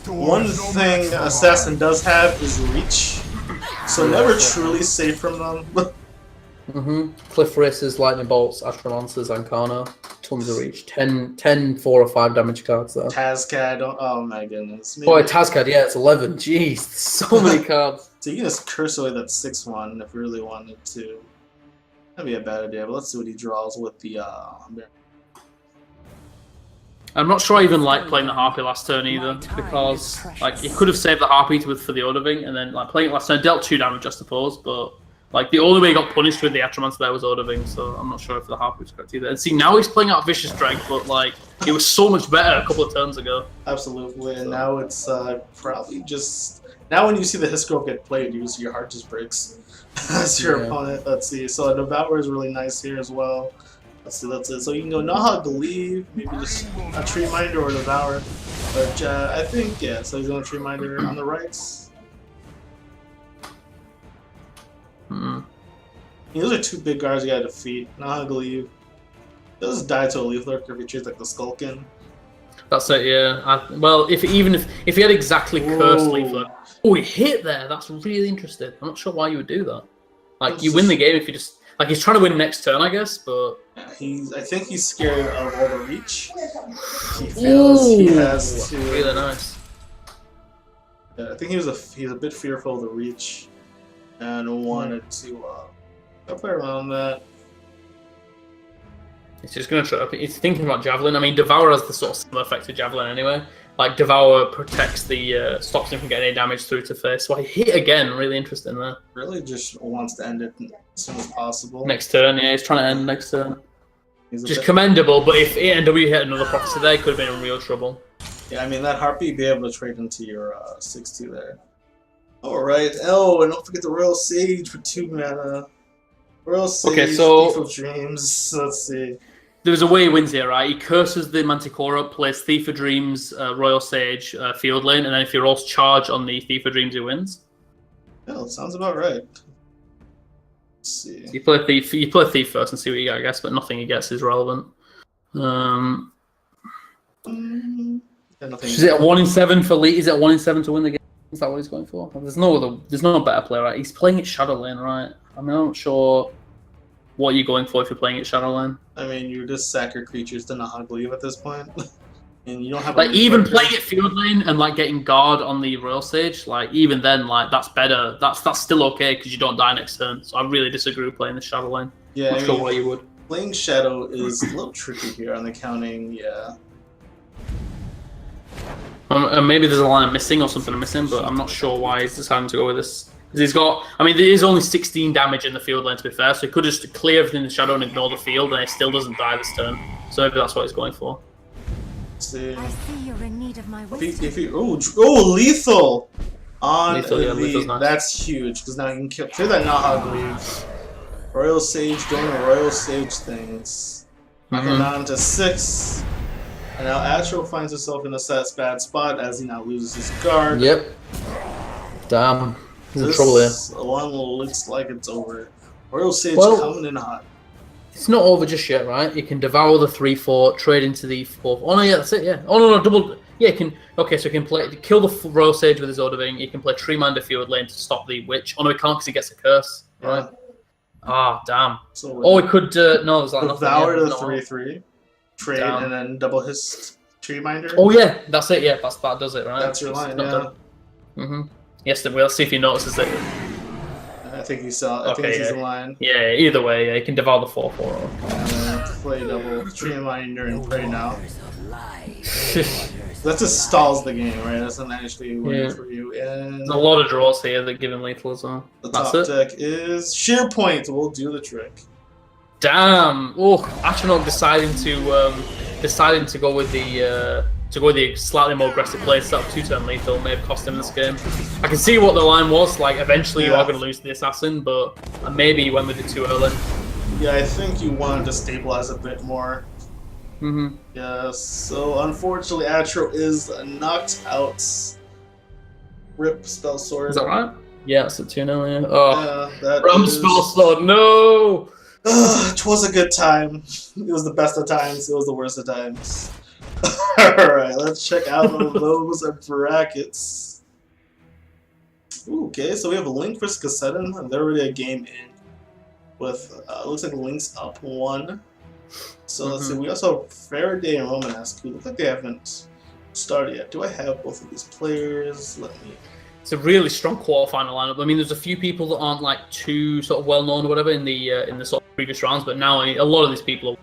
Speaker 1: one thing Assassin does have is reach, so never truly safe from them.
Speaker 2: Cliff Races, Lightning Bolts, Astromancers, Ancana, tons of reach. 10, 4 or 5 damage cards there.
Speaker 1: Tazcad, oh my goodness.
Speaker 2: Boy, Tazcad, yeah, it's 11. Jeez, so many cards.
Speaker 1: So you can just curse away that 6/1 if you really wanted to. That'd be a bad idea, but let's see what he draws with the
Speaker 2: I'm not sure I even like playing the Harpy last turn either, because like he could have saved the Harpy for the Odoving, and then like playing it last turn dealt 2 damage, I suppose, but like the only way he got punished with the Atromancer there was Odoving, so I'm not sure if the Harpy was correct either. And see, now he's playing out Vicious Drag, but like it was so much better a couple of turns ago.
Speaker 1: Absolutely, and now it's probably just now when you see the Hisgrove get played, your heart just breaks as your opponent. Let's see, so Devour is really nice here as well. Let's see, that's it. So you can go Naha, Believe, maybe just a Tree Minder or Devour. But I think, yeah, so he's going to Tree Minder on the rights. Those are 2 big guards you got to defeat. Naha, Believe. Does die to a Leaf Lurker if he treats like the Skulkin.
Speaker 2: That's it, yeah. Well, if he had exactly cursed Leaflet, oh, he hit there. That's really interesting. I'm not sure why you would do that. Like, you win the game if you just like he's trying to win next turn, I guess. But
Speaker 1: I think he's scared of all the reach. He feels he has to.
Speaker 2: Really nice.
Speaker 1: Yeah, I think he's a bit fearful of the reach, and wanted to play around that.
Speaker 2: He's just going to try. He's thinking about Javelin. I mean, Devour has the sort of similar effect to Javelin anyway. Like, Devour protects the stops him from getting any damage through to face. So he hit again. Really interesting there.
Speaker 1: Really just wants to end it as soon as possible.
Speaker 2: Next turn, yeah, he's trying to end next turn. Just commendable, but if ITNW hit another prophecy there, he could have been in real trouble.
Speaker 1: Yeah, I mean, that Harpy be able to trade into your 6-2 there. Alright, and don't forget the Royal Sage for 2 mana. Royal Sage,
Speaker 2: okay, so
Speaker 1: Thief of Dreams, let's see.
Speaker 2: There's a way he wins here, right? He curses the Manticora, plays Thief of Dreams, Royal Sage, Field Lane, and then if he rolls charge on the Thief of Dreams, he wins.
Speaker 1: Yeah, that sounds about right. Let's see.
Speaker 2: You play Thief first and see what you get, I guess, but nothing he gets is relevant.
Speaker 1: Yeah, nothing.
Speaker 2: Is it a 1 in 7 for Lee? Is it a 1 in 7 to win the game? Is that what he's going for? There's no better player, right? He's playing it Shadow Lane, right? I mean, I'm not sure what you're going for if you're playing it Shadow Lane.
Speaker 1: I mean, you just sack your creatures to not leave at this point. And you don't have
Speaker 2: like even playing it Field Lane and like getting guard on the Royal Sage, like even then, like that's better. That's still okay because you don't die next turn. So I really disagree with playing the Shadow Lane.
Speaker 1: Yeah,
Speaker 2: I'm not sure why you would.
Speaker 1: Playing Shadow is a little tricky here on the counting. Yeah.
Speaker 2: Maybe there's a line I'm missing or something I'm missing, but I'm not sure why he's deciding to go with this. Because he's got, I mean, there is only 16 damage in the field lane, to be fair, so he could just clear everything in the Shadow and ignore the field, and he still doesn't die this turn. So maybe that's what he's going for.
Speaker 1: See.
Speaker 3: I see you're in need of my wisdom.
Speaker 1: Oh, lethal! On
Speaker 2: lethal, yeah, lethal's nice.
Speaker 1: That's huge, because now you can clear that Nahag leave. Royal Sage doing Royal Sage things. Knocking down to 6. And now Astro finds himself in a bad spot as he now loses his guard.
Speaker 2: Yep. Damn. He's in trouble here.
Speaker 1: This one looks like it's over. Royal Sage coming in hot.
Speaker 2: It's not over just yet, right? You can devour the 3/4, trade into the 4th. Oh no, yeah, that's it. Yeah. Oh no, double. Yeah, you can. Okay, so he can kill the Royal Sage with his Odoving. He can play Treeminder Field Lane to stop the Witch. Oh no, he can't because he gets a curse. Right. Ah, damn.
Speaker 1: So
Speaker 2: oh, he could. No, there's like
Speaker 1: devour the 3/3, trade, and then double his Treeminder.
Speaker 2: Oh yeah, that's it. Yeah, that does it, right?
Speaker 1: That's your line. Yeah.
Speaker 2: Yes, then let's see if he notices it.
Speaker 1: I think he saw. I think he sees the line.
Speaker 2: Yeah, either way, yeah, he can devour the 4/4.
Speaker 1: Play double Treeminder and pray now. That just stalls the game, right? That's not actually winning for you. And
Speaker 2: there's a lot of draws here that give him lethal as well.
Speaker 1: The top deck is Sheer Point. We'll do the trick.
Speaker 2: Damn! Oh, Atronach deciding to go with the slightly more aggressive play, set up 2-turn lethal, may have cost him this game. I can see what the line was. Like, eventually you are going to lose the assassin, but maybe you went with it too early.
Speaker 1: Yeah, I think you wanted to stabilize a bit more. Yeah, so unfortunately, Astro is knocked out. Rip Spell Sword.
Speaker 2: Is that right? Yeah, it's a 2-0, yeah. Oh,
Speaker 1: yeah,
Speaker 2: Spell Sword, no!
Speaker 1: It was a good time. It was the best of times. It was the worst of times. Alright, let's check out those brackets. Ooh, okay, so we have a Link versus Kassadin, and they're already a game in. With, looks like Link's up 1. So let's see, we also have Faraday and Romanesque, who look like they haven't started yet. Do I have both of these players? Let me...
Speaker 2: It's a really strong quarterfinal lineup. I mean, there's a few people that aren't like too sort of well known or whatever in the sort of previous rounds, but now a lot of these people are.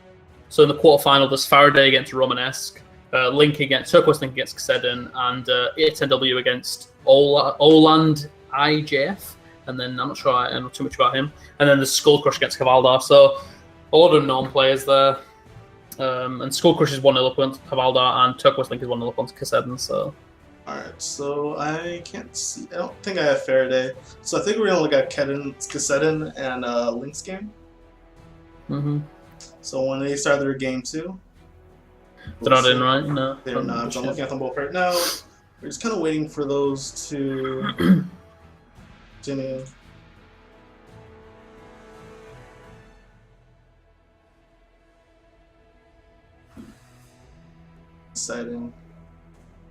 Speaker 2: So in the quarterfinal, there's Faraday against Romanesque, Link against Turquoise Link against Kassadin, and ITNW against Oland IJF. And then I'm not sure I know too much about him. And then there's Skullcrush against Kavaldar. So a lot of known players there. And Skullcrush is 1-0 up against Kavaldar, and Turquoise Link is 1-0 up against Kassadin. So.
Speaker 1: Alright, so I can't see. I don't think I have Faraday. So I think we're gonna look at Kassadin and Link's game. So when they start their game 2.
Speaker 2: They're not in, right? No.
Speaker 1: They're not. So I'm looking at them both right now. We're just kind of waiting for those to continue. exciting.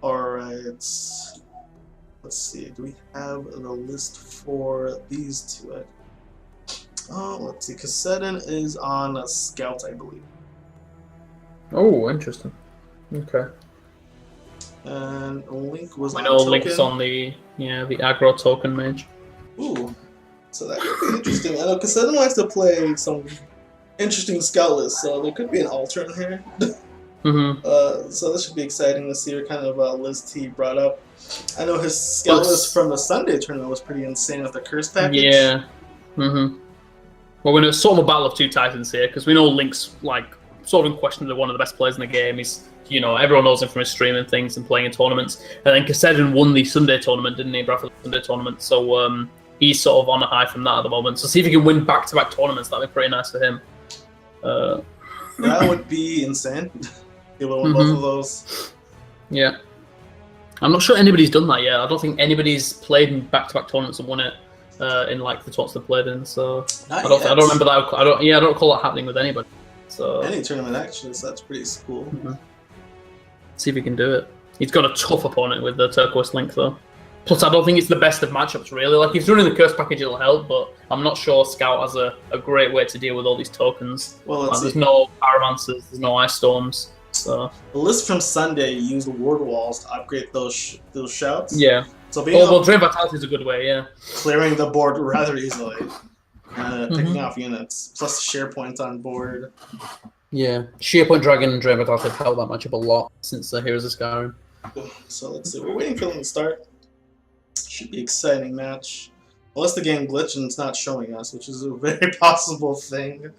Speaker 1: Alright. Let's see. Do we have the list for these two? Oh, let's see. Kassadin is on a Scout, I believe.
Speaker 2: Oh, interesting. Okay.
Speaker 1: And Link was
Speaker 2: I
Speaker 1: on
Speaker 2: know
Speaker 1: token.
Speaker 2: Link's on the aggro token mage.
Speaker 1: Ooh. So that could be interesting. I know Kassadin likes to play some interesting scout lists, so there could be an alternate here. So this should be exciting to see what kind of list he brought up. I know his scout list from the Sunday tournament was pretty insane with the curse package.
Speaker 2: Yeah. Well, we're going to sort of a battle of two titans here, because we know Link's like sort of unquestionably one of the best players in the game. He's, you know, everyone knows him from his streaming things and playing in tournaments. And then Kassadin won the Sunday tournament, didn't he, Bradford Sunday tournament? So he's sort of on a high from that at the moment. So see if he can win back-to-back tournaments. That'd be pretty nice for him.
Speaker 1: That would be insane. He would win both of those.
Speaker 2: Yeah. I'm not sure anybody's done that yet. I don't think anybody's played in back-to-back tournaments and won it in like the tournaments they played in. So I don't remember that. I don't recall that happening with anybody. So
Speaker 1: any tournament actually, so that's pretty cool.
Speaker 2: See if he can do it. He's got a tough opponent with the Turquoise Link though. Plus, I don't think it's the best of matchups really. Like if he's running the curse package, it'll help, but I'm not sure Scout has a great way to deal with all these tokens.
Speaker 1: Well,
Speaker 2: like, there's no Pyromancers, there's no Ice Storms. So
Speaker 1: the list from Sunday used ward walls to upgrade those shouts.
Speaker 2: Yeah.
Speaker 1: So being
Speaker 2: Drain Vitality is a good way. Yeah.
Speaker 1: Clearing the board rather easily, picking off units plus share points on board.
Speaker 2: Yeah, Shearpoint Dragon and Drain Vitality have helped that matchup a lot since the Heroes of Skyrim.
Speaker 1: So let's see. We're waiting for them to start. Should be an exciting match. Unless the game glitched and it's not showing us, which is a very possible thing.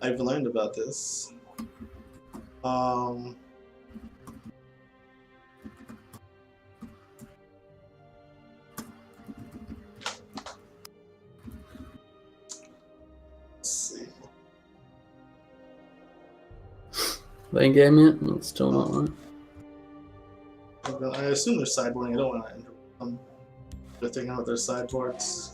Speaker 1: I've learned about this. Let's see.
Speaker 2: They in game yet? No, it's still not right.
Speaker 1: I assume they're sideboarding. I don't want to interrupt them. They're thinking about their sideboards.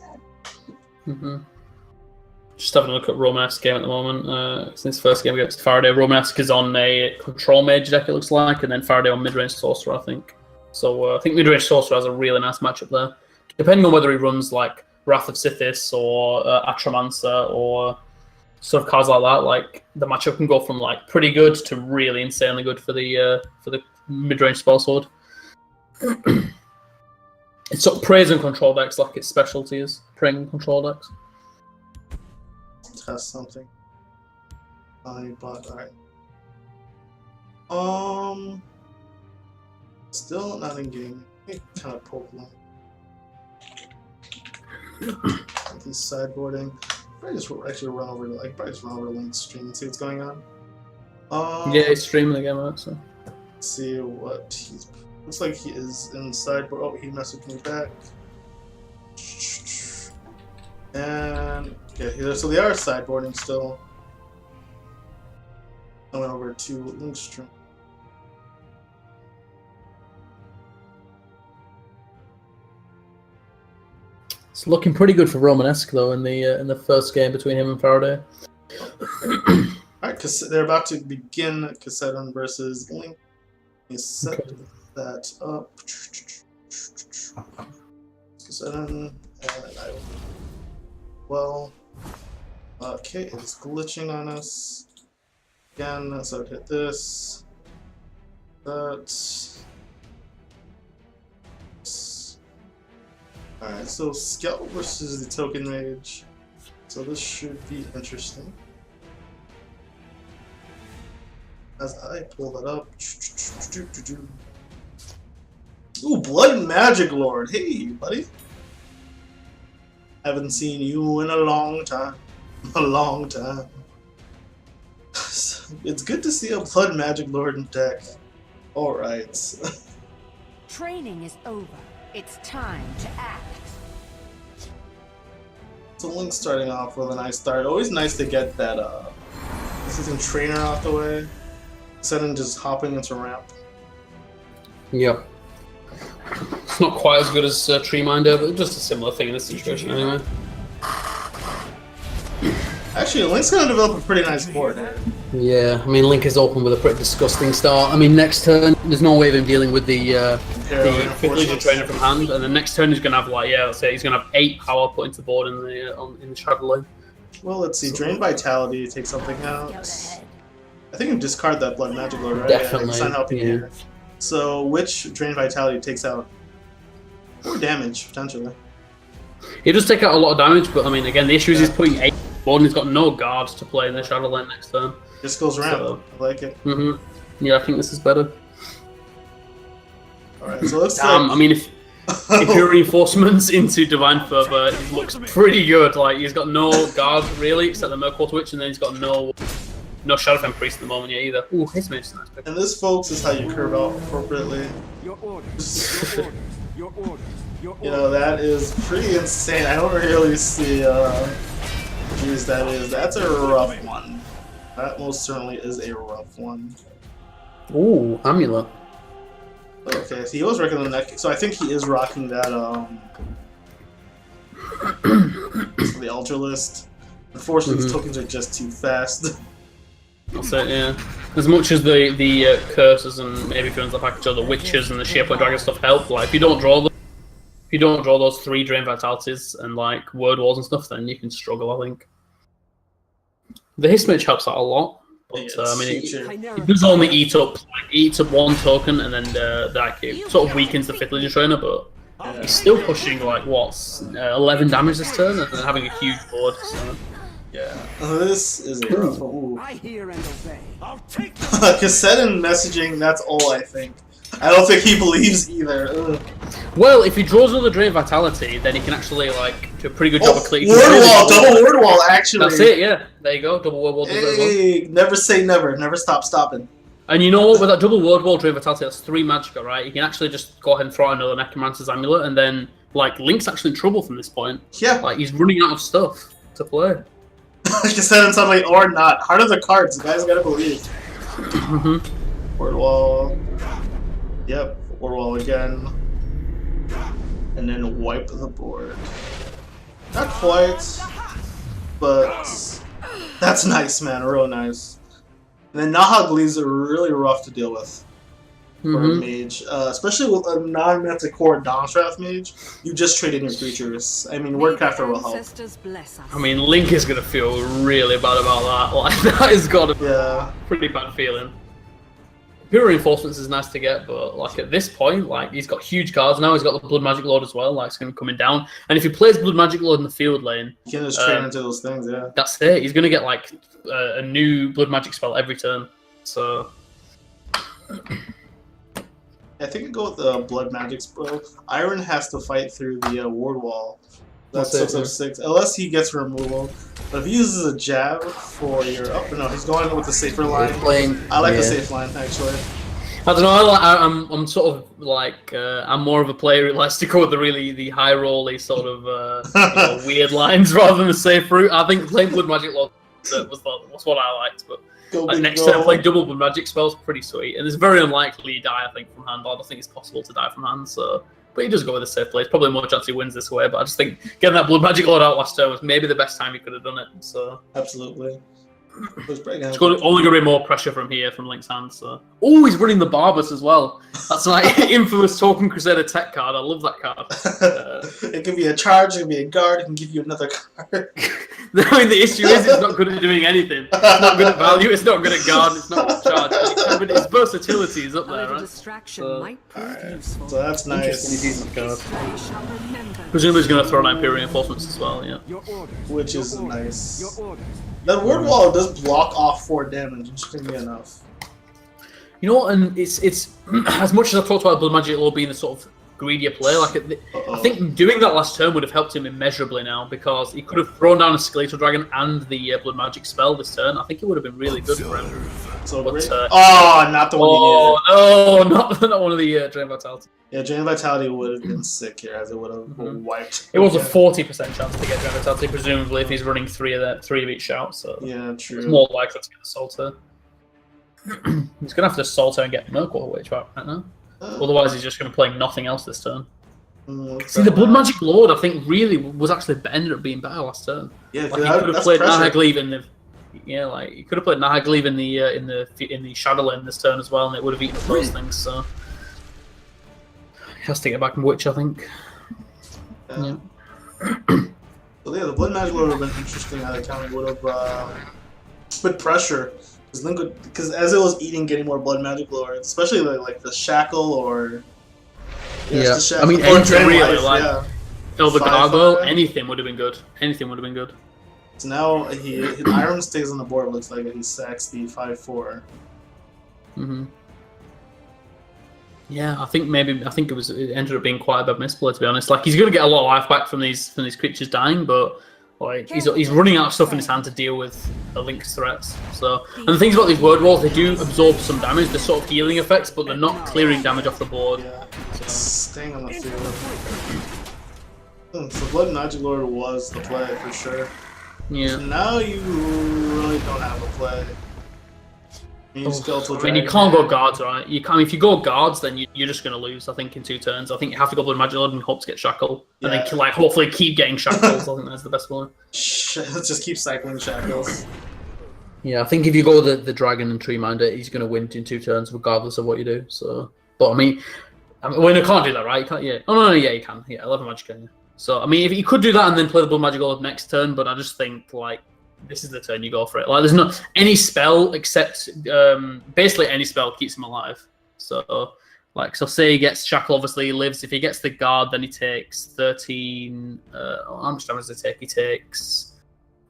Speaker 2: Just having a look at Romanesque game at the moment. Since first game against Faraday, Romanesque is on a control mage deck, it looks like, and then Faraday on mid-range sorcerer, I think. So I think mid-range sorcerer has a really nice matchup there. Depending on whether he runs like Wrath of Sithis or Atramancer or sort of cards like that, like the matchup can go from like pretty good to really insanely good for the mid-range spell sword. It's sort of praise and control decks, like its specialty is praying and control decks.
Speaker 1: Test something. Alright. Still not in game. Kind of Pokemon. He's sideboarding. Probably just actually run over to Link's stream and see what's going on.
Speaker 2: Yeah, he's streaming the game out, so.
Speaker 1: Let's see what he's. Looks like he is in sideboard. Oh, he messaged me back. And yeah, so they are sideboarding still. I went over to Link's stream.
Speaker 2: It's looking pretty good for Romanesque though in the first game between him and Faraday.
Speaker 1: Alright, they're about to begin Kassadin versus Link. You set that up. Kassadin, and I will. Well, okay, it's glitching on us. Again, so I'd hit this. That. Alright, so Scout versus the Token Mage. So this should be interesting. As I pull that up. Ooh, Blood Magic Lord. Hey, buddy. Haven't seen you in a long time. A long time. It's good to see a Blood Magic Lord in deck. Alright.
Speaker 3: Training is over. It's time to act.
Speaker 1: So Link starting off with a nice start. Always nice to get that season trainer out the way. Instead of just hopping into ramp.
Speaker 2: Yep. It's not quite as good as Tree Minder, but just a similar thing in this situation anyway.
Speaker 1: Actually, Link's gonna develop a pretty nice board here.
Speaker 2: Yeah, I mean, Link is open with a pretty disgusting start. I mean, next turn, there's no way of him dealing with the 5th Legion trainer from hand, and then next turn he's going to have, like, yeah, let's say he's going to have 8 power put into the board in the shadow lane.
Speaker 1: Well, let's see. Drain Vitality, take something out. I think you discard that Blood Magic Lord, right?
Speaker 2: Definitely.
Speaker 1: Sign helping here. So, which Drain Vitality takes out 4 damage, potentially?
Speaker 2: He does take out a lot of damage, but I mean, again, the issue is he's putting 8 board and he's got no guards to play in the shadow lane next turn.
Speaker 1: Just goes around.
Speaker 2: So,
Speaker 1: I like it.
Speaker 2: Yeah, I think this is better.
Speaker 1: Alright, so let's
Speaker 2: I mean, if your reinforcements into Divine Fervor, it looks pretty good. Like, he's got no guard, really, except the Mercor Twitch, and then he's got no Shadowfen Priest at the moment yet, either. Ooh, his mage is nice.
Speaker 1: And this, folks, is how you curve out appropriately.
Speaker 4: Your orders. Your orders. Your orders. Your orders.
Speaker 1: You know, that is pretty insane. I don't really see, geez, that's a rough one. That most certainly is a rough one.
Speaker 2: Ooh, Amulet.
Speaker 1: Okay, so he was rocking the neck, so I think he is rocking that, the Ultra List. Unfortunately, these tokens are just too fast.
Speaker 2: That's it, yeah. As much as the curses and maybe if you want the package or the witches and the Shapewear Dragon stuff help, like if you don't draw those 3 Drain Vitalities and like Word Walls and stuff, then you can struggle, I think. The Hiss Mage helps out a lot, but I mean it does only eat up 1 token and then that sort of weakens the 5th Legion Trainer, but he's still pushing like 11 damage this turn and then having a huge board. So.
Speaker 1: Yeah, this is a rough one.
Speaker 4: I hear and obey. I'll take
Speaker 1: Cassette and messaging, that's all I think. I don't think he believes either. Ugh.
Speaker 2: Well, if he draws another Drain Vitality, then he can actually like do a pretty good job of clearing.
Speaker 1: Word Wall, double Word Wall, actually.
Speaker 2: That's it, yeah. There you go, double Word Wall.
Speaker 1: Hey, never say never, never stop stopping.
Speaker 2: And you know what, with that double Word Wall Drain Vitality, that's 3 Magicka, right? You can actually just go ahead and throw out another Necromancer's Amulet, and then, like, Link's actually in trouble from this point.
Speaker 1: Yeah.
Speaker 2: Like, he's running out of stuff to play.
Speaker 1: Cassette and suddenly, or not. Heart of the cards, you guys gotta believe. Word Wall. Yep, Word Wall again. And then wipe the board. Not quite, but that's nice, man. Real nice. And then Nahag leaves are really rough to deal with for a mage, especially with a non-Mantic Core Downstrath mage. You just trade in your creatures. I mean, Wordcrafter will help.
Speaker 2: I mean, Link is gonna feel really bad about that. Like, that has got to be a pretty bad feeling. Pure Reinforcements is nice to get, but like at this point, like he's got huge cards now. He's got the Blood Magic Lord as well. Like it's going to be coming down, and if he plays Blood Magic Lord in the field lane,
Speaker 1: you can just train into those things. Yeah,
Speaker 2: that's it. He's going to get like a new Blood Magic spell every turn. So
Speaker 1: I think you go with the Blood Magic spell. Iron has to fight through the Ward Wall. That's 6/6, unless he gets removal. But if he uses a jab for your... Oh, no, he's going with the safer line. I like the safe line, actually.
Speaker 2: I don't know, I'm sort of like... I'm more of a player who likes to go with the high rolly sort of weird lines rather than the safe route. I think playing Blood Magic Lord was what I liked, but... Like next turn, playing double Blood Magic spells pretty sweet. And it's very unlikely you die, I think, from hand. I don't think it's possible to die from hand, so... But he does go with a safe play. It's probably more chance he wins this way, but I just think getting that Blood Magic Lord out last turn was maybe the best time he could have done it. So
Speaker 1: absolutely.
Speaker 2: It's only going to be more pressure from here, from Link's hand. So he's running the Barbus as well. That's like infamous Token Crusader tech card. I love that card.
Speaker 1: It can be a charge, it can be a guard, it can give you another card.
Speaker 2: I mean, the issue is it's not good at doing anything. It's not good at value, it's not good at guard, it's not good at charge. But its versatility is up there, right?
Speaker 1: So that's nice.
Speaker 2: Presumably he's going to throw down Pure Reinforcements as well, yeah.
Speaker 1: Which is nice. That Word Wall does block off 4 damage, interestingly enough.
Speaker 2: You know, and it's as much as I talked about Blood Magic Lord being the sort of greedier player, like I think doing that last turn would have helped him immeasurably now, because he could have thrown down a Skeletal Dragon and the Blood Magic spell this turn. I think it would have been really good for him.
Speaker 1: So but, not the one
Speaker 2: he needed. No, not one of the Drain Vitality.
Speaker 1: Yeah, Drain Vitality would have been sick here, as it would have wiped.
Speaker 2: It was a 40% chance to get Drain Vitality, presumably, if he's running 3 of each out. So
Speaker 1: yeah, true.
Speaker 2: It's more likely to get the Salter. He's going to have to Salter and get Mercor Witch right now. Otherwise, he's just going to play nothing else this turn. See, the Blood Magic Lord, I think, really was actually ended up being better last turn.
Speaker 1: Yeah,
Speaker 2: like, he could have played Nahagleave in the... yeah, like you could have played Nahagleave in the Shadow Lane this turn as well, and it would have eaten up those things. So he has to get back in Witch, I think. Yeah.
Speaker 1: So yeah, the Blood Magic Lord would have been interesting. How the counter would have put pressure because as it was eating, getting more Blood Magic Lords, especially like the Shackle or
Speaker 2: yeah.
Speaker 1: Shackle,
Speaker 2: I mean,
Speaker 1: or
Speaker 2: anything really,
Speaker 1: Life,
Speaker 2: like the
Speaker 1: 5/5.
Speaker 2: Gargoyle, anything would have been good. Anything would have been good.
Speaker 1: So now his Iron stays on the board. Looks like he sacks the 5/4.
Speaker 2: Yeah, I think it ended up being quite a bad misplay, to be honest. Like, he's going to get a lot of life back from these creatures dying, but like he's running out of stuff in his hand to deal with the Link's threats. So, and the things about these word walls, they do absorb some damage. They're sort of healing effects, but they're not clearing damage off the board.
Speaker 1: Yeah, staying on the field. So Blood Magic Lord was the play for sure.
Speaker 2: Yeah.
Speaker 1: So now you really don't have a play. You
Speaker 2: I mean, you can't go guards, right? You can't. If you go guards, then you're just going to lose. I think in 2 turns. I think you have to go Blood Magic Lord and hope to get Shackle, and then like hopefully keep getting Shackles. I think that's the best one.
Speaker 1: Let's just keep cycling Shackles.
Speaker 2: Yeah, I think if you go the Dragon and Tree Minder, he's going to win in 2 turns regardless of what you do. So, but I mean, well, you can't do that, right? You can't. Yeah. Oh no, yeah, you can. Yeah, 11 magic can. Yeah. So I mean, if you could do that and then play the Blood Magic Lord next turn, but I just think like. This is the turn you go for it. Like, there's not any spell except basically any spell keeps him alive. So, like, say he gets Shackle, obviously he lives. If he gets the guard, then he takes 13. How much damage does he take? He takes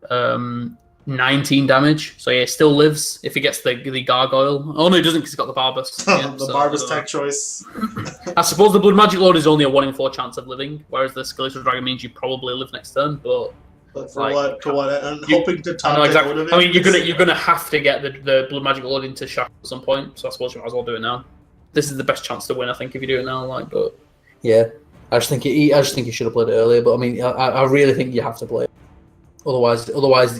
Speaker 2: 19 damage. So yeah, he still lives. If he gets the gargoyle, oh no, he doesn't because he's got the Barbus. Yeah,
Speaker 1: the Barbus tech choice.
Speaker 2: I suppose the Blood Magic Lord is only a 1 in 4 chance of living, whereas the Skeletal Dragon means you probably live next turn, but.
Speaker 1: But for like, what? I'm hoping to top
Speaker 2: exactly. I mean, you're gonna have to get the Blood Magic Lord into Shackle at some point. So I suppose you might as well do it now. This is the best chance to win, I think, if you do it now. Like, but yeah, I just think he should have played it earlier. But I mean, I really think you have to play it. Otherwise,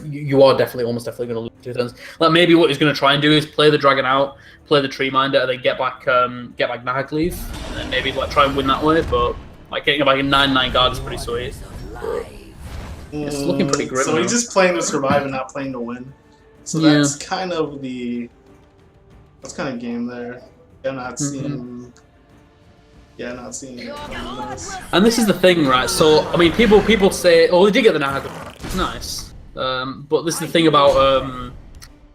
Speaker 2: you are almost definitely going to lose 2 turns. Like maybe what he's going to try and do is play the Dragon out, play the Tree Minder, and then get back Nahagleave, and then maybe like try and win that way. But like getting back in 9/9 guard is pretty sweet. But, it's looking pretty grim.
Speaker 1: So he's just playing to survive and not playing to win. So that's kind of game there. I'm not seeing. Yeah, not seeing it.
Speaker 2: And this is the thing, right? So I mean, people say, "Oh, they did get the Nahagleave. It's nice." But this is the thing about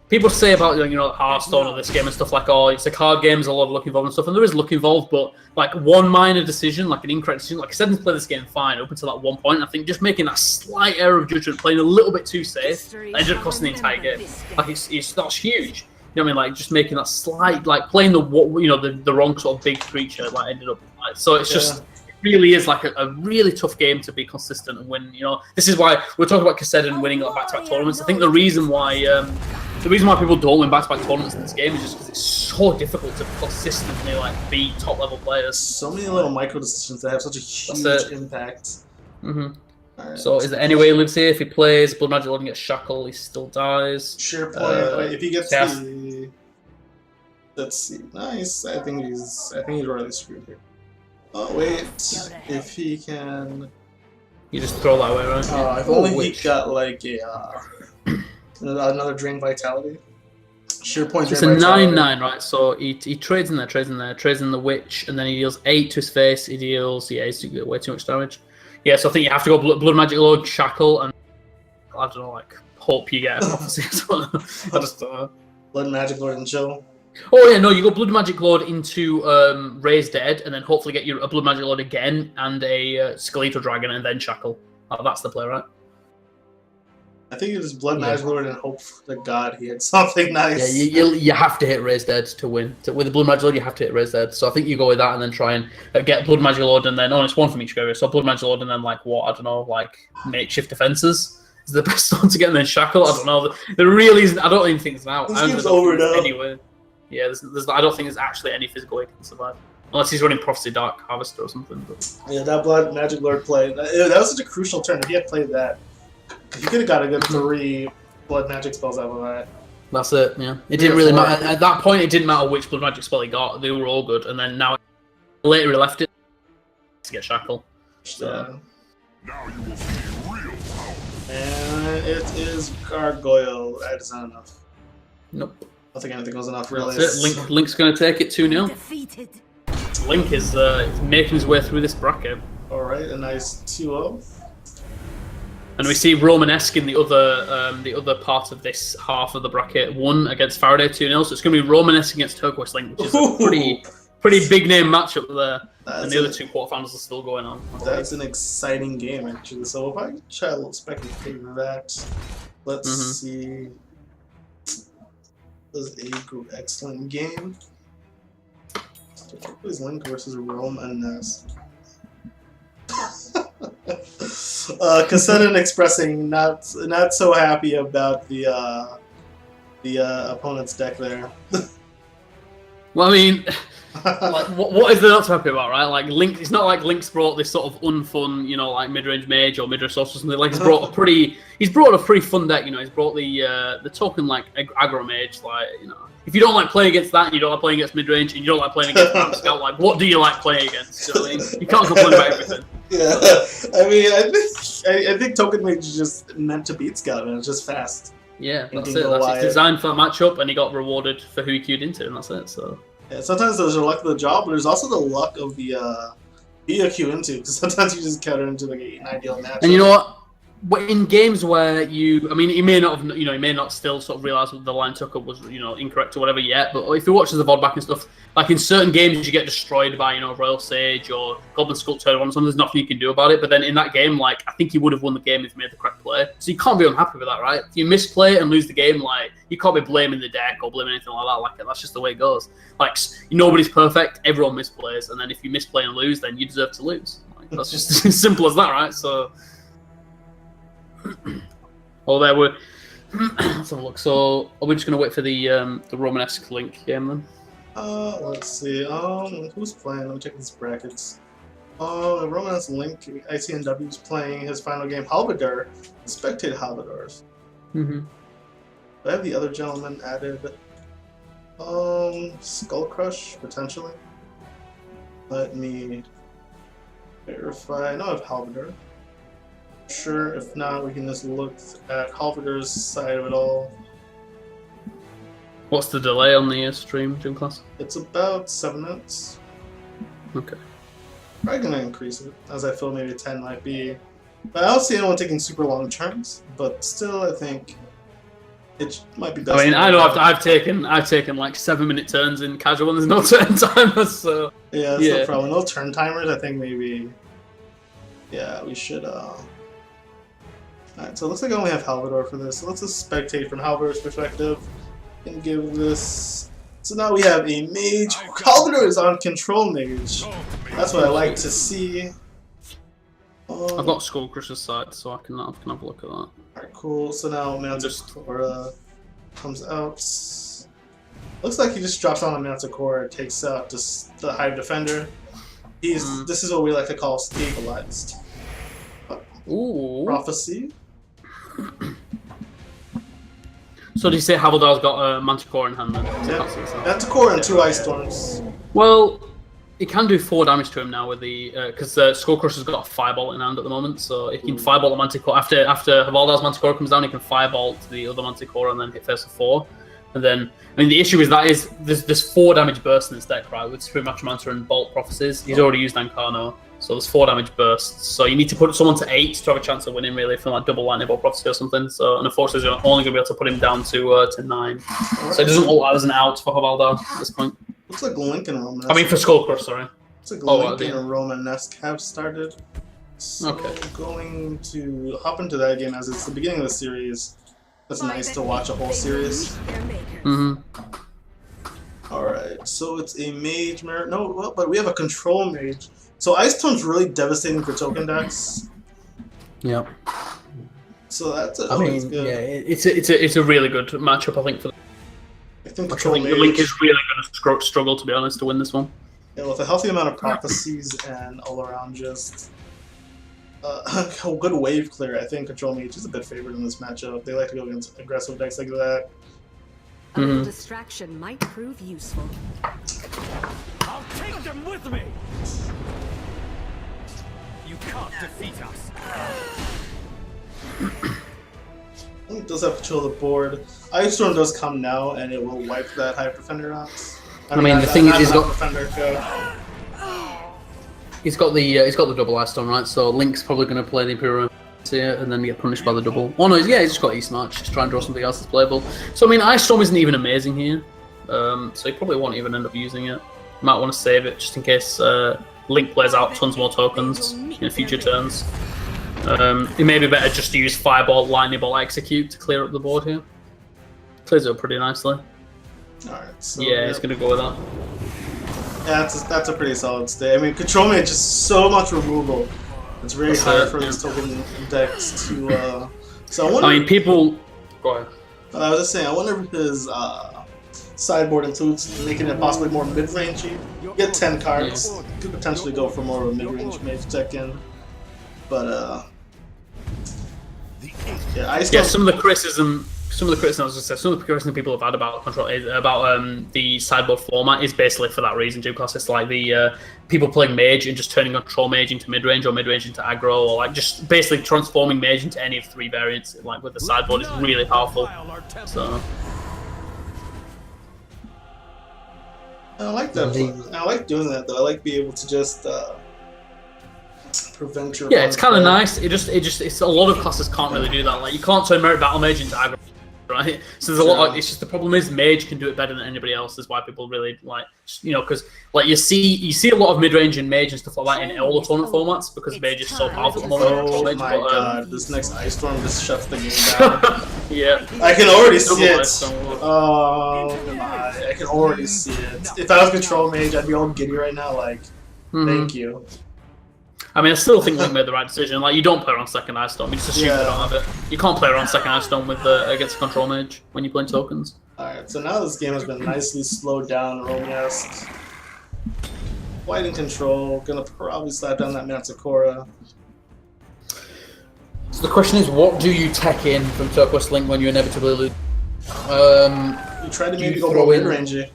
Speaker 2: people say about Hearthstone or this game and stuff like, "Oh, it's a card game. There's a lot of luck involved and stuff." And there is luck involved, but like one minor decision, like an incorrect decision, like I said, play this game fine up until that one point. I think just making that slight error of judgment, playing a little bit too safe, ended up costing the entire game. Like that's huge. You know what I mean? Like just making that slight, like playing the wrong sort of big creature, like ended up. Like, so it's just. Really is like a really tough game to be consistent and win. This is why we're talking about Kassadin winning like back-to-back tournaments. I think the reason why people don't win back-to-back tournaments in this game is just because it's so difficult to consistently like be top-level players.
Speaker 1: So many little micro decisions that have such a huge impact.
Speaker 2: Right. So is there any way he lives here? If he plays Blood Magic Lord and gets Shackle, he still dies.
Speaker 1: Sure point. If he gets the, let's see, nice. I think he's really screwed here. Oh wait, if he can...
Speaker 2: You just throw that away, right?
Speaker 1: If only he got like another Drain Vitality. Sure point.
Speaker 2: So it's a 9/9, right? So he trades in there, trades in the Witch, and then he deals 8 to his face. He deals, he's way too much damage. Yeah, so I think you have to go Blood Magic Lord, Shackle, and I don't know, like, hope you get a prophecy. I just don't know.
Speaker 1: Blood Magic Lord and chill.
Speaker 2: Oh yeah, no, you go Blood Magic Lord into Raise Dead, and then hopefully get a Blood Magic Lord again, and a Skeletal Dragon, and then Shackle. That's the play, right?
Speaker 1: I think it was Blood Magic Lord and hope to God he had something nice.
Speaker 2: Yeah, you have to hit Raise Dead to win. With the Blood Magic Lord, you have to hit Raise Dead. So I think you go with that, and then try and get Blood Magic Lord, and then it's one from each area. So Blood Magic Lord, and then makeshift defenses is the best one to get, and then Shackle. I don't know. There really isn't. I don't even think it's out.
Speaker 1: This game's over now.
Speaker 2: Anyway. Yeah, I don't think there's actually any physical way he can survive. Unless he's running Prophecy Dark Harvester or something. But...
Speaker 1: Yeah, that Blood Magic Lord play, that was such a crucial turn. If he had played that, he could have got a good 3 Blood Magic spells out of that.
Speaker 2: That's it, yeah. It didn't really matter. At that point, it didn't matter which Blood Magic spell he got. They were all good. And then now, later he left it to get Shackle. So.
Speaker 1: Now you will see And it is Gargoyle. That is not enough.
Speaker 2: Nope.
Speaker 1: I don't think anything was enough, really.
Speaker 2: That's it. Link's going to take it 2-0.
Speaker 3: Defeated.
Speaker 2: Link is making his way through this bracket.
Speaker 1: Alright, a nice 2-0.
Speaker 2: And we see Romanesque in the other part of this half of the bracket, won against Faraday 2-0. So it's going to be Romanesque against Turquoise Link, which is a pretty big name matchup there. And the other two quarterfinals are still going on.
Speaker 1: That's an exciting game, actually. So if I try a little spectator of that, let's see. This is a group excellent game. Turquoise Link versus Romanesque. Kassetin expressing not so happy about the opponent's deck there.
Speaker 2: Well, I mean, like, what is there not to happy about, right? Like, Link, it's not like Link's brought this sort of unfun, you know, like mid-range mage or mid-range sorcerer or something. Like, he's brought a pretty fun deck. You know, he's brought the token like aggro mage. Like, you know, if you don't like playing against that, and you don't like playing against mid-range, and you don't like playing against Ramp Scout, like, what do you like playing against? You know what I mean? You can't complain about everything.
Speaker 1: Yeah, I mean, I think token mage is just meant to beat Scout, and it's just fast.
Speaker 2: Yeah, that's it. It's designed for that matchup, and he got rewarded for who he queued into, and that's it. So. Yeah,
Speaker 1: sometimes there's the luck of the job, but there's also the luck of the who you queue into, because sometimes you just counter into like an ideal match.
Speaker 2: And you know what? In games where he may not have, you know, he may not still sort of realize that the line took up was, you know, incorrect or whatever yet. But if he watches the VOD back and stuff, like in certain games, you get destroyed by, you know, Royal Sage or Goblin Sculptor or something. There's nothing you can do about it. But then in that game, like, I think he would have won the game if he made the correct play. So you can't be unhappy with that, right? If you misplay and lose the game, like, you can't be blaming the deck or blaming anything like that. Like, that's just the way it goes. Like, nobody's perfect. Everyone misplays, and then if you misplay and lose, then you deserve to lose. Like, that's just as simple as that, right? So. Oh, there we're. Let's have a look. So, are we just going to wait for the Romanesque Link game then?
Speaker 1: Let's see. Who's playing? Let me check these brackets. Romanesque Link, ITNW is playing his final game. Halvadar, spectate Halvadars. Do I have the other gentleman added? Skull Crush potentially. Let me verify. I know I have Halvadar. Sure, if not, we can just look at Halvadar's side of it all.
Speaker 2: What's the delay on the stream, Gym Class?
Speaker 1: It's about 7 minutes.
Speaker 2: Okay.
Speaker 1: Probably gonna increase it, as I feel maybe 10 might be. But I don't see anyone taking super long turns, but still, I think it might be best.
Speaker 2: I mean, I know I've taken like 7-minute turns in casual, and there's no turn timers, so
Speaker 1: yeah, that's no problem. No turn timers. I think maybe. Yeah, we should. Alright, so it looks like I only have Halvadar for this. So let's just spectate from Halvadar's perspective and give this. So now we have a mage. Halvadar is on control mage. That's what I like to see.
Speaker 2: I've got Skullcrusher's side, so I can have a look at that.
Speaker 1: Alright, cool. So now Manticore comes out. Looks like he just drops on a Manticore, takes out just the Hive Defender. This is what we like to call stabilized.
Speaker 2: Ooh.
Speaker 1: Prophecy.
Speaker 2: So did you say Halvadar's got a Manticore in hand then?
Speaker 1: Yeah, Manticore and 2 Ice Storms.
Speaker 2: Well, he can do 4 damage to him now with the because Skullcrusher's got a Firebolt in hand at the moment, so he can Firebolt the Manticore after Halvadar's Manticore comes down. He can Firebolt the other Manticore and then hit first for 4. And then, I mean, the issue is there's 4 damage bursts in this deck, right? With Supreme Matromancer and Bolt Prophecies. He's already used Ankano, so there's 4 damage bursts. So you need to put someone to 8 to have a chance of winning, really, from like double lightning Bolt Prophecy or something. So, and unfortunately, you're only going to be able to put him down to 9. So it doesn't ult as an out for Havaldar at this point.
Speaker 1: Looks like Link and Romanesque.
Speaker 2: I mean, for Skullcrush, sorry.
Speaker 1: Looks like Link and Romanesque have started. So
Speaker 2: okay.
Speaker 1: Going to hop into that game as it's the beginning of the series. That's nice to watch a whole series. Alright, so it's a mage merit. No, well, but we have a control mage. So Ice Tone's really devastating for token decks.
Speaker 2: Yep.
Speaker 1: So that's
Speaker 2: I mean, good. Yeah, it's a really good matchup, I think.
Speaker 1: I think
Speaker 2: Link is really going to struggle, to be honest, to win this one.
Speaker 1: Yeah, with a healthy amount of prophecies and all around just a good wave clear, I think Control Mage is a bit favored in this matchup. They like to go against aggressive decks like that.
Speaker 3: A little distraction might prove useful.
Speaker 4: I'll take them with me! You can't defeat us!
Speaker 1: Link does have control of the board. Ice Storm does come now, and it will wipe that Hyper Defender out.
Speaker 2: I mean, the thing is, he's got the double Ice Storm, right? So Link's probably going to play the Imperial here and then get punished by the double. Oh no, yeah, he's just got East March to try and draw something else that's playable. So I mean, Ice Storm isn't even amazing here, so he probably won't even end up using it. Might want to save it just in case Link plays out tons more tokens in future turns. It may be better just to use Fireball, Lightning Bolt, Execute to clear up the board here. Clears it up pretty nicely.
Speaker 1: Alright, so
Speaker 2: yeah, he's going to go with that.
Speaker 1: Yeah, that's a pretty solid stay. I mean, Control Mage is so much removal. It's very hard for these token decks to. So I wonder.
Speaker 2: I mean, people. Go ahead.
Speaker 1: I was just saying, I wonder if his sideboard includes making it possibly more mid-rangey. You get 10 cards, you could potentially go for more of a mid-range mage deck in. But yeah,
Speaker 2: some of the criticism people have had about control about the sideboard format is basically for that reason. GymClass, it's like the people playing mage and just turning control mage into mid range or mid range into aggro, or like just basically transforming mage into any of 3 variants. Like with the sideboard, it's really powerful. So
Speaker 1: I like that. I like doing that though. I like being able to just prevent your.
Speaker 2: Yeah, it's kind of nice. It's a lot of classes can't really do that. Like you can't turn Merit Battle Mage into aggro. Right, so there's a lot. It's just the problem is Mage can do it better than anybody else. Is why people really like, because like you see a lot of mid range and Mage and stuff like that in all the tournament formats because Mage is so powerful.
Speaker 1: Oh my god! This next Ice Storm just shuts the game down.
Speaker 2: Yeah,
Speaker 1: I can already see it. Oh my! I can already see it. If I was Control Mage, I'd be all giddy right now. Like, thank you.
Speaker 2: I mean, I still think Link made the right decision. Like, you don't play around second Ice Storm. You just assume they don't have it. You can't play around second Ice Storm with against a Control Mage when you're playing tokens.
Speaker 1: Alright, so now this game has been nicely slowed down. Romanesque. White in control. Gonna probably slap down that Manticora.
Speaker 2: So the question is, what do you tech in from Turquoise Link when you inevitably lose?
Speaker 1: You try to maybe go more mid-rangey.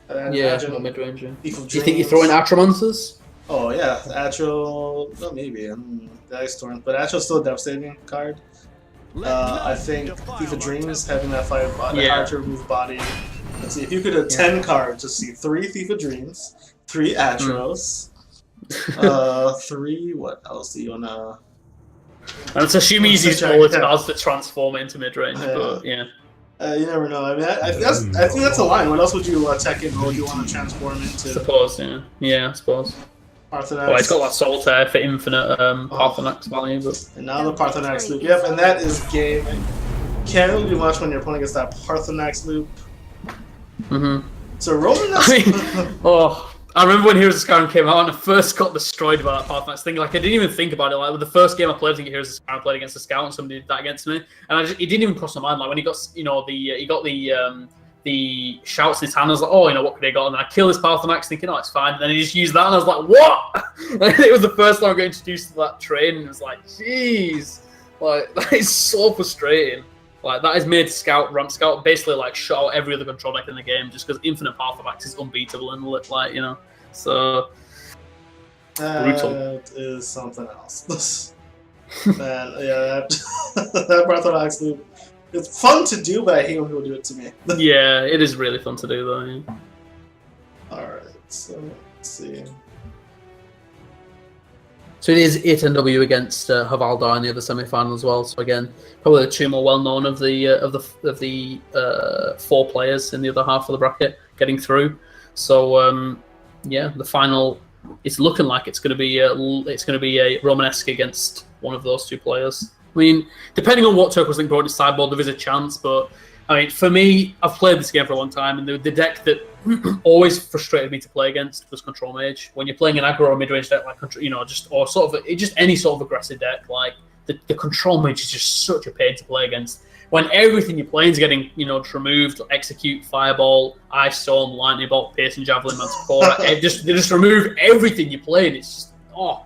Speaker 2: Yeah, more mid-rangey. Do you think you
Speaker 1: Dreams.
Speaker 2: throw in Atromancers?
Speaker 1: Oh yeah, Astro. Well, maybe. The Ice Storm, but Astro's still a devastating card. I think Thief of Dreams having that hard to remove body. Let's see if you could have 10 cards. Just see 3 Thief of Dreams, 3 Astros, 3. What else do you wanna?
Speaker 2: And it's assuming he's used all the cards to transform it into mid range. But yeah.
Speaker 1: You never know. I mean, I think that's a line. What else would you tech in? What would you want to transform into?
Speaker 2: Suppose, yeah, I suppose.
Speaker 1: Parthenax.
Speaker 2: Well, it's got that Solitaire for infinite Parthenax value, but...
Speaker 1: And now the Parthenax loop. Yep, and that is game. Can't really do much when you're playing against that Parthenax loop. So Romanesque...
Speaker 2: I remember when Heroes of Skyrim came out and I first got destroyed by that Parthenax thing. Like, I didn't even think about it. Like, with the first game I played, I think Heroes of Skyrim, I played against a Scout and somebody did that against me. And it didn't even cross my mind. Like, when he got, the shouts in his hand, I was like, what could he got? And then I killed his Parthenax thinking, it's fine. And then he just used that and I was like, what? And it was the first time I got introduced to that train and it was like, jeez. Like, that is so frustrating. Like, that is made Ramp Scout basically like shut out every other control deck in the game just because infinite Parthenax is unbeatable and so brutal.
Speaker 1: That is something else. Man, yeah, that Parthenax loop. It's fun to do, but I hate when people do it to me.
Speaker 2: Yeah, it is really fun to do, though. Yeah.
Speaker 1: Alright, so let's see.
Speaker 2: So it is ITNW against Havaldar in the other semi-final as well. So again, probably the 2 more well-known of the 4 players in the other half of the bracket getting through. So yeah, the final is looking like it's going to be a Romanesque against one of those 2 players. I mean, depending on what Turquoise Link brought in his sideboard, there is a chance. But I mean, for me, I've played this game for a long time, and the deck that always frustrated me to play against was Control Mage. When you're playing an aggro or mid-range deck, like just any sort of aggressive deck, like the Control Mage is just such a pain to play against. When everything you're playing is getting removed, Execute, Fireball, Ice Storm, Lightning Bolt, Piercing Javelin, Manticora, they just remove everything you're playing. It's just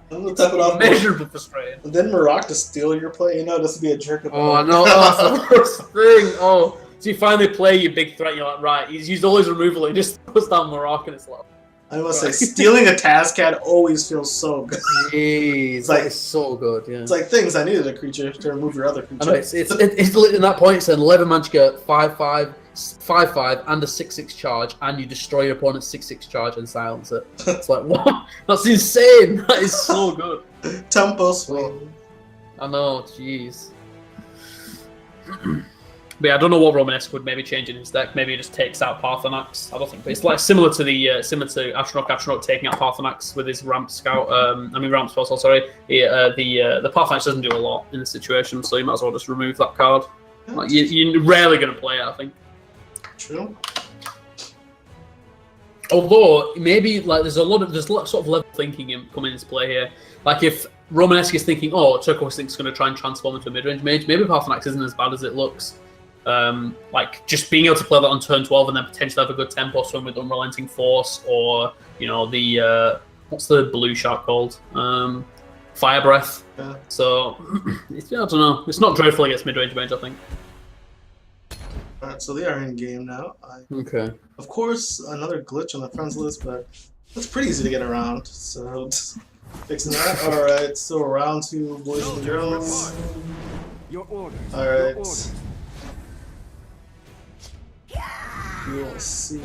Speaker 2: immeasurably frustrating.
Speaker 1: And then Maroc to steal your play, just to be a jerk about.
Speaker 2: Oh no, that's the worst thing. So you finally play your big threat, you're like, right, he's used all his removal, he just puts down Maroc and it's like,
Speaker 1: I must say, stealing a Tazcat always feels so good.
Speaker 6: Jeez,
Speaker 1: like-
Speaker 6: that is so good. Yeah.
Speaker 1: It's like things I needed a creature to remove your other creature.
Speaker 6: I know it's in that point. It's an 11-man to get 5/5, 5/5, and a 6/6 charge, and you destroy your opponent's 6/6 charge and silence it. It's like what? That's insane. That is so good.
Speaker 1: Tempo swing.
Speaker 6: I know. Jeez.
Speaker 2: But yeah, I don't know what Romanesque would maybe change in his deck. Maybe he just takes out Parthenax. I don't think, but it's like similar to Astronaut taking out Parthenax with his Ramp Scout. Ramp Spell. Sorry, the Parthenax doesn't do a lot in this situation, so you might as well just remove that card. Like, you're rarely going to play it, I think.
Speaker 1: True.
Speaker 2: Although maybe like there's a lot of sort of level thinking coming into play here. Like if Romanesque is thinking, oh, Turquoise Link's going to try and transform into a mid-range mage, maybe Parthenax isn't as bad as it looks. Like just being able to play that on turn 12 and then potentially have a good tempo swing with Unrelenting Force, or the what's the blue shark called? Fire Breath.
Speaker 1: Yeah.
Speaker 2: So I don't know. It's not dreadful against mid-range mage, I think.
Speaker 1: Alright, so they are in game now.
Speaker 6: Okay.
Speaker 1: Of course, another glitch on the friends list, but that's pretty easy to get around. So just fixing that. Alright, so round 2, boys and girls.
Speaker 4: Your orders.
Speaker 1: All right.
Speaker 4: Your orders.
Speaker 1: You will see.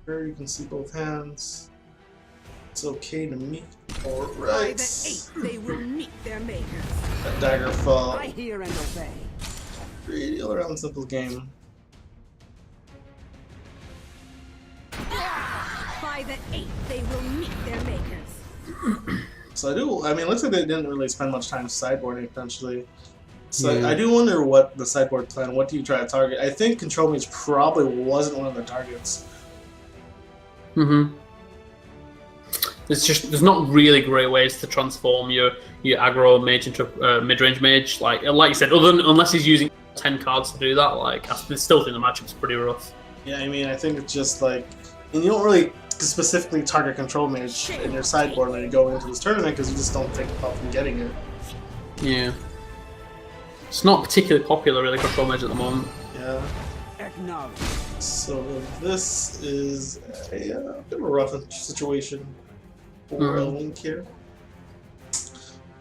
Speaker 1: Here you can see both hands. It's okay to meet.
Speaker 3: By
Speaker 1: Alright.
Speaker 3: the 8th, they will meet their makers.
Speaker 1: That dagger fall.
Speaker 5: I hear and obey.
Speaker 1: Pretty all around simple game.
Speaker 3: By the 8th, they will meet their makers.
Speaker 1: So it looks like they didn't really spend much time sideboarding potentially. So
Speaker 6: Yeah.
Speaker 1: I do wonder what the sideboard plan, what do you try to target? I think Control Mage probably wasn't one of the targets.
Speaker 2: There's not really great ways to transform your aggro mage into mid-range mage. Like you said, unless he's using 10 cards to do that, like I still think the matchup's pretty rough.
Speaker 1: Yeah, I mean, I think it's just like, and you don't really specifically target Control Mage in your sideboard when you go into this tournament because you just don't think about them getting it.
Speaker 2: Yeah. It's not particularly popular, really, Control Mage at the moment.
Speaker 1: Yeah.
Speaker 4: Acknowledge.
Speaker 1: So this is a bit of a rough situation for a Link here.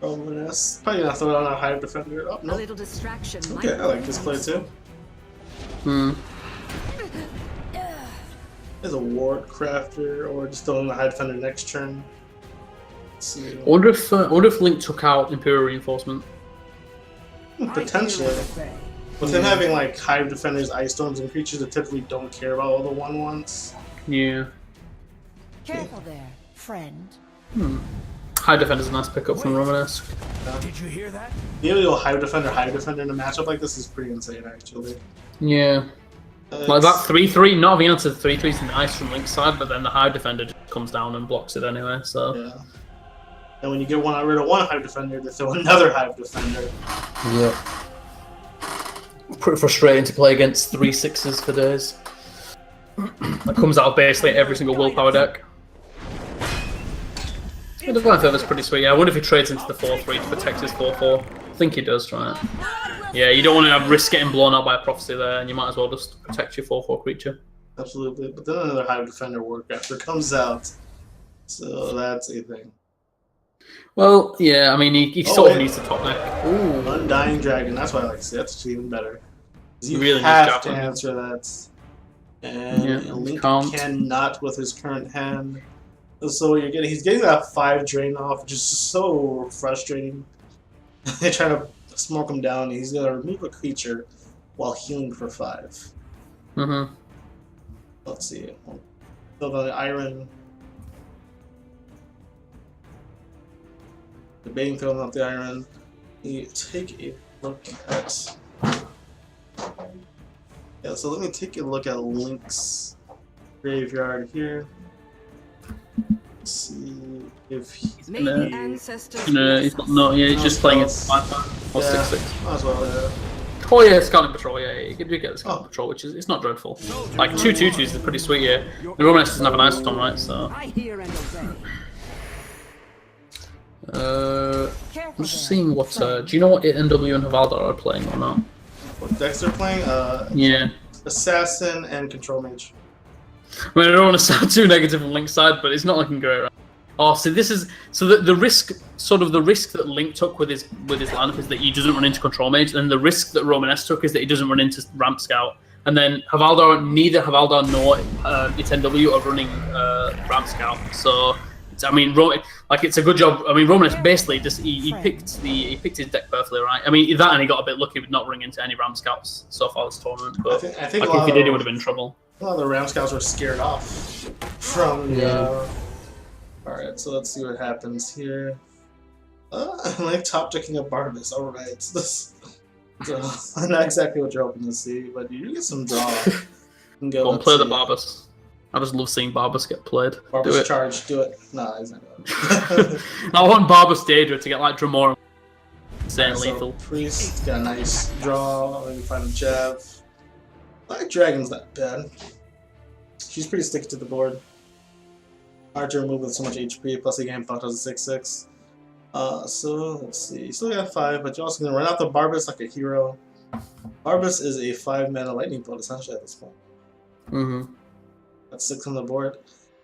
Speaker 1: Romanesque. Probably gonna throw down a Hive Defender. Oh,
Speaker 3: A
Speaker 1: no.
Speaker 3: little distraction.
Speaker 1: Okay, I like this play too. There's a Ward Crafter, or just throwing the Hive Defender next turn. Let's see.
Speaker 2: I wonder if Link took out Imperial Reinforcement.
Speaker 1: Potentially. With him having like Hive Defenders, Ice Storms, and creatures that typically don't care about all the 1/1s.
Speaker 2: Yeah.
Speaker 3: Careful there, friend.
Speaker 2: High Defender's a nice pickup from Romanesque.
Speaker 4: Did you hear that?
Speaker 1: Being able to go Hive Defender in a matchup like this is pretty insane, actually.
Speaker 2: Yeah. Like that 3/3, not having answered the 3/3 is nice from Link's side, but then the Hive Defender just comes down and blocks it anyway, so.
Speaker 1: Yeah. And when you get rid of one Hive Defender, they throw another Hive Defender.
Speaker 6: Yeah. Pretty frustrating to play against 3/6s for days.
Speaker 2: That comes out of basically every single willpower deck. The Divine Feather's pretty sweet. Yeah, I wonder if he trades into the 4/3 to protect his 4/4. I think he does, right? Yeah, you don't want to risk getting blown out by a Prophecy there, and you might as well just protect your 4/4 creature.
Speaker 1: Absolutely. But then another Hive Defender Ward Crafter comes out. So that's a thing.
Speaker 2: Well, yeah, I mean, he sort of needs to top deck.
Speaker 1: Ooh, Undying Dragon. That's why I like to see. That's even better. You
Speaker 2: Really
Speaker 1: have
Speaker 2: needs
Speaker 1: to
Speaker 2: Javelin.
Speaker 1: answer that. And
Speaker 2: Yeah,
Speaker 1: Link
Speaker 2: can't.
Speaker 1: cannot with his current hand. So he's getting that 5 drain off, which is so frustrating. They try to smoke him down. He's going to remove a creature while healing for 5. Let's see. So the Iron. Debating throwing out the Iron. You take a look at. Yeah, so let me take a look at Link's graveyard here. Let's see if he's
Speaker 3: May the ancestors
Speaker 2: No, he's not. Yeah, he's just playing it. Or
Speaker 1: Yeah.
Speaker 2: 6/6.
Speaker 1: Might as well, yeah.
Speaker 2: Oh yeah, Scouting Patrol. Yeah, you do get the Scouting
Speaker 1: Oh.
Speaker 2: Patrol, which is it's not dreadful. Like 2/2/2s is pretty sweet. Yeah, the Romanesque doesn't have an Ice Storm, right? So.
Speaker 5: I hear and obey.
Speaker 2: I'm
Speaker 5: Careful
Speaker 2: just
Speaker 5: there,
Speaker 2: seeing what. Do you know what ITNW and Havaldar are playing or not?
Speaker 1: What decks they're playing?
Speaker 2: Yeah.
Speaker 1: Assassin and Control Mage.
Speaker 2: I mean, I don't want to sound too negative on Link's side, but it's not looking great, right? Oh, so this is the risk, sort of the risk that Link took with his lineup is that he doesn't run into Control Mage, and the risk that Romanesque took is that he doesn't run into Ramp Scout. And then neither Havaldar nor ITNW are running Ramp Scout. So I mean, it's a good job. I mean, Romanesque basically just he picked his deck perfectly, right? I mean, that and he got a bit lucky with not running into any Ramp Scouts so far this tournament. But
Speaker 1: I think
Speaker 2: if he did, he would have been in trouble.
Speaker 1: A lot of the Ram Scouts were scared off from the. Alright, so let's see what happens here. I'm like top decking a Barbas. Alright, I'm not exactly what you're hoping to see, but you do get some draw.
Speaker 2: Go and play the Barbas. I just love seeing Barbas get played.
Speaker 1: Barbas charge, do it. Nah, he's not going to.
Speaker 2: I want Barbas Daedra to get like Dramora. Insane lethal.
Speaker 1: Priest got a nice draw. Maybe find a jab. Black Dragon's not bad. She's pretty sticky to the board. Hard to remove with so much HP, plus he game fucked as a 6/6. So let's see. You still got 5, but you're also gonna run out the Barbas like a hero. Barbas is a 5-mana lightning bolt essentially at this point.
Speaker 2: Mm-hmm.
Speaker 1: That's 6 on the board.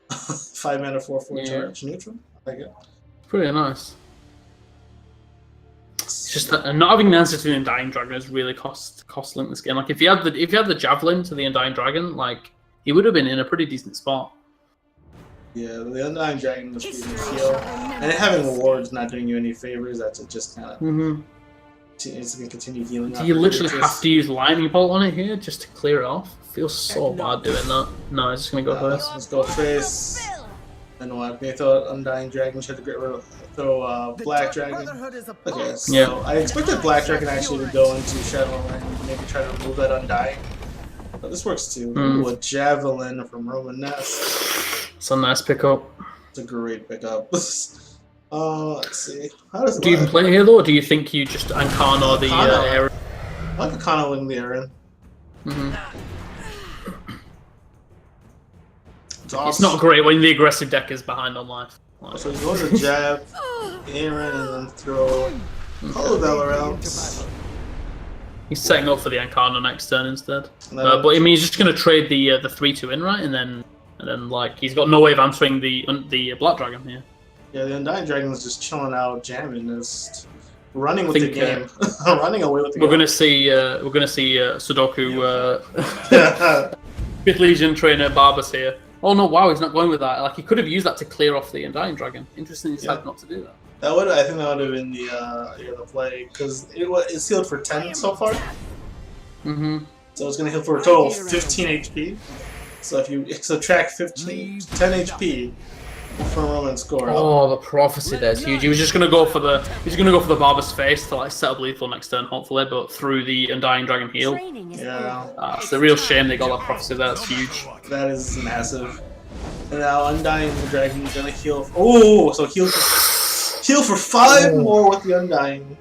Speaker 1: 5 mana 4/4 charge neutral. I like it.
Speaker 2: Pretty nice. It's just that not having the answer to the Undying Dragon has really cost Link this game. Like if you had the Javelin to the Undying Dragon, like he would have been in a pretty decent spot.
Speaker 1: Yeah, the Undying Dragon is pretty heal. And having rewards not doing you any favors, that's just kind of it's gonna continue healing.
Speaker 2: Do you literally have to use Lightning Bolt on it here just to clear it off? Feels so bad doing that. No, it's just gonna go first.
Speaker 1: Let's go Trace. And what? They throw Undying Dragon, she had to throw Black Dragon. Okay, so I expected Black Dragon actually to go into Shadowland and maybe try to remove that Undying. But this works too. Ooh, a Javelin from Romanesque.
Speaker 2: It's a nice pickup.
Speaker 1: It's a great pickup. Let's see.
Speaker 2: Do you even play here though, or do you think you just Ankano the Aaron?
Speaker 1: I like Ankanoing the Aaron.
Speaker 2: It's not great when the aggressive deck is behind on life.
Speaker 1: Like, so he's going to jab Aaron and then throw Hollow around.
Speaker 2: He's setting up for the Ankano next turn instead. But I mean, he's just going to trade the 3/2 in, right? And then like he's got no way of answering the Black Dragon here. Yeah,
Speaker 1: the Undying Dragon is just chilling out, jamming, just running with the game, running away with the game.
Speaker 2: We're gonna see Sudoku, Fifth Legion trainer Barbas here. Oh no! Wow, he's not going with that. Like he could have used that to clear off the Undying Dragon. Interesting, he decided not to do that.
Speaker 1: I think that would have been the play because it's healed for 10 so far. So it's gonna heal for a total of 15 HP. So if you subtract 10 HP from Roman's score.
Speaker 2: Oh, the prophecy there is huge. He was just gonna go for the Barber's face to like set up lethal next turn, hopefully, but through the Undying Dragon heal.
Speaker 1: Yeah.
Speaker 2: It's a real shame they got that prophecy there. That's huge.
Speaker 1: That is massive. And now Undying Dragon is gonna heal. So heal for 5 more with the Undying.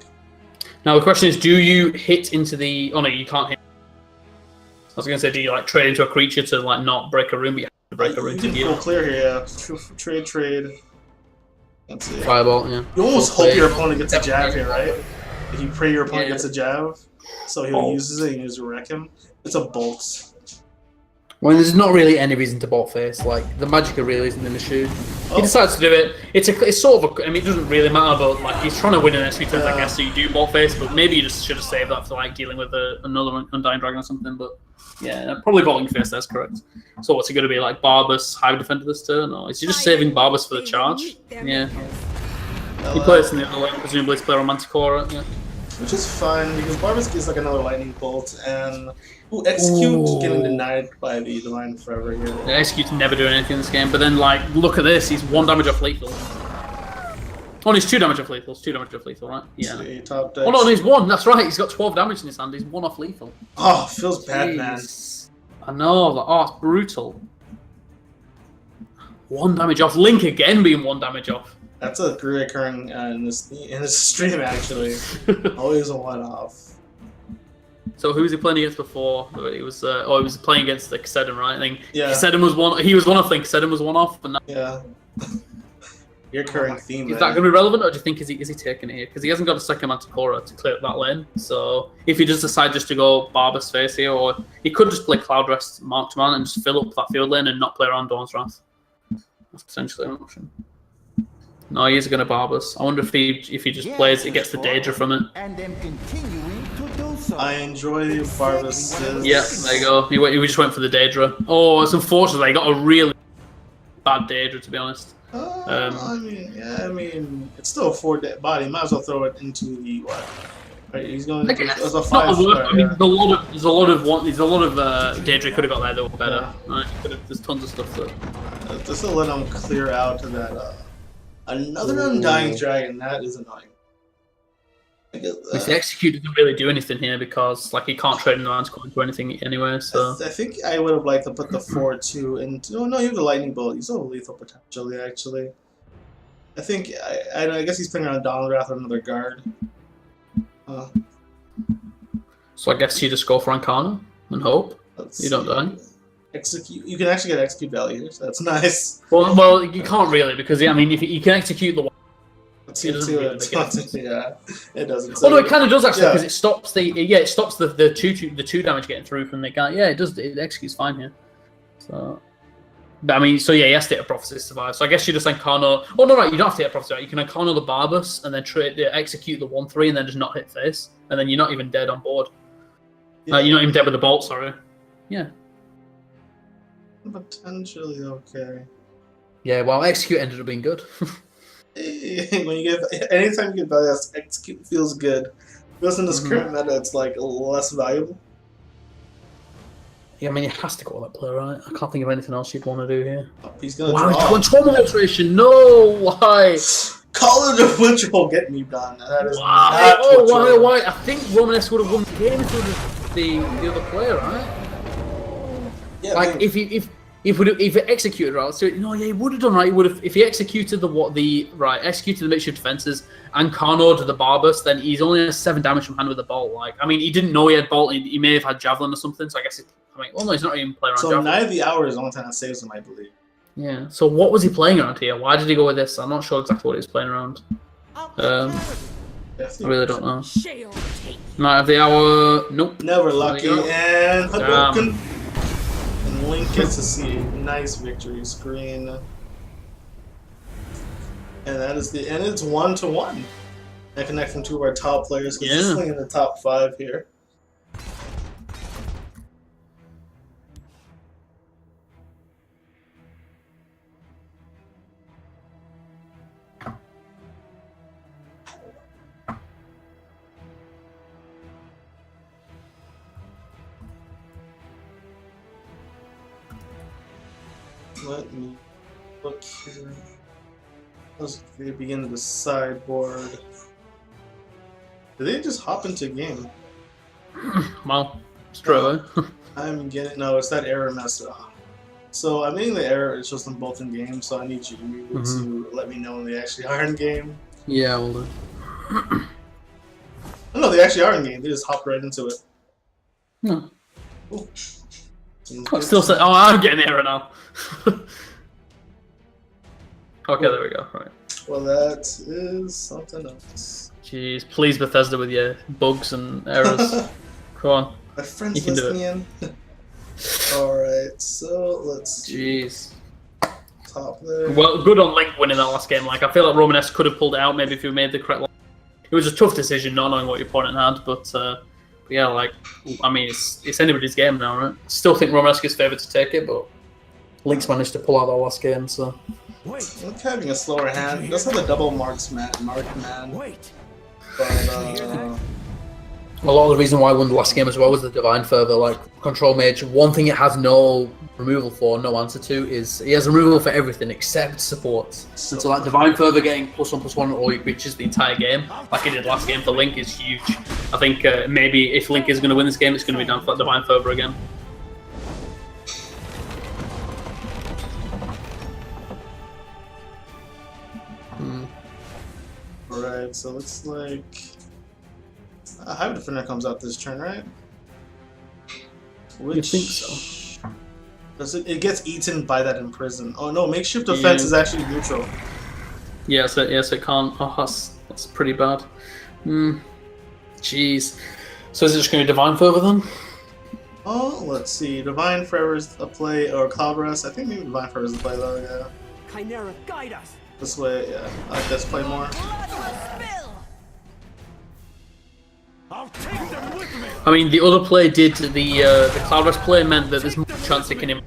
Speaker 2: Now the question is, do you hit into the? Oh no, you can't hit. I was gonna say, do you like trade into a creature to like not break a room, but you have to break a room to
Speaker 1: heal? Clear here, yeah. Trade. Let's see.
Speaker 2: Fireball, yeah.
Speaker 1: You almost hope your opponent gets a jab here, right? If you pray your opponent gets a jab, so he uses it and you just wreck him. It's a bolt.
Speaker 6: Well, there's not really any reason to bolt face. Like the Magicka really isn't an issue.
Speaker 2: He decides to do it. It's sort of. I mean, it doesn't really matter, but like he's trying to win an SC turn, I guess. So you do bolt face, but maybe you just should have saved that for like dealing with another Undying Dragon or something. But yeah, probably bolting face. That's correct. So what's it going to be like? Barbas Hive Defender this turn, or is he just saving Barbas for the charge? Yeah. He plays in the other lane, presumably to play Romanticora. Yeah.
Speaker 1: Which is fun because Barbas gets like another lightning bolt and execute getting denied by the Divine Forever here.
Speaker 2: Yeah, execute's never doing anything in this game, but then like look at this, he's 1 damage off lethal. Oh, he's 2 damage off lethal. It's 2 damage off lethal, right? Yeah. Oh no, he's 1. That's right. He's got 12 damage in his hand. He's 1 off lethal.
Speaker 1: Oh, feels bad, man.
Speaker 2: I know. Oh, it's brutal. 1 damage off. Link again being 1 damage off.
Speaker 1: That's a reoccurring in this stream actually. Always a 1 off.
Speaker 2: So who was he playing against before? He was he was playing against the Kassedin, right? I think Kassedin was 1. He was 1 off. I think Kassedin was 1 off, but now...
Speaker 1: Yeah. recurring theme.
Speaker 2: Is that going to be relevant, or do you think is he taking it here? Because he hasn't got a second Manticora to clear up that lane. So if he does decide just to go Barber's face here, or he could just play Cloud Rest Mark to Man and just fill up that field lane and not play around Dawn's Wrath. That's potentially an option. No, he is going to Barbers. I wonder if he just plays, it gets the Daedra from it.
Speaker 4: And then continuing to do so.
Speaker 1: I enjoy Barbas.
Speaker 2: Yeah, there you go. He just went for the Daedra. Oh, it's unfortunate. He got a really bad Daedra, to be honest.
Speaker 1: I mean, it's still a 4 body. Might as well throw it into the what? Right, he's going to as a 5-star.
Speaker 2: I mean, there's a lot of Daedra could have got there that were better.
Speaker 1: Yeah.
Speaker 2: Right? There's tons of stuff that.
Speaker 1: Just to let him clear out to that. Another Undying Dragon. That is annoying.
Speaker 2: If the Execute doesn't really do anything here because like he can't trade in the rounds going to anything anyway. So
Speaker 1: I think I would have liked to put the 4-2 into. Oh no, you have the Lightning Bolt. He's so lethal potentially. Actually, I think I guess he's playing around Dawn Wrath or another guard.
Speaker 2: So I guess you just go for Arcana and hope you don't die.
Speaker 1: Execute. You can actually get execute value here, so that's nice.
Speaker 2: Well, you can't really because I mean, if you can execute the one,
Speaker 1: Yeah, it doesn't.
Speaker 2: Oh no, it kind of does actually because it stops the two damage getting through from the guy. Yeah, it does. It executes fine here. So, but I mean, so yeah, he has to hit a Prophecy to survive. So I guess you just Arcana. Oh no, right, you don't have to hit a Prophecy. Right? You can Arcana the Barbus and then execute the 1/3 and then just not hit face, and then you're not even dead on board.
Speaker 1: Yeah.
Speaker 2: You're not even dead with the bolt. Sorry. Yeah.
Speaker 1: Potentially okay.
Speaker 6: Yeah, well, execute ended up being good.
Speaker 1: When you get anytime you get value, execute feels good. Because in this current meta, it's like less valuable.
Speaker 6: Yeah, I mean, it has to go with that player, right? I can't think of anything else you'd want to do here.
Speaker 1: He's gonna
Speaker 6: Wow,
Speaker 1: draw.
Speaker 6: he went Trauma Alteration. No, why?
Speaker 1: Call it a Winter will get me done. That is
Speaker 6: Why?
Speaker 1: not
Speaker 6: Why? I think Romanesque would have won the game if it was the other player, right?
Speaker 1: Yeah,
Speaker 6: Like if it executed right, so no, yeah, he would have done right. He would have if he executed executed the makeshift defenses and Carnoed the Barbus, then he's only has 7 damage from hand with the bolt. Like, I mean, he didn't know he had bolt. He may have had javelin or something. So I guess well, no, he's not even playing around.
Speaker 1: So
Speaker 6: javelin.
Speaker 1: Night of the Hour is the only time that saves him, I believe.
Speaker 6: Yeah. So what was he playing around here? Why did he go with this? I'm not sure exactly what he was playing around. I really don't know. Night of the Hour. Nope.
Speaker 1: Never lucky and Hadouken.
Speaker 2: Damn.
Speaker 1: And Link gets to see a nice victory screen. And that is and it's 1-1. I connect from 2 of our top players because this thing in the top 5 here. Let me look here. Let's begin the sideboard. Did they just hop into game?
Speaker 2: Well, straight away.
Speaker 1: I'm getting it's that error message. So I'm getting the error. It's just them both in game. So I need you to let me know when they actually are in game.
Speaker 6: Yeah, we'll do.
Speaker 1: Oh, no, they actually are in game. They just hop right into it.
Speaker 2: No.
Speaker 1: Cool.
Speaker 2: Still say, I'm getting the error now. Okay, there we go. Right.
Speaker 1: Well, that is something else.
Speaker 2: Jeez, please Bethesda with your bugs and errors. Come on.
Speaker 1: My friend's
Speaker 2: You can do
Speaker 1: listening in. Alright, so let's see.
Speaker 2: Jeez.
Speaker 1: Top there.
Speaker 2: Well, good on Link winning that last game. Like, I feel like Romanesque could have pulled it out maybe if you made the correct line. It was a tough decision not knowing what your opponent had, but yeah, like, I mean, it's anybody's game now, right? Still think Romanesque is favoured to take it, but Link's managed to pull out that last game, so.
Speaker 4: Wait.
Speaker 1: Link having a slower hand. Does have the double mark man.
Speaker 4: Wait.
Speaker 1: But,
Speaker 6: A lot of the reason why I won the last game as well was the Divine Fervor. Like, Control Mage, one thing it has no removal for, no answer to, is he has removal for everything except supports. And so that Divine Fervor getting +1/+1 on all your creatures the entire game, like he did last game for Link, is huge. I think maybe if Link is going to win this game, it's going to be down for that Divine Fervor again.
Speaker 1: Alright, so looks like a Hive Defender comes out this turn, right?
Speaker 2: You think so?
Speaker 1: Does it gets eaten by that Imprison. Oh no, Makeshift Defense is actually neutral.
Speaker 2: Yes, it can't. Oh, that's pretty bad. Jeez. So is it just going to Divine Fervor then?
Speaker 1: Oh, let's see. Divine Forever's a play, or Cloudburst. I think maybe Divine Forever's the play though. Yeah.
Speaker 5: Chimera, guide us.
Speaker 1: This way, yeah. I like this play more.
Speaker 4: I'll take them with me.
Speaker 2: I mean, the other play did the Cloudburst play meant that there's more chance it can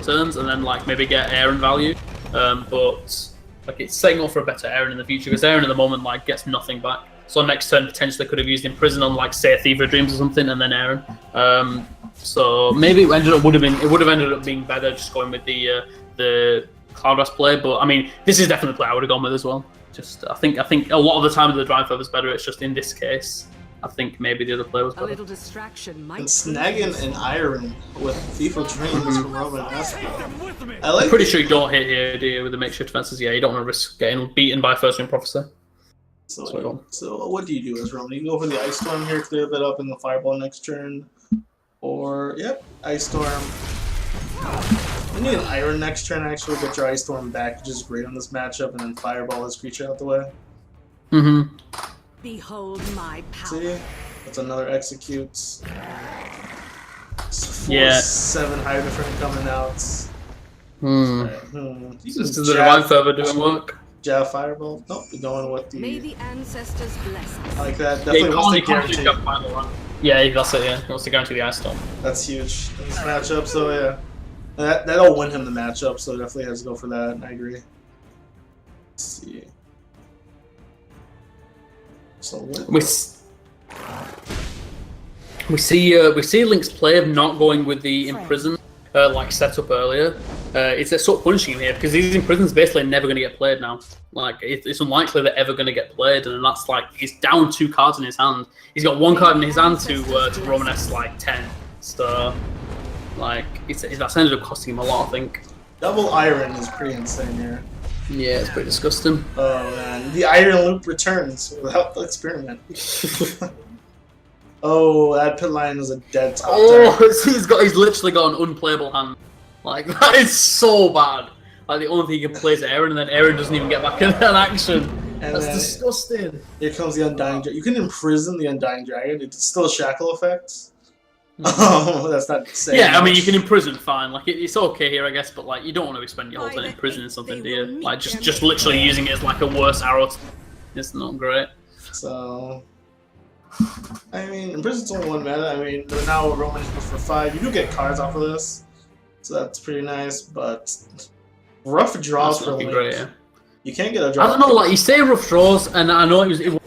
Speaker 2: turns and then like maybe get Aaron value, but like it's setting up for a better Aaron in the future because Aaron at the moment like gets nothing back. So next turn potentially could have used Imprison on like say a Thiever Dreams or something, and then Aaron. So maybe it would have ended up being better just going with the Cloudburst play. But I mean, this is definitely the play I would have gone with as well. Just I think a lot of the time the Divine Fervor is better. It's just in this case, I think maybe the other play was
Speaker 3: A
Speaker 2: better.
Speaker 3: little distraction might.
Speaker 1: And snagging an Iron with Thief of Dreams from Romanesque.
Speaker 4: With me.
Speaker 1: I like.
Speaker 2: I'm pretty sure you don't hit here, do you, with the makeshift defenses? Yeah, you don't want to risk getting beaten by First Ring Prophecy.
Speaker 1: So what do you do as Roman? You can go for the Ice Storm here, clear that up in the Fireball next turn. Or, yep, Ice Storm. You need an Iron next turn, actually, get your Ice Storm back, which is great on this matchup, and then Fireball this creature out the way.
Speaker 3: Behold my power.
Speaker 1: See? That's another Execute. 7 Hydrophant coming out.
Speaker 2: This is the Divine Fervor doing work.
Speaker 1: Jab Fireball. Nope, you're going with the...
Speaker 3: May the ancestors bless us.
Speaker 1: I like that. Definitely wants to guarantee.
Speaker 2: Yeah, that's it, yeah. He wants to guarantee the Ice Storm.
Speaker 1: That's huge in this matchup, so yeah. That'll win him the matchup, so definitely has to go for that. I agree. Let's see. So
Speaker 2: we see Link's play of not going with the Imprison like set up earlier. It's sort of punishing him here because these Imprison's basically never going to get played now. Like it's unlikely they're ever going to get played, and that's like he's down 2 cards in his hand. He's got 1 card in his hand to Romanesque like 10. So like that's ended up costing him a lot, I think.
Speaker 1: Double Iron is pretty insane here.
Speaker 2: Yeah, it's pretty disgusting.
Speaker 1: Oh man, the Iron Loop returns without the experiment. Oh, that pit line is a dead top.
Speaker 2: He's literally got an unplayable hand. Like that is so bad. Like the only thing he can play is Aaron, and then Aaron doesn't even get back in that action.
Speaker 1: And
Speaker 2: that's disgusting.
Speaker 1: Here comes the Undying Dragon. You can imprison the Undying Dragon. It's still a shackle effect. Oh, that's not saying
Speaker 2: yeah, I mean,
Speaker 1: much.
Speaker 2: you can imprison fine. Like it's okay here, I guess, but like you don't want to be spending your whole time imprisoning something, do you? Like just literally using it as like a worse arrow. It's not great.
Speaker 1: So, I mean, imprison's only 1 mana. I mean, now Roman goes for 5. You do get cards off of this, so that's pretty nice. But rough draws for Link.
Speaker 2: Great, yeah.
Speaker 1: You can't get a draw.
Speaker 2: I don't know. Like you say rough draws, and I know it was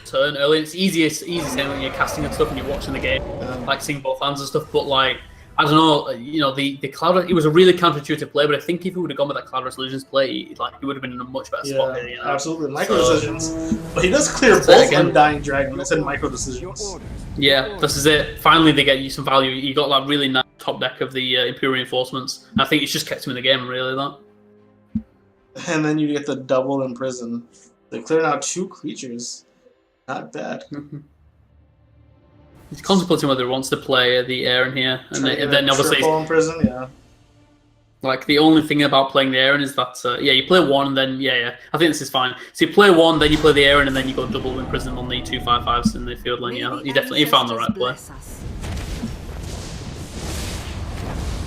Speaker 2: turn early. It's easy saying when you're casting and stuff and you're watching the game, like seeing both hands and stuff. But like, I don't know, you know, the Cloud, it was a really counterintuitive play. But I think if he would have gone with that Cloud Illusions play, like he would have been in a much better spot here. You know?
Speaker 1: Absolutely, micro decisions. But he does clear both Undying Dragon. I said micro decisions.
Speaker 2: Yeah, this is it. Finally, they get you some value. You got that really nice top deck of the Imperial Reinforcements. I think it's just kept him in the game, really. That.
Speaker 1: And then you get the double Imprison. They cleared out 2 creatures. Not bad.
Speaker 2: He's contemplating whether he wants to play the Aaron here, and then obviously
Speaker 1: Imprison, yeah.
Speaker 2: Like the only thing about playing the Aaron is that you play 1 and then I think this is fine. So you play 1, then you play the Aaron, and then you go double Imprison on the 2/5/5s in the field lane. Yeah, you found the right play.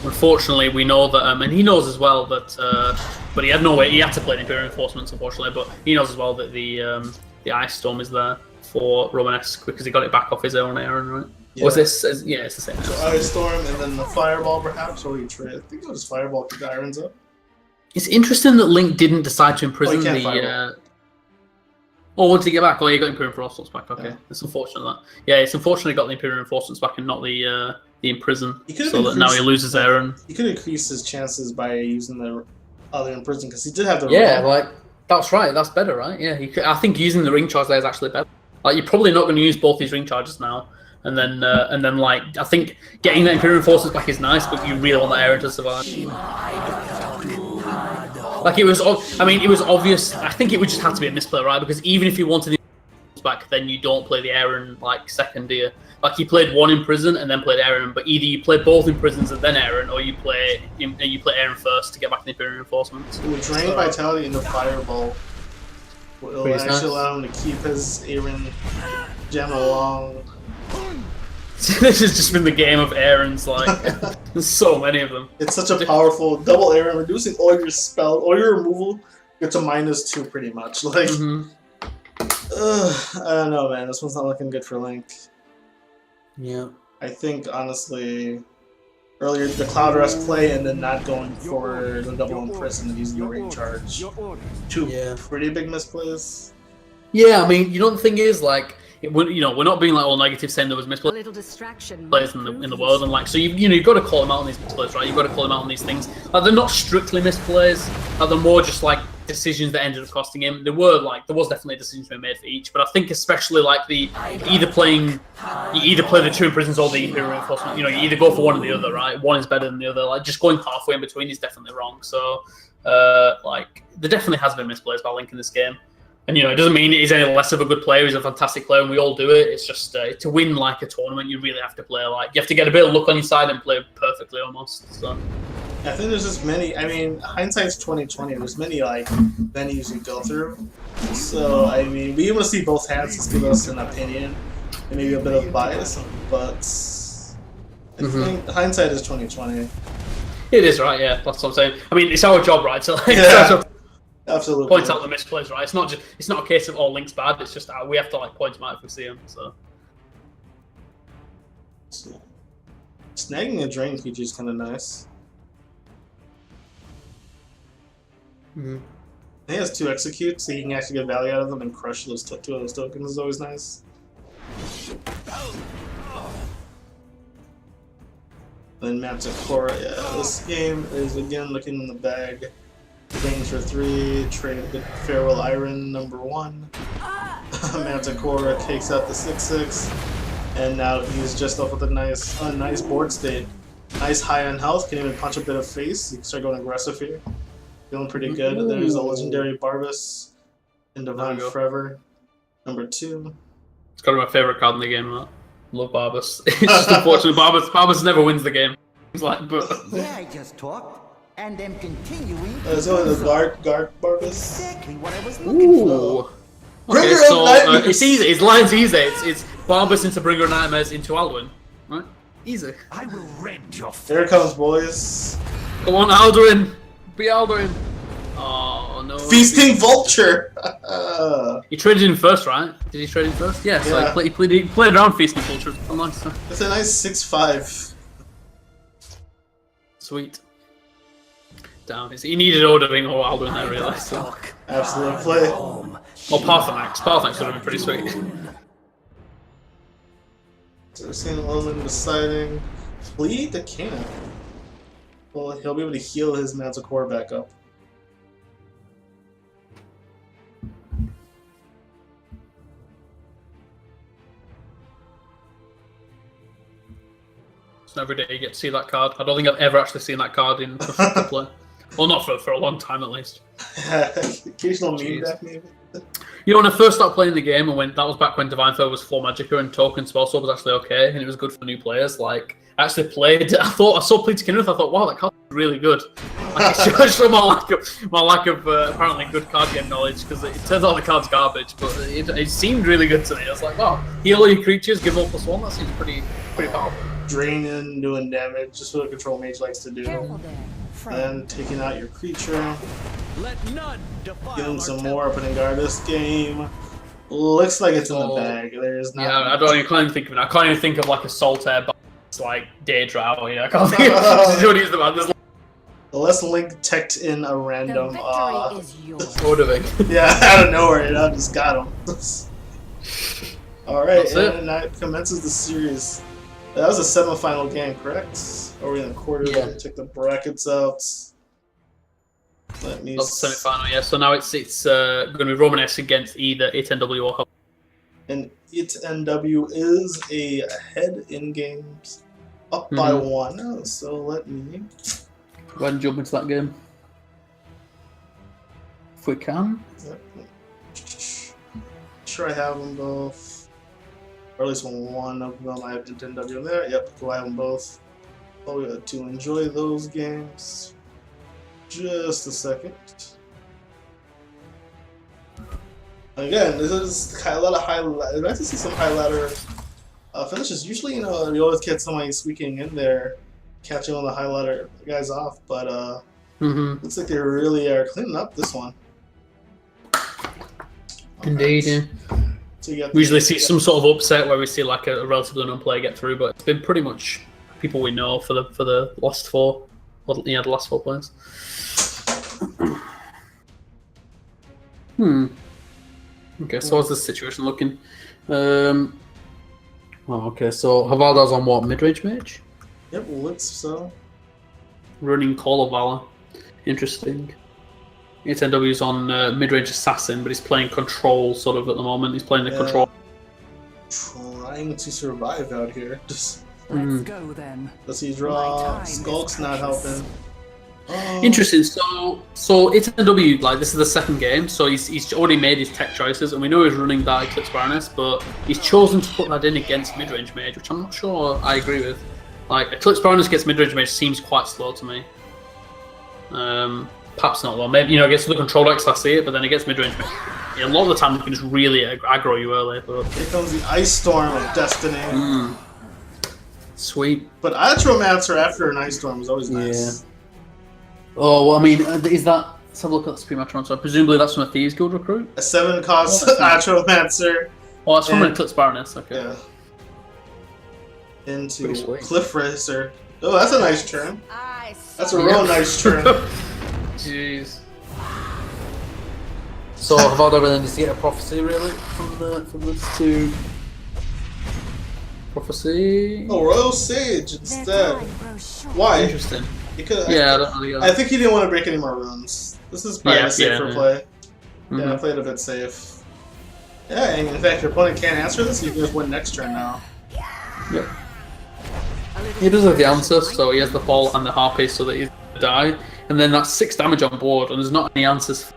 Speaker 2: Unfortunately, we know that, and he knows as well that, but he had no way. He had to play the Imperial Reinforcements, unfortunately. But he knows as well that the Ice Storm is there for Romanesque because he got it back off his own Aaron, right?
Speaker 1: Yeah.
Speaker 2: Was this? Yeah, it's the same.
Speaker 1: So Ice Storm and then the Fireball, perhaps, or you trade. I think it was Fireball to the Irons up.
Speaker 2: It's interesting that Link didn't decide to imprison the. Oh, once he get back? Oh, he got Imperial Reinforcements back. Okay, yeah. It's unfortunate that. Yeah, it's unfortunate he got the Imperial Reinforcements back and not the Imprison. So that now he loses Aaron.
Speaker 1: He could increase his chances by using the other Imprison because he did have the.
Speaker 2: Yeah, like that's right. That's better, right? Yeah, I think using the ring charge there is actually better. Like you're probably not going to use both these ring charges now, and then like I think getting that Imperial Reinforcements back is nice, but you really want that Aaron to survive. Like it was, I mean, it was obvious. I think it would just have to be a misplay, right? Because even if you wanted back, then you don't play the Aaron like second year. Like he played one in prison and then played Aaron, but either you play both in prisons and then Aaron, or you play Aaron first to get back in the Imperial Reinforcements.
Speaker 1: It will drain vitality into Fireball. It'll actually allow him to keep his Aaron gem along.
Speaker 2: This has just been the game of Aarons, like, there's so many of them.
Speaker 1: It's such a powerful double Aaron, reducing all your spell, all your removal gets a -2 pretty much. Like, I don't know, man. This one's not looking good for Link.
Speaker 6: Yeah.
Speaker 1: I think, honestly, earlier the Cloud Rest play and then not going for the double imprison and using your recharge. Two pretty big misplays.
Speaker 6: Yeah, I mean, you know, the thing is, like, we're not being like all negative saying there was misplays
Speaker 3: A little distraction
Speaker 6: in the world, and like, so you've got to call them out on these misplays, right? You've got to call them out on these things. Like, they're not strictly misplays. They're more just like decisions that ended up costing him. There was definitely decisions being made for each, but I think especially like you either play the two imprisons or the Imperial Reinforcement. You know, you either go for one or the other, right? One is better than the other. Like, just going halfway in between is definitely wrong. So, like, there definitely has been misplays by Link in this game. And, you know, it doesn't mean he's any less of a good player. He's a fantastic player, and we all do it. It's just to win, like, a tournament, you really have to play, like, you have to get a bit of luck on your side and play perfectly almost. So,
Speaker 1: I think there's just many, I mean, hindsight's 2020. There's many, like, venues you go through. So, I mean, we want to see both hands to give us an opinion and maybe a bit of bias, but I think hindsight is 2020.
Speaker 2: it is, right, yeah, that's what I'm saying. I mean, it's our job, right? So, like,
Speaker 1: Absolutely.
Speaker 2: point out the misplays, right? It's not a case of all Link's bad. It's just we have to like point them out if we see them. So
Speaker 1: snagging a drain PG is kind of nice. He has 2 executes, so he can actually get value out of them and crush those 2 of those tokens is always nice. Then Manticora, yeah, this game is again looking in the bag. Games for 3, traded the Farewell Iron #1. Manticora takes out the 6/6, and now he's just off with a nice board state. Nice high on health, can even punch a bit of face. You can start going aggressive here. Feeling pretty good. There's a legendary Barbas and Divine Forever #2.
Speaker 2: it's got to be my favorite card in the game. That love Barbas. It's just unfortunate. Barbas never wins the game. It's like, but
Speaker 7: Yeah, I just talked. And then continuing.
Speaker 1: There's only the guard Barbas.
Speaker 7: Exactly what I was looking for.
Speaker 2: okay, so it's easy. It's lines easy. It's Barbas into Bringer of Nightmares into Alduin, right? Easy.
Speaker 5: I will rend your
Speaker 1: Here it comes, boys.
Speaker 2: Come on, Alduin. Be Alduin. Oh no.
Speaker 1: Feasting Vulture.
Speaker 2: He traded in first, right? Did he trade in first? Yeah. So
Speaker 1: Yeah.
Speaker 2: he played around Feasting Vulture. Oh, nice.
Speaker 1: It's a nice 6/5.
Speaker 2: Sweet. Down. He needed ordering or Alduin, I realised. So.
Speaker 1: Absolute play.
Speaker 2: Or Parthenax. Parthenax would have been pretty sweet.
Speaker 1: So we're seeing Olin deciding. Flee the cannon. Well, he'll be able to heal his Manticore back up.
Speaker 2: So every day you get to see that card. I don't think I've ever actually seen that card in professional play. Well, not for a long time at least.
Speaker 1: Occasional meme deck, maybe.
Speaker 2: You know, when I first started playing the game, and that was back when Divine Foe was 4 Magicka and Token Spell Sword was actually okay, and it was good for new players. Like, I actually played. I saw Plead to Kindred. I thought, wow, that card is really good. Like, it shows from my lack of apparently good card game knowledge, because it turns out the card's garbage, but it seemed really good to me. I was like, wow, heal all your creatures, give all +1. That seems pretty powerful.
Speaker 1: Draining, doing damage, just what a control mage likes to do.
Speaker 3: Careful there.
Speaker 1: Then taking out your creature.
Speaker 5: Let none defile
Speaker 1: Getting
Speaker 5: our
Speaker 1: some
Speaker 5: temple.
Speaker 1: more opening guard this game. Looks like it's in the bag. There's not.
Speaker 2: Yeah, I can't even think of it. I can't even think of like a Solitaire, it's like Daedra. I can't think of what he's about. There's
Speaker 1: Unless Link teched in a
Speaker 3: The
Speaker 1: random.
Speaker 3: victory is yours.
Speaker 6: Ordering.
Speaker 1: Yeah, out of nowhere, I just got him. Alright,
Speaker 2: That's it.
Speaker 1: and that commences the series. That was a semifinal game, correct? Or are we in the quarter?
Speaker 6: Yeah.
Speaker 1: Check the brackets out. Let me.
Speaker 2: That's the semi-final, yeah. So now it's going to be Romanesque against either ITNW or Hub.
Speaker 1: And ITNW is ahead in games, up by 1. So let me.
Speaker 6: Go ahead and jump into that game. If we can.
Speaker 1: sure I have them both. Or at least one of them. I have ITNW in there. Yep, do I have them both? Oh, we got to enjoy those games. Just a second. Again, this is a lot of high. I'd like to see some high ladder finishes. Usually, you always get somebody squeaking in there, catching all the high ladder guys off. But looks like they really are cleaning up this one.
Speaker 6: Indeed, yeah.
Speaker 1: So you got
Speaker 2: We usually see some sort of upset where we see like a relatively unknown player get through, but it's been pretty much people we know for the last four. Well, yeah, the last 4 players. Okay, so how's this situation looking? Okay, so Havaldar's on what, mid-range mage?
Speaker 1: Yep, looks so.
Speaker 2: Running Call of Valor. Interesting. ITNW's on mid-range assassin, but he's playing control sort of at the moment. He's playing the control.
Speaker 1: Trying to survive out here. Just
Speaker 3: Let's go then.
Speaker 1: does he draw? Skulk's not helping.
Speaker 2: Interesting. So ITNW, like, this is the second game, so he's already made his tech choices, and we know he's running that Eclipse Baroness, but he's chosen to put that in against mid-range mage, which I'm not sure I agree with. Like, Eclipse Baroness against mid-range mage seems quite slow to me. Perhaps not though. Maybe against the control decks I see it, but then against mid-range mage, a lot of the time you can just really aggro you early. But
Speaker 1: Here comes the Ice Storm of Destiny.
Speaker 2: Sweet.
Speaker 1: But Atromancer after an Ice Storm is always nice.
Speaker 6: Yeah. Oh, well, I mean, is that... Let's have a look at the Supreme so presumably that's from a Thieves Guild recruit?
Speaker 1: A 7-cost Atromancer.
Speaker 2: Oh, that's from an Eclipse Baroness, okay.
Speaker 1: Yeah. Into
Speaker 6: Pretty sweet.
Speaker 1: Cliff Racer. Oh, that's a nice turn.
Speaker 3: I
Speaker 1: That's a real nice turn.
Speaker 2: Jeez.
Speaker 6: So Havaldar then needs to get a prophecy, really, from the two... Prophecy...
Speaker 1: Oh, Royal Sage instead. Why?
Speaker 2: Interesting.
Speaker 1: Because
Speaker 2: Yeah, I don't really
Speaker 1: I think he didn't want to break any more runes. This is probably a safer play.
Speaker 2: Mhm.
Speaker 1: Yeah, I played a bit safe. Yeah, and in fact, your opponent can't answer this, you can just win next turn now.
Speaker 2: Yep. He does have the answer, so he has the ball and the harpy so that he's gonna die, and then that's 6 damage on board, and there's not any answers.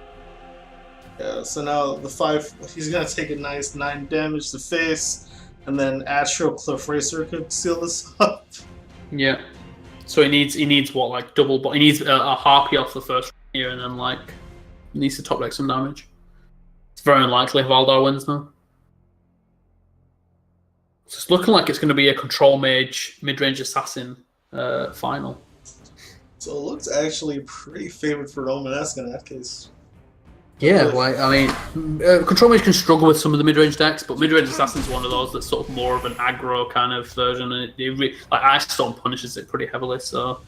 Speaker 1: Yeah, so now the 5, he's gonna take a nice 9 damage to face, and then Astro Cliff Racer could seal this up.
Speaker 2: Yeah. So he needs what, like double, but he needs a harpy off the first here, and then like he needs to top deck some damage. It's very unlikely Valdar wins now. So it's looking like it's going to be a control mage mid-range assassin final.
Speaker 1: So it looks actually pretty favored for Romanesque in that case.
Speaker 6: Yeah, like, I mean,
Speaker 2: Control Mage can struggle with some of the mid-range decks, but mid-range Assassin's one of those that's sort of more of an aggro kind of version, and like Ice Storm punishes it pretty heavily, so...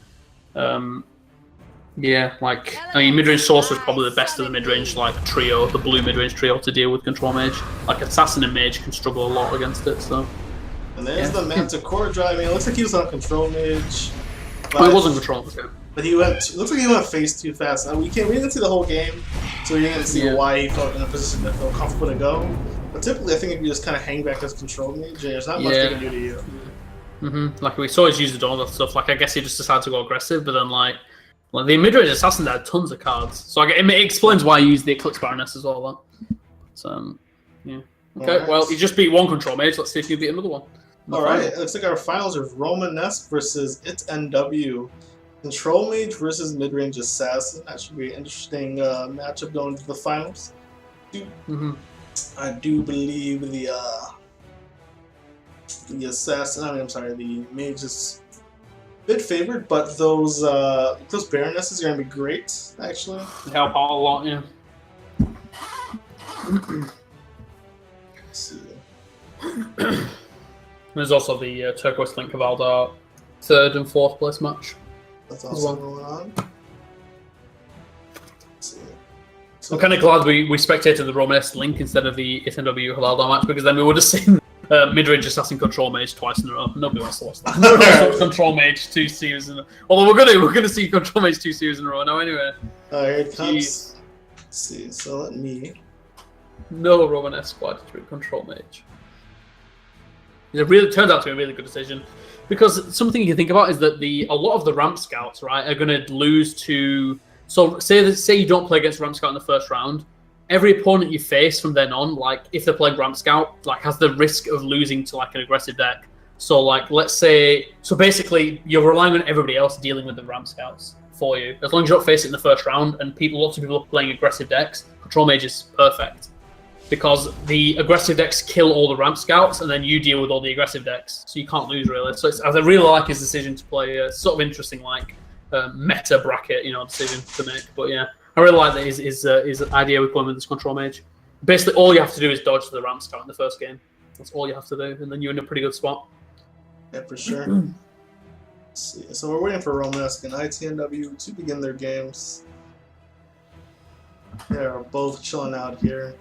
Speaker 2: yeah, like, I mean, mid-range Sorcerer is probably the best of the mid-range, like, trio, the blue mid-range trio to deal with Control Mage. Like, Assassin and Mage can struggle a lot against it, so...
Speaker 1: And there's the Manticore drive. I mean, it looks like he was on Control Mage.
Speaker 2: But it wasn't Control, okay.
Speaker 1: But he went. Looks like he went face too fast. We didn't see the whole game, so we didn't see why he felt in a position to feel comfortable to go. But typically, I think if you just kind of hang back as Control Mage, there's not much they can do to you.
Speaker 2: Like we saw his use the all that stuff. Like I guess he just decided to go aggressive, but then like the mid-range assassin had tons of cards, so it explains why he used the Eclipse Baroness as well. That. So yeah. Okay.
Speaker 1: Right.
Speaker 2: Well, he just beat one Control Mage. Let's see if he beat another one.
Speaker 1: All right. It looks like our finals are Romanesque versus ITNW. Control Mage versus Mid-Range Assassin. That should be an interesting matchup going to the finals. I do believe the assassin. The Mage is a bit favored, but those Baronesses are going to be great. Actually,
Speaker 2: They help out a lot. Yeah.
Speaker 1: Let's see.
Speaker 2: There's also the Turquoise Link of Aldar 3rd and 4th place match.
Speaker 1: That's also going on. Let's see.
Speaker 2: I'm kind of glad we spectated the Romanesque Link instead of the ITNW Halaldar match, because then we would have seen mid-range assassin Control Mage twice in a row. Nobody wants to watch that. Nobody wants to watch Control Mage 2 series in a row. Although we're gonna see Control Mage 2 series in a row now anyway.
Speaker 1: Here it comes. Let's see. So let me.
Speaker 2: No Romanesque squad to Control Mage. It turned out to be a really good decision, because something you can think about is that a lot of the ramp scouts, right, are going to lose to. So say you don't play against ramp scout in the first round, every opponent you face from then on, like if they're playing Ramp Scout, like has the risk of losing to like an aggressive deck. So like let's say, so basically you're relying on everybody else dealing with the Ramp Scouts for you. As long as you don't face it in the first round, and lots of people are playing aggressive decks, Control Mage is perfect. Because the aggressive decks kill all the Ramp Scouts, and then you deal with all the aggressive decs, so you can't lose really. So I really like his decision to play a sort of interesting like meta bracket, decision to make. But yeah, I really like that his idea with going with this Control Mage. Basically, all you have to do is dodge the Ramp Scout in the first game. That's all you have to do, and then you're in a pretty good spot.
Speaker 1: Yeah, for sure. Let's see. So we're waiting for Romanesque and ITNW to begin their games. They are both chilling out here.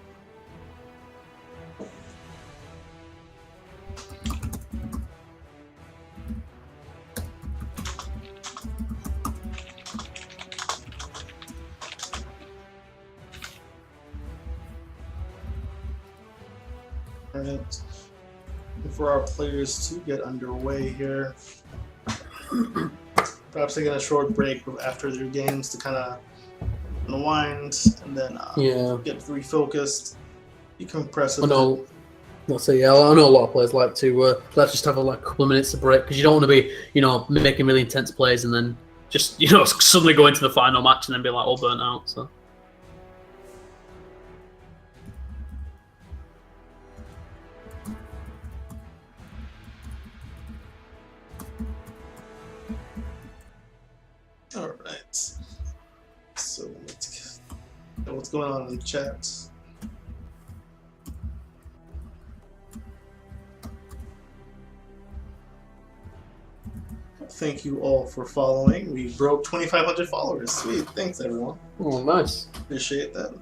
Speaker 1: Alright. For our players to get underway here. Perhaps taking a short break after their games to kind of unwind and then get refocused, decompress.
Speaker 6: I know. Let's say, yeah, I know a lot of players like to let's just have a couple of minutes of break, because you don't want to be, making really intense plays and then just, suddenly go into the final match and then be like all burnt out. So.
Speaker 1: All right. So let's get what's going on in the chat. Thank you all for following. We broke 2,500 followers. Sweet. Thanks, everyone.
Speaker 6: Oh, nice.
Speaker 1: Appreciate that.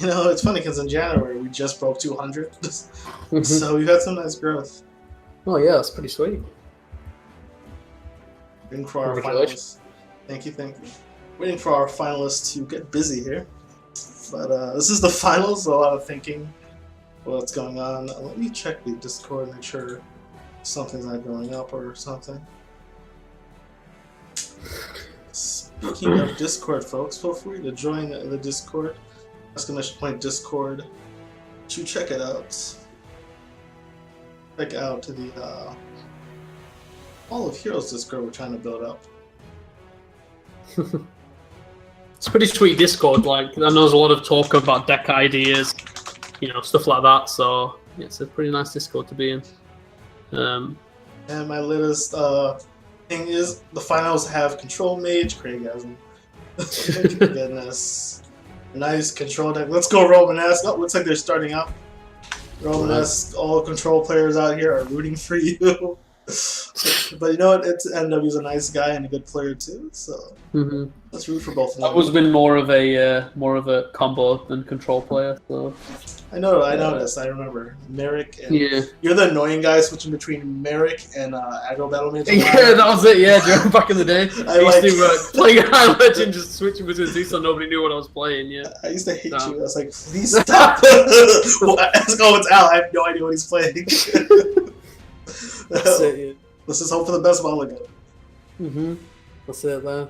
Speaker 1: It's funny because in January we just broke 200. So we've had some nice growth.
Speaker 6: Oh, yeah, that's pretty sweet.
Speaker 1: Waiting for our finalists. Thank you. Waiting for our finalists to get busy here. But this is the finals, so a lot of thinking what's going on. Let me check the Discord, make sure something's not going up or something. Speaking of Discord, folks, feel free to join the Discord. !point Discord to check it out. Check out the Hall of Heroes Discord we're trying to build up.
Speaker 2: It's a pretty sweet Discord. Like, I know there's a lot of talk about deck ideas, stuff like that. So yeah, it's a pretty nice Discord to be in.
Speaker 1: And my latest thing is the finals have Control Mage, Craigasm. Goodness. Nice control deck. Let's go Romanesque. Oh, looks like they're starting up. Romanesque, all control players out here are rooting for you. But you know what? NW's a nice guy and a good player too, so let's root for both of them.
Speaker 2: I've always been more of a combo than control player. So
Speaker 1: I noticed. I remember Merrick. And you're the annoying guy switching between Merrick and Aggro Battle Mage.
Speaker 2: Yeah, that was it. Yeah, back in the day, I used to play High Legend, just switching between these so nobody knew what I was playing. Yeah,
Speaker 1: I used to hate you. I was like, please stop. It's Al. I have no idea what he's playing.
Speaker 6: That's it, yeah.
Speaker 1: Let's just hope for the best while ago.
Speaker 6: That's it there.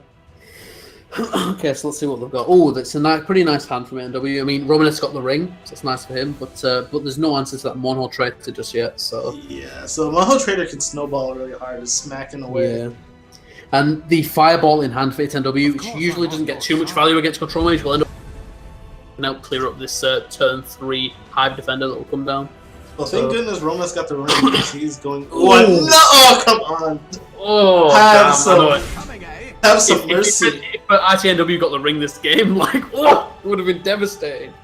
Speaker 6: Okay, so let's see what they've got. Oh, that's a pretty nice hand from ITNW. I mean, Romanesque got the ring, so it's nice for him, but there's no answer to that Mono Trader just yet, so...
Speaker 1: Yeah, so Mono Trader can snowball really hard, just smacking away.
Speaker 6: Yeah. And the Fireball in hand for ITNW, which usually doesn't get too much value against Control Mage, will end up now clear up this turn 3 Hive Defender that will come down.
Speaker 1: Well, thank goodness Romanesque got the ring because he's going... What? No! Oh, come on!
Speaker 2: Oh,
Speaker 1: have some mercy.
Speaker 2: If ITNW got the ring this game, it would have been devastating.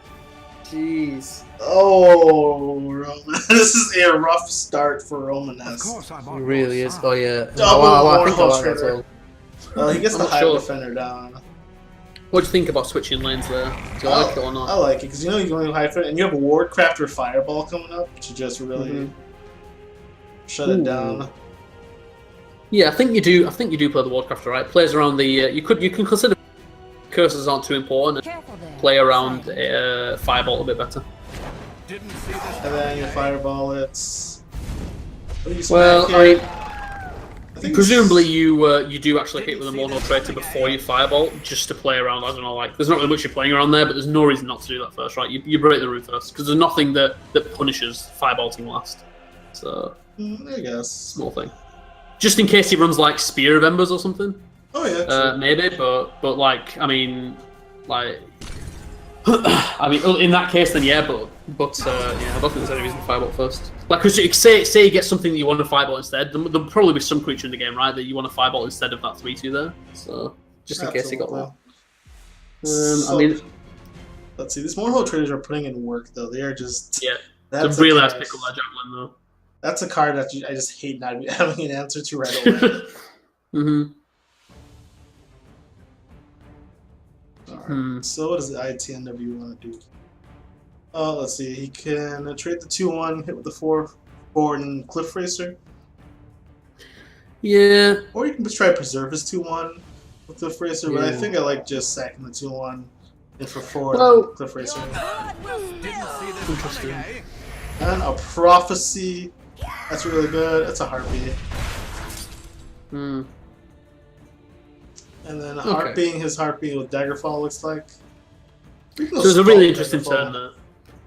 Speaker 6: Jeez.
Speaker 1: Oh, Romanesque. This is a rough start for Romanesque.
Speaker 6: It really is. Oh, yeah.
Speaker 1: I
Speaker 6: think I like that as well.
Speaker 1: Well, he gets the Hive Defender down.
Speaker 2: What do you think about switching lanes there? Do you like it or not?
Speaker 1: I like it, because you're going to Hive Defender, and you have a Wardcraft or Fireball coming up to just really shut it down.
Speaker 2: Yeah, I think you do. I think you do play the Wardcraft, right? Plays around the. You can consider curses aren't too important. Play around Fireball a bit better.
Speaker 1: And then your Fireball, it's.
Speaker 2: Well,
Speaker 1: think
Speaker 2: Presumably you do actually hit with a mono traitor before you fireball, just to play around. I don't know, like there's not really much you're playing around there, but there's no reason not to do that first, right? You break the root first because there's nothing that punishes firebolting last. So
Speaker 1: I guess
Speaker 2: small thing, just in case he runs like Spear of Embers or something.
Speaker 1: Oh yeah,
Speaker 2: maybe, but like I mean, in that case, then yeah, but yeah, I don't think there's any reason to fireball first. Like, cause say you get something that you want to fireball instead, there'll probably be some creature in the game, right, that you want to fireball instead of that 3/2 there. So just in case you got one.
Speaker 1: So,
Speaker 2: I mean,
Speaker 1: let's see. These Mournhold traders are putting in work, though. They are just
Speaker 2: That's a really nice pick up that javelin, though.
Speaker 1: That's a card that I just hate not having an answer to right away.
Speaker 2: Mm-hmm.
Speaker 1: Alright, so what does the ITNW want to do? Oh, let's see. He can trade the 2/1, hit with the 4/4 and Cliff Racer.
Speaker 2: Yeah.
Speaker 1: Or you can just try to preserve his 2/1 with Cliff Racer, but I think I like just sacking the 2/1 in for 4 and Cliff Racer.
Speaker 2: Interesting.
Speaker 1: And a Prophecy. That's really good. That's a Harpy.
Speaker 2: Hmm.
Speaker 1: And then Harpying his Harpy with Daggerfall looks like.
Speaker 2: So it's a really interesting turn there.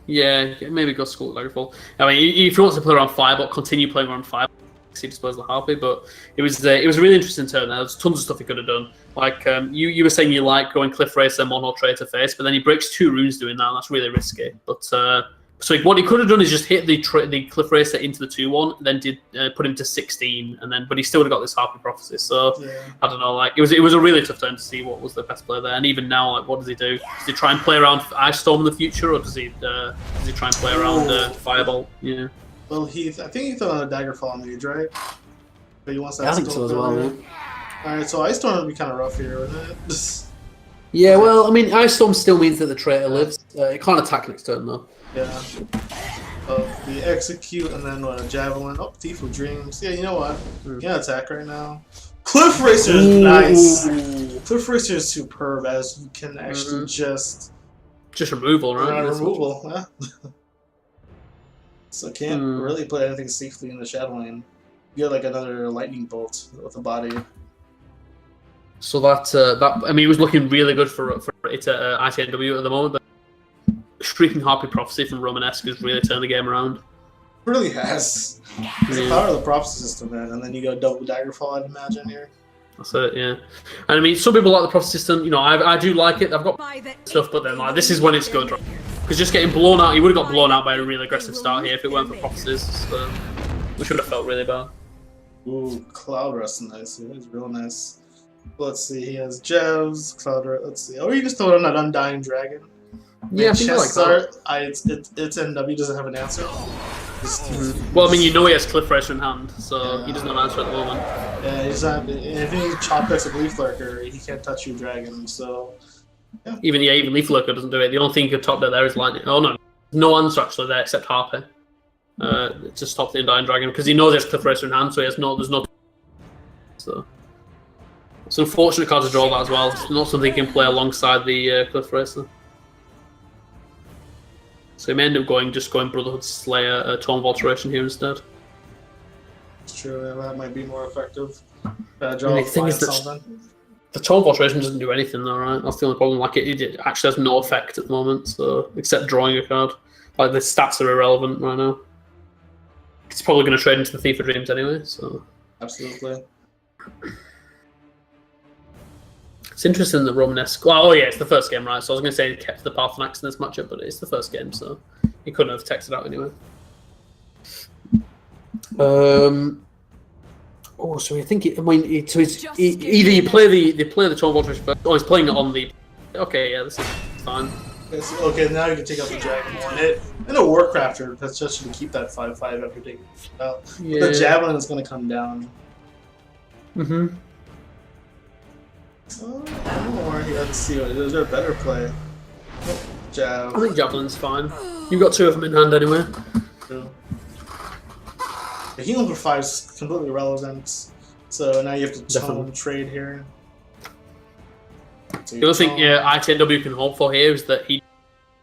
Speaker 2: Yeah, maybe go Skull Daggerfall. I mean, if you want to play around Fireball, continue playing around Fireball. He disposed of the Harpy, but it was a really interesting turn. There was tons of stuff he could have done. Like you were saying, you like going Cliff Racer, Mono Traitor face, but then he breaks 2 runes doing that. And that's really risky. But so what he could have done is just hit the Cliff Racer into the 2/1, then did put him to 16, and then but he still would have got this Harpy Prophecy. So I don't know. Like it was a really tough turn to see what was the best play there. And even now, like what does he do? Does he try and play around Ice Storm in the future, or does he try and play around Fireball? Yeah.
Speaker 1: Well, I think he thought on a Daggerfall Mage, right? But he wants that.
Speaker 6: I think so as well. Yeah.
Speaker 1: Alright, so Ice Storm would be kind of rough here, wouldn't it?
Speaker 6: Yeah, well, I mean, Ice Storm still means that the traitor lives. It can't attack next turn though.
Speaker 1: Yeah. The Execute and then a Javelin. Oh, Thief of Dreams. Yeah, you know what? You can attack right now. Cliff Racer is nice. Cliff Racer is superb as you can actually just
Speaker 2: removal, right?
Speaker 1: Removal, yeah. So can't really play anything safely in the Shadow Lane. You get like another Lightning Bolt with a body.
Speaker 2: So that I mean, it was looking really good for it at ITNW at the moment. But Shrieking Harpy Prophecy from Romanesque has really turned the game around.
Speaker 1: It really has. It's the power of the prophecy system, man. And then you go double Daggerfall, I'd imagine here.
Speaker 2: That's it, yeah. And I mean, some people like the prophecy system. You know, I do like it. I've got stuff, but then like this is when it's good, because just getting blown out, he would have got blown out by a really aggressive start here if it weren't for prophecies. So we should have felt really bad.
Speaker 1: Ooh, Cloud Rust is nice. It is real nice. Let's see, he has Jevs, Cloud Rust. Let's see. Oh, you just throw it on that Undying Dragon.
Speaker 2: Yeah, I think I like that.
Speaker 1: It's NW doesn't have an answer.
Speaker 2: Well, I mean, you know he has Cliff Racer in hand, so he doesn't have an answer at the moment.
Speaker 1: Yeah, he's not. If he chop decks a Leaf Lurker, he can't touch your dragon. So yeah.
Speaker 2: Even Leaf Lurker doesn't do it. The only thing you could top deck there is Lightning. Oh no answer actually there except Harpy. To stop the Undying Dragon because he knows he has Cliff Racer in hand, so there's no. So it's an unfortunate card to draw that as well. It's not something he can play alongside the Cliff Racer. So he may end up going Brotherhood Slayer, Tome of Alteration here instead.
Speaker 1: It's true, yeah, that might be more effective.
Speaker 2: The thing is that the Tome of Alteration doesn't do anything though, right? That's the only problem. Like it actually has no effect at the moment, so except drawing a card. Like the stats are irrelevant right now. It's probably going to trade into the Thief of Dreams anyway, so...
Speaker 1: Absolutely.
Speaker 2: It's interesting that Romanesque... Well, it's the first game, right? So I was going to say he kept the Parthenax in this matchup, but it's the first game, so he couldn't have texted out anyway. So I think... either you play the Tome of Alteration first, or he's playing it on the... Okay, yeah, this is fine.
Speaker 1: Okay, now you can take out the Dragon. And a Warcrafter, that's just to keep that 5/5 after taking it out. Yeah. The Javelin is going to come down.
Speaker 2: Mm-hmm.
Speaker 1: Let's see. Is there a better play? Jav.
Speaker 2: I think Javelin's fine. You've got 2 of them in hand anyway.
Speaker 1: True. The healing for 5 is completely irrelevant. So now you have to tone trade here. So
Speaker 2: the other thing ITNW can hope for here is that he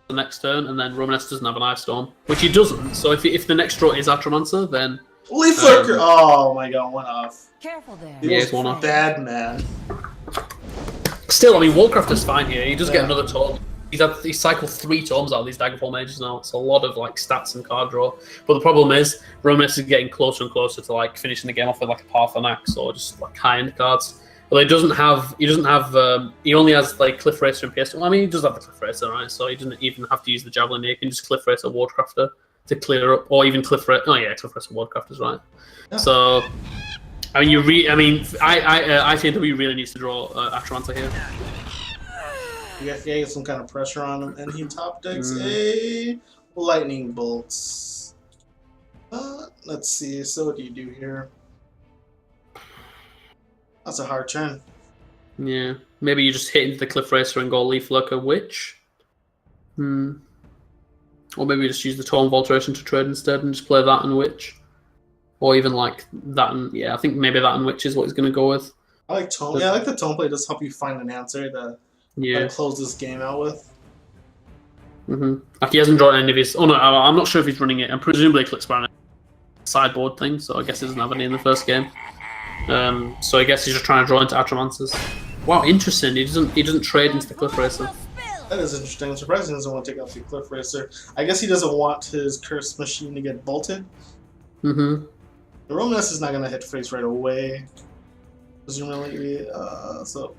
Speaker 2: the next turn and then Romanesque doesn't have an Ice Storm, which he doesn't. So if the next draw is Atromancer, then
Speaker 1: Leaf Lurker! Oh my god, one off.
Speaker 3: Careful there.
Speaker 1: He
Speaker 2: Yeah,
Speaker 1: was
Speaker 2: it's one off.
Speaker 1: bad, man.
Speaker 2: Still, I mean, Warcraft is fine here. He does get another tome. He's cycled 3 tomes out of these Daggerfall mages now. It's a lot of like stats and card draw. But the problem is, Romanesque is getting closer and closer to like finishing the game off with like a Parthon Axe or just like high-end cards. But he doesn't have. He only has like Cliff Racer and PS2. Well, I mean, he does have the Cliff Racer, right? So he doesn't even have to use the Javelin. He can just Cliff Racer Wardcrafter to clear up, or even Cliff Racer. Oh yeah, Cliff Racer Wardcrafters, right? Yeah. So, I mean, ITNW really needs to draw Atramancer here.
Speaker 1: You have to get some kind of pressure on him, and he top decks a Lightning Bolts. Let's see. So what do you do here? That's a hard turn.
Speaker 2: Yeah, maybe you just hit into the Cliff Racer and go Leaf Lurker Witch. Or maybe you just use the Tome of Alteration to trade instead and just play that and Witch. Or even like that and I think maybe that and Witch is what he's going to go with.
Speaker 1: I like Tome. Yeah, I like the Tome play. It does help you find an answer to close this game out with.
Speaker 2: Like he hasn't drawn any of his. Oh no, I'm not sure if he's running it. And presumably Eclipse Baron sideboard thing, so I guess he doesn't have any in the first game. So I guess he's just trying to draw into Atramancers. Wow, interesting. He doesn't trade into the Cliff Racer.
Speaker 1: That is interesting. I'm surprised he doesn't want to take out the Cliff Racer. I guess he doesn't want his Cursed Machine to get bolted. The Romanesque is not going to hit face right away, presumably. So.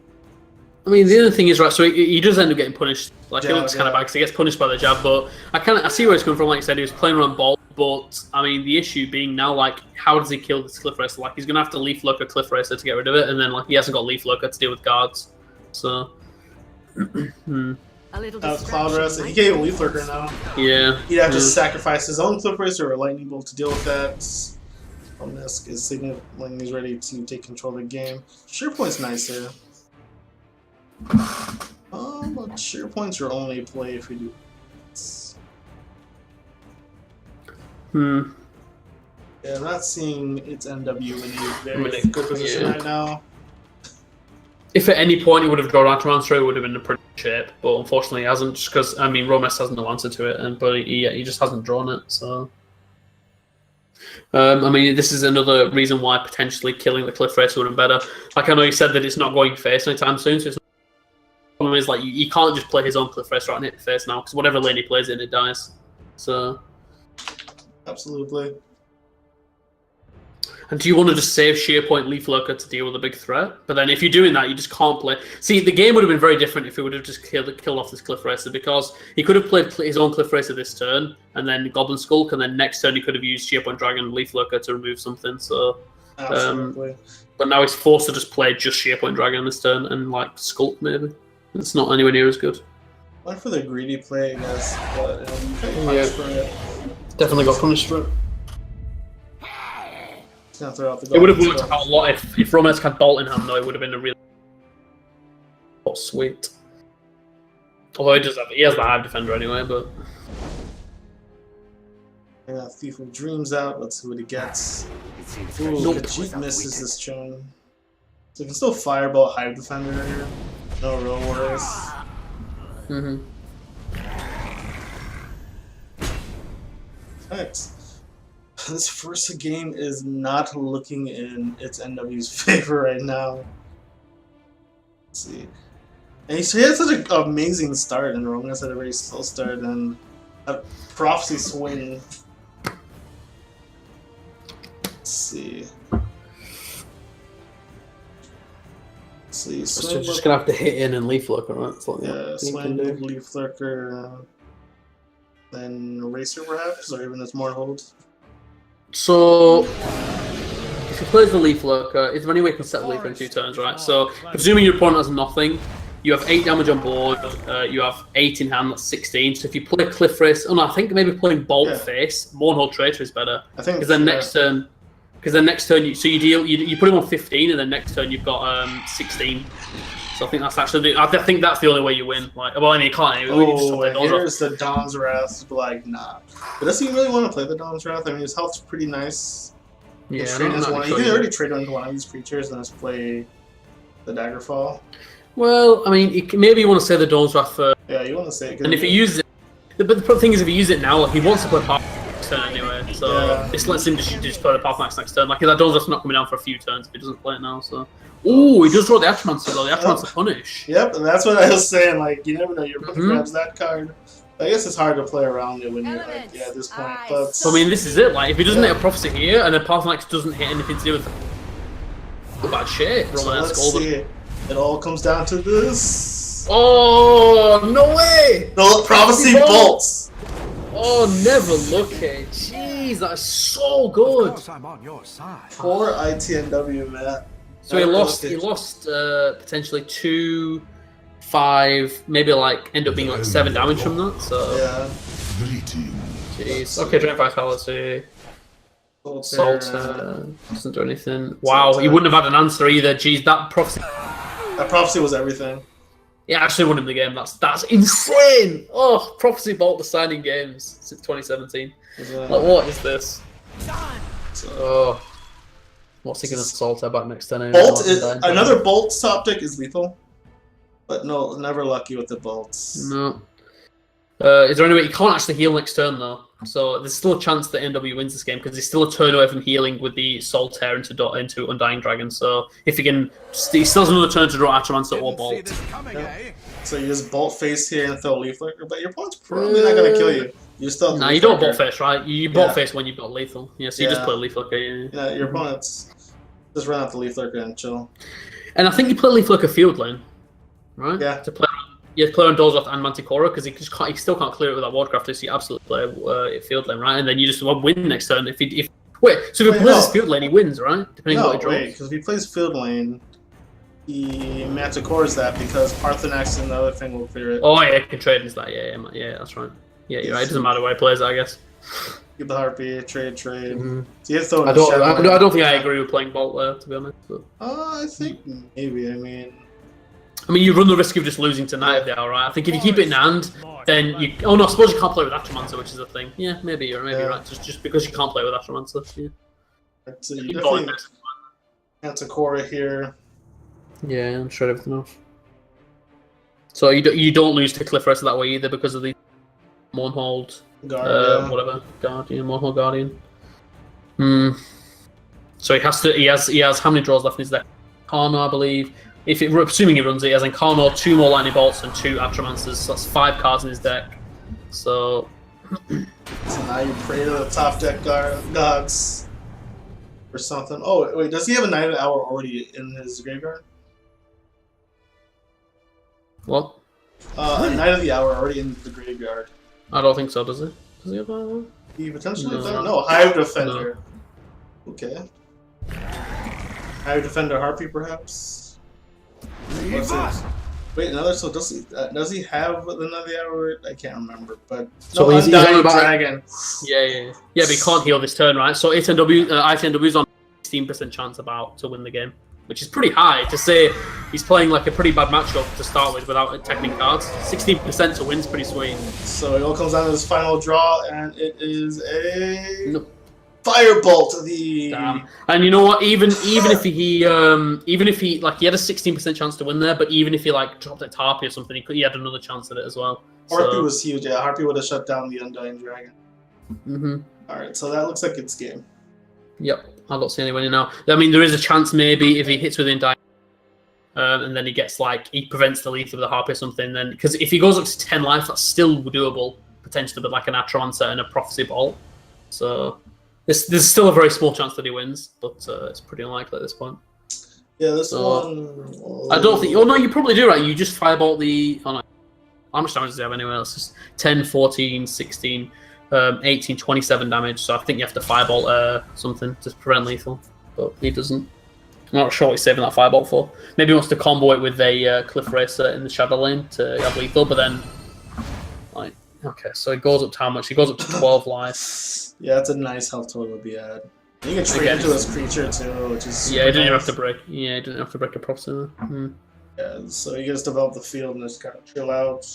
Speaker 2: I mean, the other thing is, right, so he does end up getting punished. Like, it looks kind of bad because he gets punished by the jab, but I see where he's coming from. Like you said, he was playing around ball, but, I mean, the issue being now, like, how does he kill this Cliff Racer? Like, he's going to have to Leaf Lurker Cliff Racer to get rid of it, and then, like, he hasn't got Leaf Lurker to deal with guards. So.
Speaker 3: A little
Speaker 1: Cloud Racer. He can't even Leaf Lurker now.
Speaker 2: Yeah.
Speaker 1: He'd have to sacrifice his own Cliff Racer or Lightning Bolt to deal with that. Romanesque is signaling when he's ready to take control of the game. SharePoint's nice here. But SharePoint's your only play if you do this. Yeah, I'm not seeing its NW in a very good position right now.
Speaker 2: If at any point he would have drawn Atramancer, it would have been in a pretty shape, but unfortunately he hasn't, just because, I mean, Romanesque has no answer to it, but he just hasn't drawn it, so... I mean, this is another reason why potentially killing the Cliff Racer would have been better. Like, I know you said that it's not going face anytime soon, so the problem is, like, you can't just play his own Cliff Racer out and hit the face now, because whatever lane he plays in, it dies. So...
Speaker 1: Absolutely.
Speaker 2: And do you want to just save SharePoint Leaf Lurker to deal with a big threat? But then if you're doing that, you just can't play... See, the game would have been very different if he would have just killed off this Cliff Racer, because he could have played his own Cliff Racer this turn, and then Goblin Skulk, and then next turn he could have used SharePoint Dragon and Leaf Lurker to remove something, so...
Speaker 1: Absolutely.
Speaker 2: But now he's forced to just play just SharePoint Dragon this turn, and, like, Skulk, maybe. It's not anywhere near as good.
Speaker 1: Went for the greedy play, I guess, but you can't punish for it.
Speaker 2: Definitely got punished for it.
Speaker 1: It
Speaker 2: would have worked out a lot if Romanesque had Bolt in hand, though. It would have been a really sweet. Although he has the Hive Defender anyway, but...
Speaker 1: Yeah, Thief of Dreams out. Let's see what he gets. Ooh, Khajiit misses this turn. So he can still Fireball Hive Defender here. No real worries. Thanks. This first game is not looking in its NW's favor right now. Let's see. And he had such an amazing start, and Romanesque had a very slow start, and a Prophecy swing. Let's see. So
Speaker 2: just gonna have to hit in and Leaf Lurker, right?
Speaker 1: Yeah, swing, Leaf Lurker, then Eraser perhaps, or even as more hold.
Speaker 2: So, if he plays the Leaf Lurker, is there any way he can set the Leaf in 2 turns, right? So, presuming your opponent has nothing, you have 8 damage on board, you have 8 in hand, that's 16. So if you play Cliff Race, I think maybe playing Bolt Face, Mournhold Traitor is better.
Speaker 1: I think
Speaker 2: because then next turn, you put him on 15, and then next turn you've got 16. So I think that's actually I think that's the only way you win. Like, well, I mean, you can't.
Speaker 1: Here's the Dawn's Wrath. Like, nah. But does he really want to play the Dawn's Wrath? I mean, his health's pretty nice.
Speaker 2: Yeah,
Speaker 1: you can already trade into one of these creatures and just play the Daggerfall.
Speaker 2: Well, I mean, maybe you want to say the Dawn's Wrath first.
Speaker 1: Yeah, you want to say it.
Speaker 2: And if he uses it, but the thing is, if he uses it now, he wants to play next turn anyway, so
Speaker 1: Yeah.
Speaker 2: this lets him just play the Pathmax next turn. Like that door's not coming down for a few turns if he doesn't play it now. So, ooh, he does draw the Atramancer though. The Atramancer punish.
Speaker 1: Yep, and that's what I was saying. Like, you never know. Your opponent grabs that card. I guess it's hard to play around it when you're like, yeah, at this point. But
Speaker 2: I mean, this is it. Like, if he doesn't hit a Prophecy here, and then Pathmax doesn't hit anything to do with bad shape,
Speaker 1: so
Speaker 2: Romanesque.
Speaker 1: let's see. It all comes down to this.
Speaker 2: Oh no way!
Speaker 1: No Prophecy bolts.
Speaker 2: Oh, never lucky. Jeez, that is so
Speaker 4: Of
Speaker 2: good.
Speaker 4: course I'm on your side.
Speaker 1: Poor ITNW, Matt.
Speaker 2: So he lost. He lost potentially 2, 5, maybe like end up being like 7 damage from that. So
Speaker 1: Yeah.
Speaker 2: jeez. Okay, Drain Vitality. Salt doesn't do anything. Wow, he wouldn't have had an answer either. Jeez, that Prophecy.
Speaker 1: That Prophecy was everything.
Speaker 2: Yeah, actually won him the game. That's insane. Oh, Prophecy Bolt deciding games since 2017. Like, what is this? Oh, what's he gonna Salt back next turn?
Speaker 1: Bolt is another Bolt top deck is lethal, but no, never lucky with the bolts.
Speaker 2: No. Is there any way he can't actually heal next turn though? So there's still a chance that NW wins this game because he's still a turn away from healing with the Solitaire into Undying Dragon. So if he can, he still has another turn to draw Atramancer or
Speaker 4: Didn't see
Speaker 2: Bolt.
Speaker 4: this coming, eh?
Speaker 1: So you just Bolt face here and throw Leaf Flicker, but your opponent's probably not gonna kill you. You still have
Speaker 2: Nah,
Speaker 1: Leaf
Speaker 2: you don't
Speaker 1: Flicker.
Speaker 2: Bolt face, right? You Bolt face when you've got lethal. Yeah, so you just play Leaf Flicker. Yeah.
Speaker 1: Yeah, your opponent's just run out the Leaf Flicker and chill.
Speaker 2: And I think you play Leaf Flicker field lane, right?
Speaker 1: Yeah.
Speaker 2: To play. You play on Dozoth and Manticora because he still can't clear it with that Wardcrafter, so you absolutely play field lane, right? And then you just win next turn. If wait, so if he plays his field lane, he wins, right? Depending on what he draws.
Speaker 1: Wait, because if he plays field lane, he Manticores that because Parthenax and the other thing will clear it.
Speaker 2: Oh yeah, he can trade into that. Yeah, that's right. Yeah, you're right. It doesn't matter where he plays it, I guess.
Speaker 1: Get the Harpy, trade.
Speaker 2: Mm-hmm.
Speaker 1: So you have to throw
Speaker 2: I don't think I agree with playing Bolt there, to be honest. But.
Speaker 1: I think maybe.
Speaker 2: I mean, you run the risk of just losing to Knight of the Hour, right? I think if you keep it in hand, then you. Oh no, I suppose you can't play with Atramancer, which is a thing. Yeah, maybe you're right. Just because you can't play with Atramancer. Yeah.
Speaker 1: So you definitely Manticora here.
Speaker 2: Yeah, I'm sure everything else. So you don't lose to Cliff Racer that way either because of the Mournhold, whatever Guardian, Mournhold Guardian. So he has how many draws left in his deck? Carno, I believe. Assuming he runs it, he has Incarno, 2 more Lightning Bolts, and 2 Atramancers. So that's 5 cards in his deck. So
Speaker 1: now you pray to the top deck gods or something. Oh wait, does he have a Knight of the Hour already in his graveyard?
Speaker 2: what?
Speaker 1: A Knight of the Hour already in the graveyard.
Speaker 2: I don't think so. Does he? Does he have that?
Speaker 1: He potentially
Speaker 2: No.
Speaker 1: does. No, Hive Defender. Okay. Hive Defender Harpy, perhaps. What's it? Wait, another. So does he have the Knight of the Hour? I can't remember, but
Speaker 2: So
Speaker 1: no,
Speaker 2: he's
Speaker 1: Undying
Speaker 2: on about-
Speaker 1: Dragon.
Speaker 2: Yeah, but he can't heal this turn, right? So ITNW's on 16% chance to win the game, which is pretty high to say. He's playing like a pretty bad matchup to start with without attacking cards. 16% to win's pretty sweet.
Speaker 1: So it all comes down to this final draw, and it is a
Speaker 2: No.
Speaker 1: Firebolt.
Speaker 2: Damn. And you know what? Even if he like he had a 16% chance to win there, but even if he like dropped it to Harpy or something, he had another chance at it as well.
Speaker 1: Harpy was huge. Yeah, Harpy would have shut down the Undying Dragon. All right, so that looks like it's game.
Speaker 2: Yep, I don't see any winning now. I mean, there is a chance maybe if he hits within die, and then he gets he prevents the lethal with a Harpy or something. Then because if he goes up to 10 life, that's still doable potentially, but like an Atramancer and a Prophecy Bolt. So there's still a very small chance that he wins, but it's pretty unlikely at this point.
Speaker 1: Yeah, this one.
Speaker 2: I don't think. Oh no, you probably do, right? You just Firebolt the. Oh, no. How much damage does he have anyway? It's just 10, 14, 16, 18, 27 damage. So I think you have to Firebolt something to prevent lethal, but he doesn't. I'm not sure what he's saving that Firebolt for. Maybe he wants to combo it with a Cliff Racer in the Shadow Lane to have lethal, but then okay, so he goes up to how much? He goes up to 12 life.
Speaker 1: Yeah, that's a nice health total to be had. You can trade into his creature too, which is
Speaker 2: he didn't even have to break. Yeah, he didn't have to break a Prophecy.
Speaker 1: Yeah, so he gets to develop the field and just kind of chill out.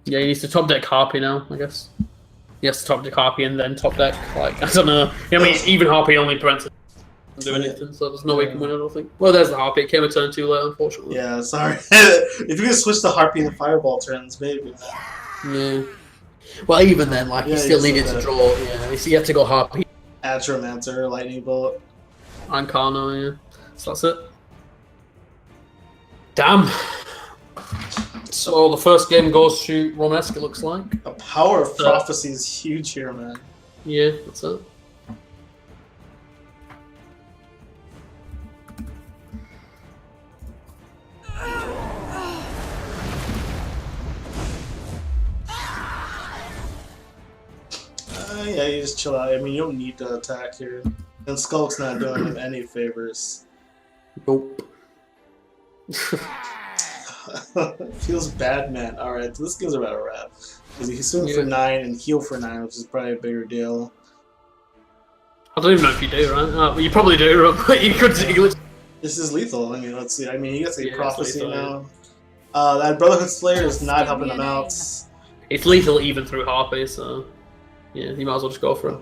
Speaker 2: Yeah, he needs to top deck Harpy now, I guess. He has to top deck Harpy and then top deck, I don't know. I mean, even Harpy only prevents it from doing anything, so there's no way he can win, I don't think. Well, there's the Harpy. It came a turn too late, unfortunately.
Speaker 1: Yeah, sorry. If you could switch the Harpy and the Fireball turns, maybe.
Speaker 2: Yeah.
Speaker 6: Well, even then, like,
Speaker 1: Yeah,
Speaker 6: he still
Speaker 1: you
Speaker 6: needed
Speaker 1: said
Speaker 6: to
Speaker 1: that.
Speaker 6: draw. Yeah, he had to go Harpy
Speaker 1: Atromancer, Lightning Bolt.
Speaker 2: and Carno, yeah. So that's it. Damn. So the first game goes to Romanesque, it looks like.
Speaker 1: The power of prophecy is huge here, man.
Speaker 2: Yeah, that's it.
Speaker 1: Yeah, you just chill out. I mean, you don't need to attack here. And Skulk's not doing him any favors.
Speaker 6: Nope.
Speaker 1: Feels bad, man. Alright, so this game's about a wrap. Because he swing for 9 and heal for 9, which is probably a bigger deal.
Speaker 2: I don't even know if you do, right? Well, you probably do, but you could.
Speaker 1: This is lethal. I mean, let's see. I mean, he gets a
Speaker 2: Yeah,
Speaker 1: prophecy
Speaker 2: it's
Speaker 1: now. That Brotherhood Slayer is not helping him out.
Speaker 2: It's lethal even through Harpy, so yeah, you might as well just go for it.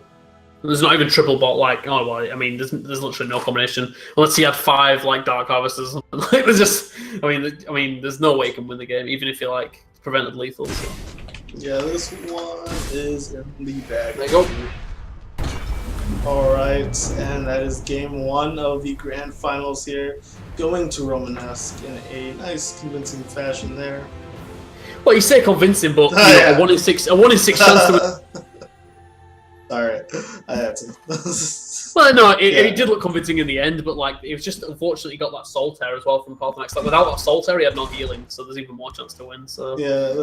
Speaker 2: There's not even triple bot, like, oh, well, I mean, there's literally no combination. Unless he had 5, like, Dark Harvesters or something. It was just, I mean, there's no way you can win the game, even if you, like, prevented lethal. So.
Speaker 1: Yeah, this one is in the bag.
Speaker 2: There you go.
Speaker 1: Alright, and that is game 1 of the Grand Finals here. Going to Romanesque in a nice, convincing fashion there.
Speaker 2: Well, you say convincing, but
Speaker 1: Yeah.
Speaker 2: a 1 in 6 chance to win.
Speaker 1: Sorry, I had to.
Speaker 2: Well, no, it did look convincing in the end, but like it was just unfortunately he got that soul tear as well from Parthenax. Like without that soul tear, he had no healing, so there's even more chance to win. So
Speaker 1: Yeah,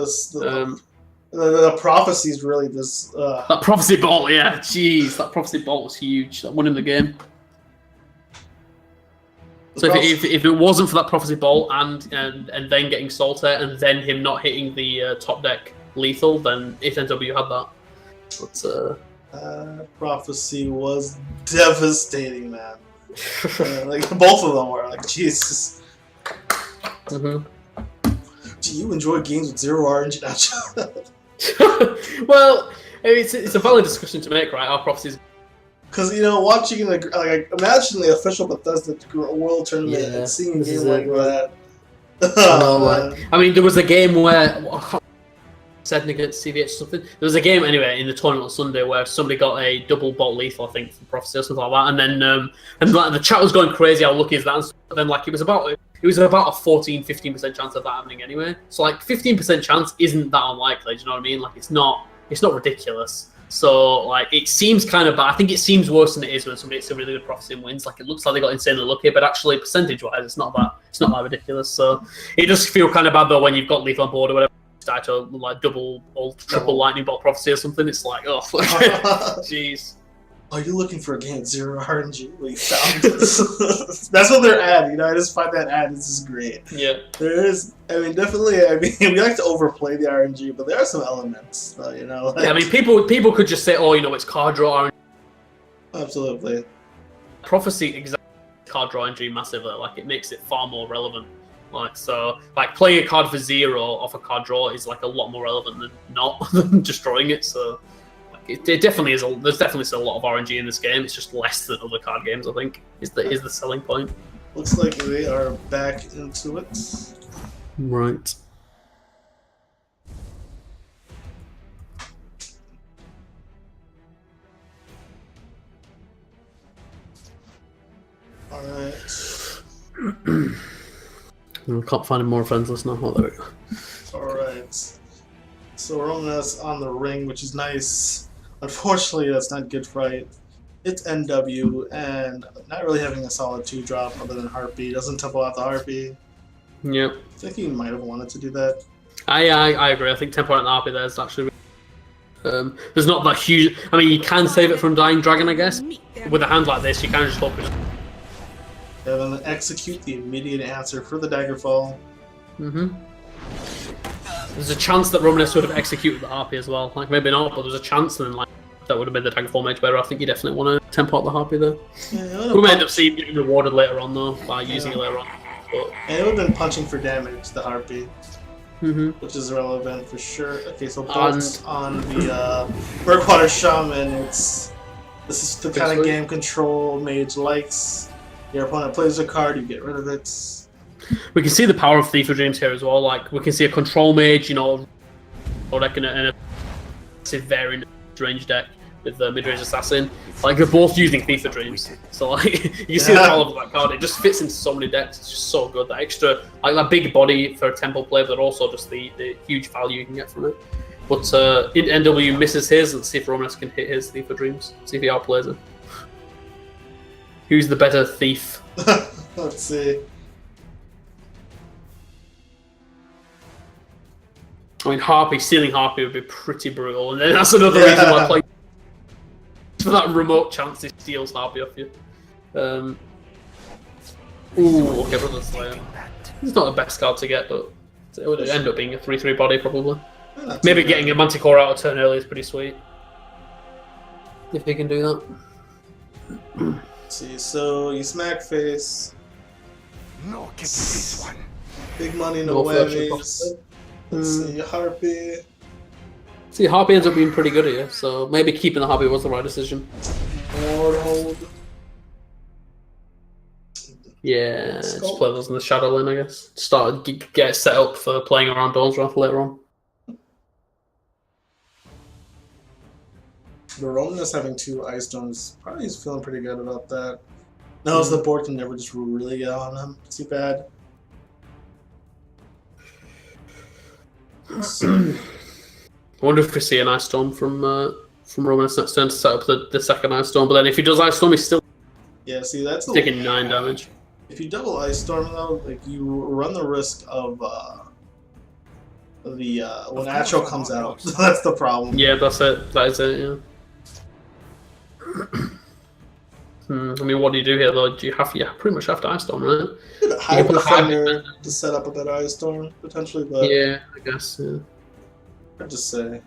Speaker 1: the prophecies really just.
Speaker 2: that prophecy bolt, yeah, jeez, that prophecy bolt was huge. That won him the game. So if it wasn't for that prophecy bolt and then getting soul tear and then him not hitting the top deck lethal, then ITNW had that. But
Speaker 1: prophecy was devastating, man. Like both of them were like, Jesus.
Speaker 2: Mhm.
Speaker 1: Do you enjoy games with 0 RNG?
Speaker 2: Well, it's a valid discussion to make, right? Our prophecies.
Speaker 1: Because watching like imagine the official Bethesda World Tournament and seeing a
Speaker 6: this
Speaker 1: game
Speaker 6: is
Speaker 1: like
Speaker 6: it,
Speaker 1: that.
Speaker 2: I mean, there was a game where said against CVH or something. There was a game anyway in the tournament on Sunday where somebody got a double bot lethal, I think, from Prophecy or something like that, and then like the chat was going crazy. How lucky is that? And then like it was about a 14-15% chance of that happening anyway. So like 15% chance isn't that unlikely. Do you know what I mean? Like it's not ridiculous. So like it seems kind of bad. I think it seems worse than it is when somebody hits a really good prophecy and wins. Like it looks like they got insanely lucky, but actually percentage-wise, it's not that ridiculous. So it does feel kind of bad though when you've got lethal on board or whatever. Start to like double or triple lightning bolt prophecy or something. It's like, oh, jeez.
Speaker 1: Are you looking for a game with 0 RNG? We found this. That's what they're at. I just find that ad. This is great.
Speaker 2: Yeah.
Speaker 1: There is. I mean, definitely. I mean, we like to overplay the RNG, but there are some elements. Like,
Speaker 2: Yeah, I mean, people could just say, oh, it's card draw RNG.
Speaker 1: Absolutely.
Speaker 2: Prophecy exactly card draw RNG massively. Like it makes it far more relevant. Like so, like playing a card for 0 off a card draw is like a lot more relevant than not than destroying it. So, like, it definitely is. There's definitely still a lot of RNG in this game. It's just less than other card games. I think is the selling point.
Speaker 1: Looks like we are back into it.
Speaker 2: Right.
Speaker 1: All right.
Speaker 2: I can't find any more friends list now. Oh, there we go.
Speaker 1: Alright. So Romanesque on the ring, which is nice. Unfortunately, that's not good for it's NW, and not really having a solid 2-drop other than Harpy. Doesn't tempo out the Harpy.
Speaker 2: Yep.
Speaker 1: I think he might have wanted to do that.
Speaker 2: I agree. I think tempo out the RP there is actually. There's not that huge. I mean, you can save it from Dying Dragon, I guess. With a hand like this, you can just hope it.
Speaker 1: And then execute the immediate answer for the Daggerfall.
Speaker 2: Mm-hmm. There's a chance that Romanesque would have executed the Harpy as well. Like, maybe not, but there's a chance then, like, that would have made the Daggerfall mage better. I think you definitely want to tempo out the Harpy there.
Speaker 1: Yeah,
Speaker 2: We may end up seeing it getting rewarded later on, though, by using it later on. But...
Speaker 1: And it would have been punching for damage, the Harpy.
Speaker 2: Mm-hmm.
Speaker 1: Which is relevant for sure. Okay, so Bolt on the Burkwater Shaman. This is the kind of game control mage likes. Your opponent plays a card, you get rid of it.
Speaker 2: We can see the power of Thief of Dreams here as well. Like we can see a control mage, deck and variant mid-range deck with the mid-range assassin. Like they're both using Thief of Dreams, so like you see the power of that card. It just fits into so many decks. It's just so good. That extra, like that big body for a tempo play, but also just the huge value you can get from it. But ITNW misses his. Let's see if Romanesque can hit his Thief of Dreams. See if he outplays it. Who's the better thief?
Speaker 1: Let's see.
Speaker 2: I mean, Harpy, stealing Harpy would be pretty brutal, and then that's another reason why I play for that remote chance he steals Harpy off you. Ooh, okay, Brother Slayer. It's not the best card to get, but it would end up being a 3/3 body probably. Maybe getting a Manticore out of turn early is pretty sweet. If he can do that.
Speaker 1: Let's see, so you smack face.
Speaker 5: No, get this one.
Speaker 1: Big money, no whammies. Let's see, Harpy.
Speaker 2: See, Harpy ends up being pretty good here, so maybe keeping the Harpy was the right decision.
Speaker 1: Hold.
Speaker 2: Yeah, just play those in the Shadow Lane, I guess. Get set up for playing around Dawn's Wrath later on.
Speaker 1: The Romanesque having 2 Ice Stones, probably he's feeling pretty good about that. Knows the board can never just really get on him too bad.
Speaker 2: I wonder if we see an Ice Storm from Romanesque next turn to set up the second Ice Storm, but then if he does Ice Storm, he's still
Speaker 1: see, that's
Speaker 2: taking 9 damage.
Speaker 1: If you double Ice Storm though, like you run the risk of when Astro comes out. That's the problem.
Speaker 2: Yeah, that's it. That is it. Yeah. I mean, what do you do here though? Do you have pretty much have to Ice Storm, right?
Speaker 1: Hive Defender to set up a better Ice Storm potentially, but
Speaker 2: yeah, I guess. Yeah.
Speaker 1: I'd just say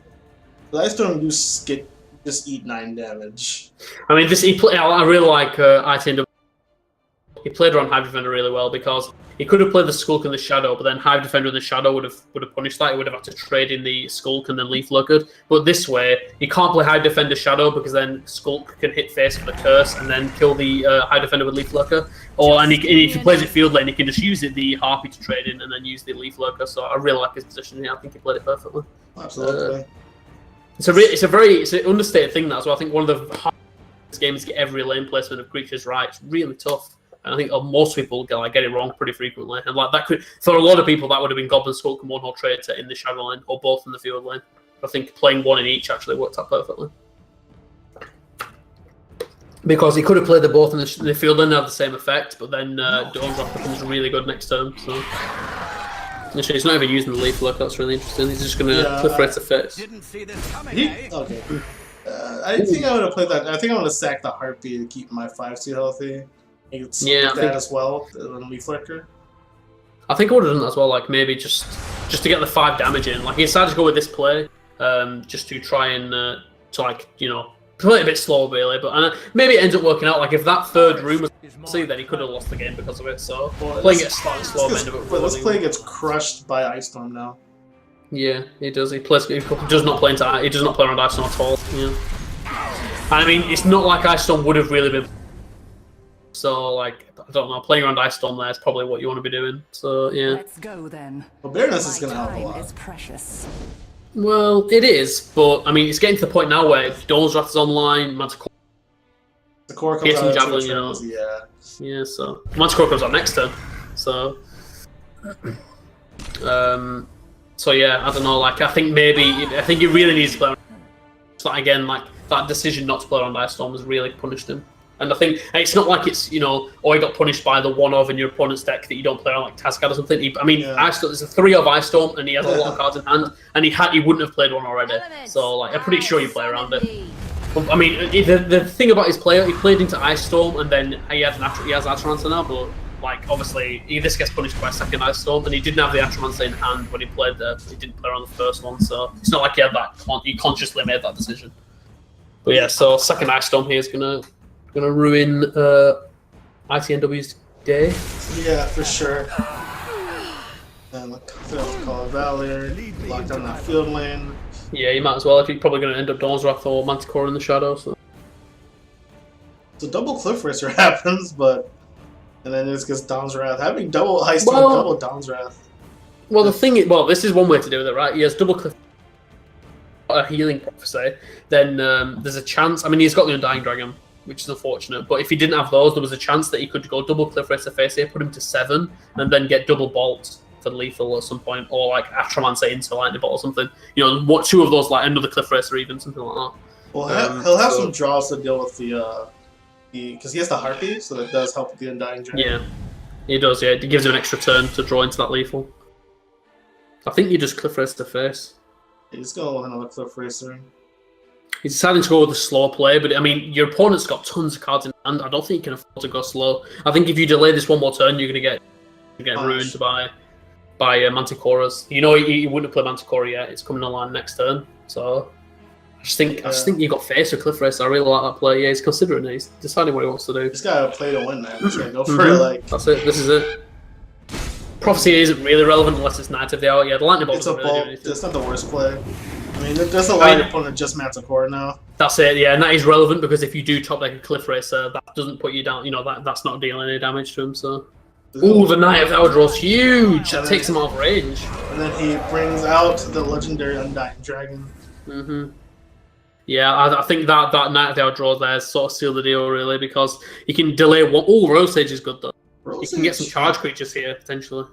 Speaker 1: the Ice Storm just eat 9 damage.
Speaker 2: I mean, I really like ITNW. He played around Hive Defender really well because he could have played the Skulk and the Shadow, but then Hive Defender and the Shadow would have punished that. He would have had to trade in the Skulk and then Leaf Lurker. But this way, you can't play Hive Defender Shadow because then Skulk can hit face for the Curse and then kill the Hive Defender with Leaf Lurker. And if he plays it field lane, he can just use the Harpy to trade in and then use the Leaf Lurker. So I really like his position here. I think he played it perfectly.
Speaker 1: Absolutely.
Speaker 2: It's an understated thing that as well. I think one of the hardest games is to get every lane placement of creatures right. It's really tough. And I think most people get it wrong pretty frequently. And like that could, for a lot of people, that would have been Goblin Skulk and One-Hole Traitor in the Shadow Lane, or both in the field lane. I think playing one in each actually worked out perfectly. Because he could have played the both in the field lane and have the same effect, but then Dawn's Wrath becomes really good next turn. So actually, he's not even using the Leaf Look. That's really interesting. He's just going to proliferate the face.
Speaker 5: Didn't see this coming, eh?
Speaker 1: Okay. I think I'm gonna play that. I think I'm gonna sack the Harpy to keep my 5/2 healthy. You could that as well, the Leaf Lurker.
Speaker 2: I think I would have done that as well. Like maybe just to get the 5 damage in. Like he decided to go with this play, just to try and play it a bit slower, really. But maybe it ends up working out. Like if that third room was then he could have lost the game because of it. So playing it slightly slow ended up.
Speaker 1: But this play gets crushed by Ice Storm now.
Speaker 2: Yeah, he does. He does not play around Ice Storm at all. Yeah. And I mean, it's not like Ice Storm would have really been. So like I don't know, playing around Ice Storm there is probably what you want to be doing. So yeah.
Speaker 3: Let's go then.
Speaker 1: Well, Baroness is going to help a lot.
Speaker 3: Is precious.
Speaker 2: Well, it is, but I mean, it's getting to the point now where Dawn's Wrath is online, Manticore.
Speaker 1: The core comes out
Speaker 2: Javelin, yeah. So Manticore comes out next turn. So, so yeah, I don't know. Like, I think he really needs to play. So again, like that decision not to play on Ice Storm has really punished him. And I think it's not like it's he got punished by the 1-of in your opponent's deck that you don't play on like Tascad or something. Ice Storm, there's a 3-of Ice Storm and he has a lot of cards in hand, and he wouldn't have played one already. So like I'm pretty sure you play around it. I mean, the thing about his player, he played into Ice Storm and then he has Atramancer now, but like obviously this gets punished by a second Ice Storm, and he didn't have the Atramancer in hand when he played he didn't play around the first one, so it's not like he had that. He consciously made that decision. But yeah, so second Ice Storm here is gonna ruin ITNW's day.
Speaker 1: Yeah, for sure. And call it Valor, lock down that field lane.
Speaker 2: Yeah, you might as well if you're probably going to end up Dawn's Wrath or Manticore in the Shadow. So
Speaker 1: double Cliff Racer happens, and then this gets Dawn's Wrath. Having double Ice Storm, double Dawn's Wrath.
Speaker 2: Well, this is one way to do with it, right? He has double Cliff. a healing prophecy, then there's a chance. I mean, he's got the Undying Dragon, which is unfortunate. But if he didn't have those, there was a chance that he could go double Cliff Racer face here, put him to 7, and then get double Bolt for lethal at some point, or like Astromancer into Lightning Bolt or something. You know, what 2 of those, like another Cliff Racer, even something like that.
Speaker 1: Well, he'll have some draws to deal with because he has the Harpy, so that does help with the Undying Dragon.
Speaker 2: Yeah, he does. Yeah, it gives him an extra turn to draw into that lethal. I think you just Cliff Racer face.
Speaker 1: He's going with another Cliff Racer.
Speaker 2: He's deciding to go with a slow play, but I mean, your opponent's got tons of cards in hand. I don't think you can afford to go slow. I think if you delay this one more turn, you're going to get ruined by Manticoras. You know, he wouldn't have played Manticora yet. It's coming online next turn. So I just think you got face with Cliff Racer. I really like that play. Yeah, he's considering it. He's deciding what he wants to do.
Speaker 1: He's got to play to win, man. He's got to go for it. Like
Speaker 2: that's it. This is it. Prophecy isn't really relevant unless it's Knight of the Hour. Yeah, the Lightning Bolt doesn't really do anything.
Speaker 1: It's not the worst play. I mean, there's a lot of opponent just Manticore now.
Speaker 2: That's it, yeah, and that is relevant because if you do top deck a Cliff Racer, that doesn't put you down. You know, that's not dealing any damage to him. So, the Knight of the Hour draw's huge. That takes him out of range.
Speaker 1: And then he brings out the legendary Undying Dragon.
Speaker 2: Yeah, I think that Knight of the Hour draw there sort of sealed the deal really because he can delay one. Oh, Royal Sage is good though. You can get some charge creatures here potentially.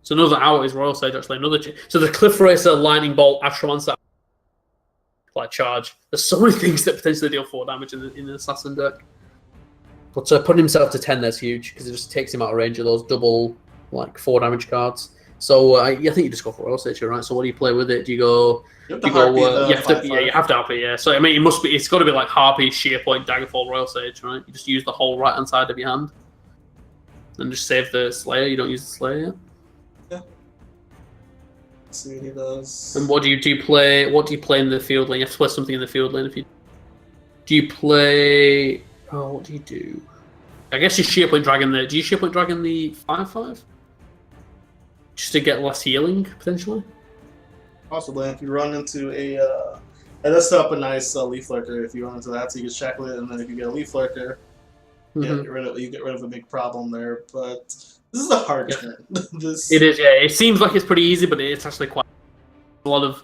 Speaker 2: So another hour is Royal Sage actually. So the Cliff Racer, Lightning Bolt, Astromancer, like charge. There's so many things that potentially deal 4 damage in the Assassin deck. But putting himself to 10 there's huge because it just takes him out of range of those double like 4 damage cards. So I think you just go for Royal Sage, right? So what do you play with it? Do you go? You have to Harpy, yeah. So I mean, it's got to be like Harpy, Shearpoint, Daggerfall, Royal Sage, right? You just use the whole right hand side of your hand, and just save the Slayer. You don't use the Slayer. Yeah.
Speaker 1: See what he does.
Speaker 2: And what do you play? What do you play in the field lane? You have to play something in the field lane. Do you play? Oh, what do you do? I guess you Shearpoint Dragon there. Do you Shearpoint Dragon the 5/5? Just to get less healing potentially.
Speaker 1: Possibly, if you run into it does set up a nice Leaf Lurker. If you run into that, so you can shackle it, and then if you get a Leaf Lurker, you get rid of a big problem there. But this is a hard turn.
Speaker 2: It is, yeah. It seems like it's pretty easy, but it's actually quite a lot of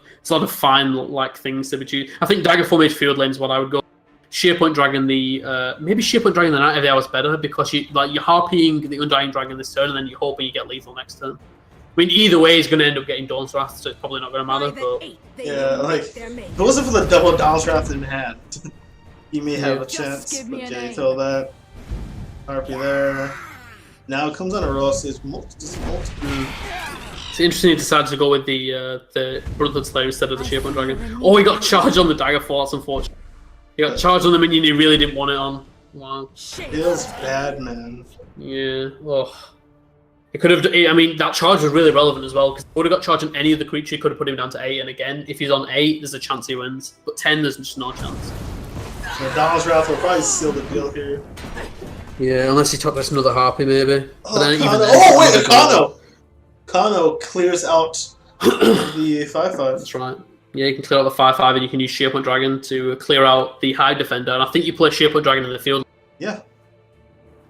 Speaker 2: fine like things to be choose. I think Daggerfall made field lane is what I would go. Shearpoint Dragon maybe Shearpoint Dragon the Knight of the Hour is better because you're harpying the Undying Dragon this turn, and then you're hoping you get lethal next turn. I mean, either way, he's going to end up getting Dawn's Wrath, so it's probably not going to matter. But
Speaker 1: yeah, like if it wasn't for the double Dawn's Wrath in hand, you may have a chance. But yeah, you throw that Harpy there. Now it comes on a Royal Sage. It's
Speaker 2: interesting he decided to go with the Brotherhood Slayer instead of the Shearpoint Dragon. Oh, he got charged on the Daggerfall. That's unfortunate. He got charged on the minion he really didn't want it on. Wow.
Speaker 1: Feels bad, man.
Speaker 2: Yeah. Oh. It could have. I mean, that charge was really relevant as well because if he would have got charged on any of the creature, he could have put him down to 8. And again, if he's on 8, there's a chance he wins. But 10, there's just no chance.
Speaker 1: So Dawn's Wrath will probably seal the deal here.
Speaker 6: Yeah, unless he took this another Harpy, maybe.
Speaker 1: Oh, wait, Kano! Kano clears out the 5/5.
Speaker 2: That's right. Yeah, you can clear out the 5/5 and you can use Shearpoint Dragon to clear out the Hive Defender. And I think you play Shearpoint Dragon in the field.
Speaker 1: Yeah.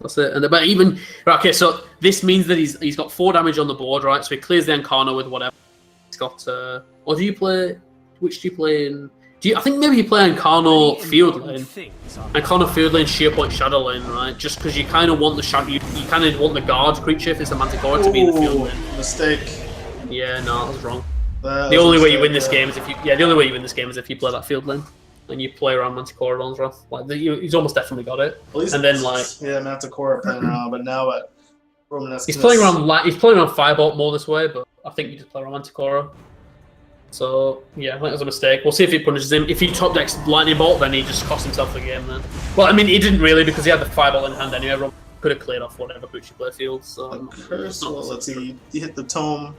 Speaker 2: That's it. And but even right, okay, so this means that he's got 4 damage on the board, right? So he clears the Ankano with whatever. He's got or do you play which do you play in? I think maybe you play Ankano field lane. Ankano field lane, Shearpoint Shadow lane, right? Just because you kind of want the shadow, you kind of want the guard creature if it's a Manticore to be in the field lane.
Speaker 1: Mistake.
Speaker 2: Yeah, no, that was wrong. The only way you win this game is if you play that field lane and you play around Manticore Dawn's Wrath. Like he's almost definitely got it. And then
Speaker 1: Manticore playing around, but now at Romanesque.
Speaker 2: He's playing around Firebolt more this way, but I think you just play around Manticore. So yeah, I think it was a mistake. We'll see if he punishes him. If he top decks Lightning Bolt, then he just cost himself the game then. Well, I mean, he didn't really because he had the Firebolt in hand anyway. Rob could have cleared off whatever creature play field. So
Speaker 1: let's see. He hit the tome.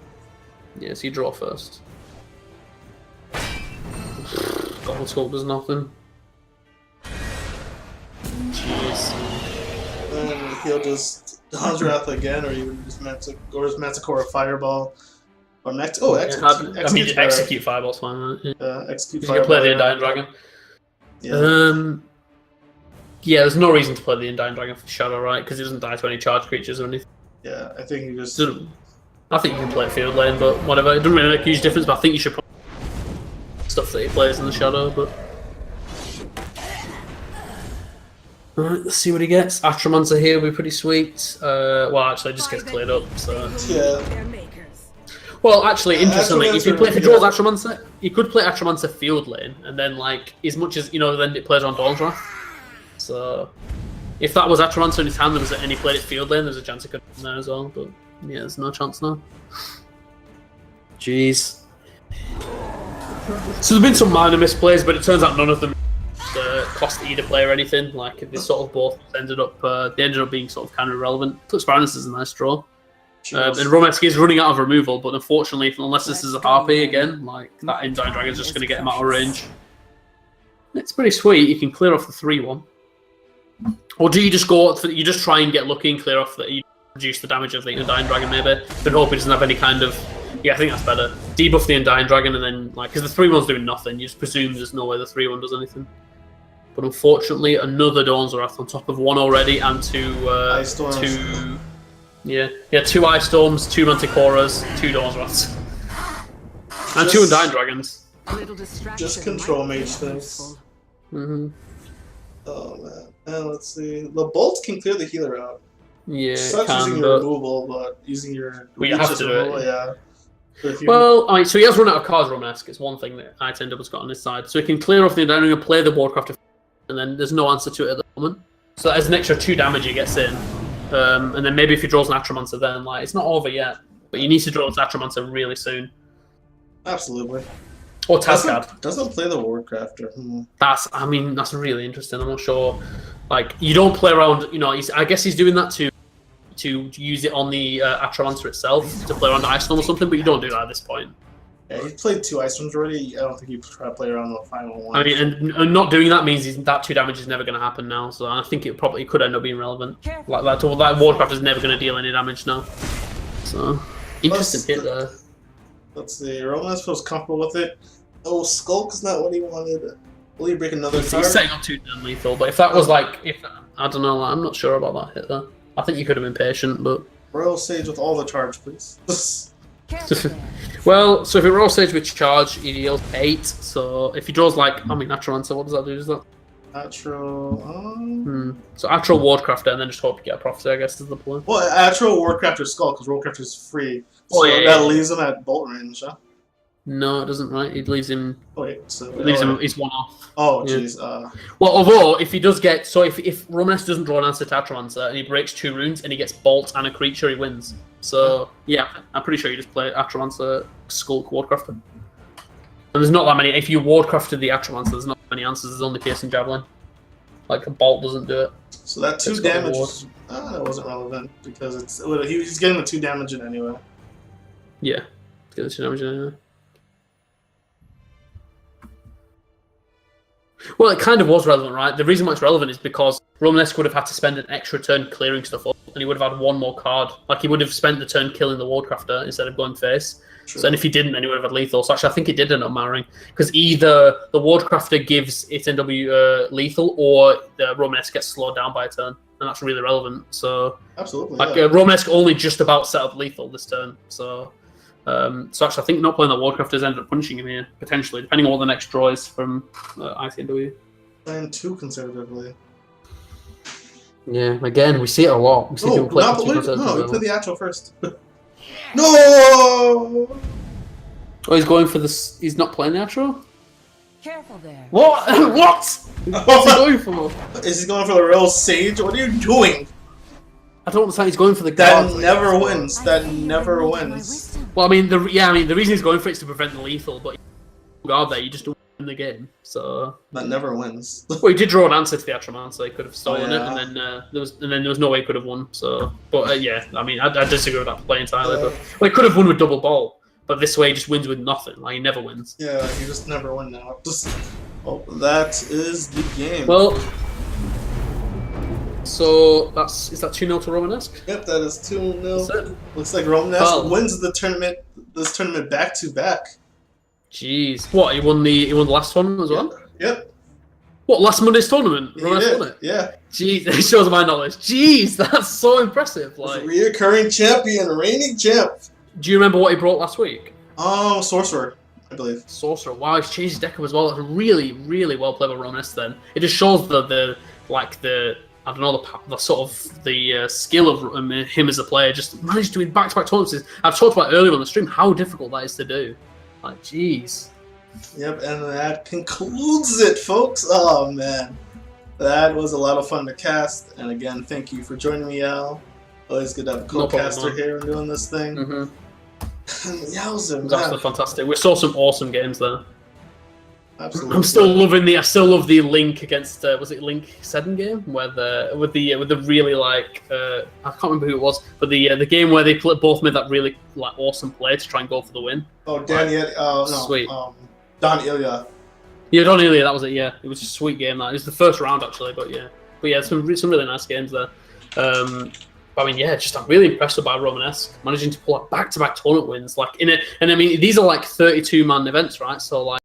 Speaker 2: Yeah, so you draw first. Gobble Sculpt does nothing. Jeez.
Speaker 1: Then he'll just Dawn's Wrath again, or even just Manticore Fireball. Or execute
Speaker 2: Fireball's fine, right?
Speaker 1: Yeah. Execute
Speaker 2: you
Speaker 1: Fireball.
Speaker 2: You can play the Undying Dragon.
Speaker 1: Yeah.
Speaker 2: Yeah, there's no reason to play the Undying Dragon for Shadow, right? Because it doesn't die to any charge creatures or anything.
Speaker 1: Yeah, I think you just...
Speaker 2: I think you can play field lane, but whatever. It doesn't really make a huge difference, but I think you should stuff that he plays in the shadow, but. Alright, let's see what he gets. Atromancer here will be pretty sweet. Well, actually, it just gets cleared up, so...
Speaker 1: Yeah.
Speaker 2: Well, actually, interestingly, if he draws
Speaker 1: yeah.
Speaker 2: Atromancer, he could play Atromancer field lane, and then, like, as much as, then it plays on Dawn's Wrath. So, if that was Atromancer in his hand and he played it field lane, there's a chance he could win there as well, but yeah, there's no chance now. Jeez. So there's been some minor misplays, but it turns out none of them cost either player anything. Like they sort of both ended up being sort of kind of irrelevant. Eclipse Baroness is a nice draw. And Romanesque is running out of removal, but unfortunately, unless this is a Harpy again, like that Undying Dragon's just going to get him out of range. It's pretty sweet. You can clear off the 3-1, or do you just go? You just try and get lucky and clear off you reduce the damage of the Undying Dragon maybe, but hope it doesn't have any kind of. Yeah, I think that's better. Debuff the Undying Dragon and then because the 3-1's doing nothing, you just presume there's no way the 3-1 does anything. But unfortunately, another Dawn's Wrath on top of one already and two Ice Storms, 2 Manticoras, 2 Dawn's Wraths, and 2 Undying Dragons.
Speaker 1: Just control mage things.
Speaker 2: Mm-hmm.
Speaker 1: Oh man, and let's see. The bolt can clear the healer out.
Speaker 2: Yeah,
Speaker 1: sucks using your removal, but using your
Speaker 2: you have to do
Speaker 1: removal,
Speaker 2: it.
Speaker 1: Yeah.
Speaker 2: Well, I mean, so he has run out of cards. Romanesque is one thing that ITNW's got on his side, so he can clear off the Undying and play the Warcraft, and then there's no answer to it at the moment. So that is an extra 2 damage he gets in. And then maybe if he draws an Atromancer, then like it's not over yet. But you need to draw an Atromancer really soon.
Speaker 1: Absolutely.
Speaker 2: Or Tascad.
Speaker 1: Doesn't play the Warcrafter.
Speaker 2: That's really interesting. I'm not sure. Like you don't play around. I guess he's doing that to use it on the Atromancer itself to play around Ice Storm or something. But you don't do that at this point.
Speaker 1: Yeah, he's played 2 Ice Storms already. I don't think he'd try to play around the final one.
Speaker 2: I mean, and not doing that means that 2 damage is never going to happen now. So I think it could end up being relevant. Like that Warcraft is never going to deal any damage now. So interesting hit there.
Speaker 1: Let's see. Romanesque feels comfortable with it. Oh, Skulk is not what he wanted. Will he break another card?
Speaker 2: He's setting up 2 non-lethal, but if that was I don't know. I'm not sure about that hit there. I think you could have been patient, but
Speaker 1: Royal Sage with all the charge, please.
Speaker 2: Well, so if he rolls Sage with charge, he deals 8. So if he draws Atromancer, what does that do? Is that
Speaker 1: Atro?
Speaker 2: So Atro Wardcrafter, and then just hope you get a Prophecy, I guess, is the plan.
Speaker 1: Well, Atro Wardcrafter Skull, because Wardcrafter is free. So that leaves him at bolt range, huh?
Speaker 2: No, it doesn't, right? It leaves him. He's 1 off.
Speaker 1: Oh, jeez.
Speaker 2: Well, although if he does get if Romanesque doesn't draw an answer to Atromancer and he breaks 2 runes and he gets Bolt and a creature, he wins. So yeah, I'm pretty sure you just play Atromancer, Skulk, Wardcrafter. And there's not that many. If you Wardcrafted the Atromancer, there's not many answers. There's only Piercing Javelin. Like a Bolt doesn't do it.
Speaker 1: So that 2 damage. That wasn't relevant because he's getting the 2 damage in anyway.
Speaker 2: Yeah, he's getting the 2 damage in anyway. Well, it kind of was relevant, right? The reason why it's relevant is because Romanesque would have had to spend an extra turn clearing stuff up, and he would have had 1 more card. Like, he would have spent the turn killing the Wardcrafter instead of going face. True. So, and if he didn't, then he would have had lethal. So, actually, I think he did end up marrying. Because either the Wardcrafter gives ITNW lethal, or the Romanesque gets slowed down by a turn. And that's really relevant. So,
Speaker 1: absolutely.
Speaker 2: Romanesque only just about set up lethal this turn. So, actually, I think not playing the Warcrafters ended up punishing him here, potentially, depending on what the next draw is from ITNW.
Speaker 1: Playing 2 conservatively.
Speaker 6: Yeah, again, we see it a lot. We see people play
Speaker 1: we play the Atro first. No!
Speaker 2: Oh, he's going for this. He's not playing the Astro?
Speaker 3: Careful there.
Speaker 2: What? What's he going for?
Speaker 1: Is he going for the Royal Sage? What are you doing?
Speaker 2: I don't understand. He's going for the
Speaker 1: guard.
Speaker 2: That
Speaker 1: never wins. That never wins.
Speaker 2: Well, the reason he's going for it is to prevent the lethal, but guard there, you just don't win the game. So
Speaker 1: that never wins.
Speaker 2: Well, he did draw an answer to the Atromancer. He could have stolen it, and then there was no way he could have won. So, but I disagree with that play entirely. But he could have won with double ball. But this way, he just wins with nothing. Like, he never wins.
Speaker 1: Yeah, he just never wins now. That is the game.
Speaker 2: Well. So is that 2-0 to Romanesque?
Speaker 1: Yep, that is 2-0. Looks like Romanesque wins the tournament. This tournament back to back.
Speaker 2: Jeez, what he won the last one as well?
Speaker 1: Yep.
Speaker 2: What, last Monday's tournament?
Speaker 1: Romanesque
Speaker 2: won it.
Speaker 1: Yeah.
Speaker 2: Jeez, it shows my knowledge. Jeez, that's so impressive. Like
Speaker 1: reoccurring champion, reigning champ.
Speaker 2: Do you remember what he brought last week?
Speaker 1: Oh, Sorcerer. I believe.
Speaker 2: Sorcerer. Wow, he's changed his deck up as well. That's really, really well played by Romanesque then. It just shows the I don't know, the sort of the skill of him as a player. Just managed to win back-to-back tournaments. I've talked about earlier on the stream how difficult that is to do. Like, jeez.
Speaker 1: Yep, and that concludes it, folks. Oh, man. That was a lot of fun to cast. And again, thank you for joining me, Al. Always good to have a co-caster here and doing this thing. Yowza, man.
Speaker 2: That's fantastic. We saw some awesome games there.
Speaker 1: Absolutely.
Speaker 2: I'm still loving I still love the Link against was it Link 7 game where with the really like I can't remember who it was, but the game where they both made that really like awesome play to try and go for the win.
Speaker 1: Oh, Daniel, no,
Speaker 2: sweet.
Speaker 1: Don Ilya.
Speaker 2: Yeah, Don Ilya, that was it. Yeah, it was a sweet game. That it was the first round actually, but yeah, some really nice games there. I mean, yeah, just I'm really impressed by Romanesque managing to pull out back-to-back tournament wins. Like and I mean, these are like 32-man events, right? So like.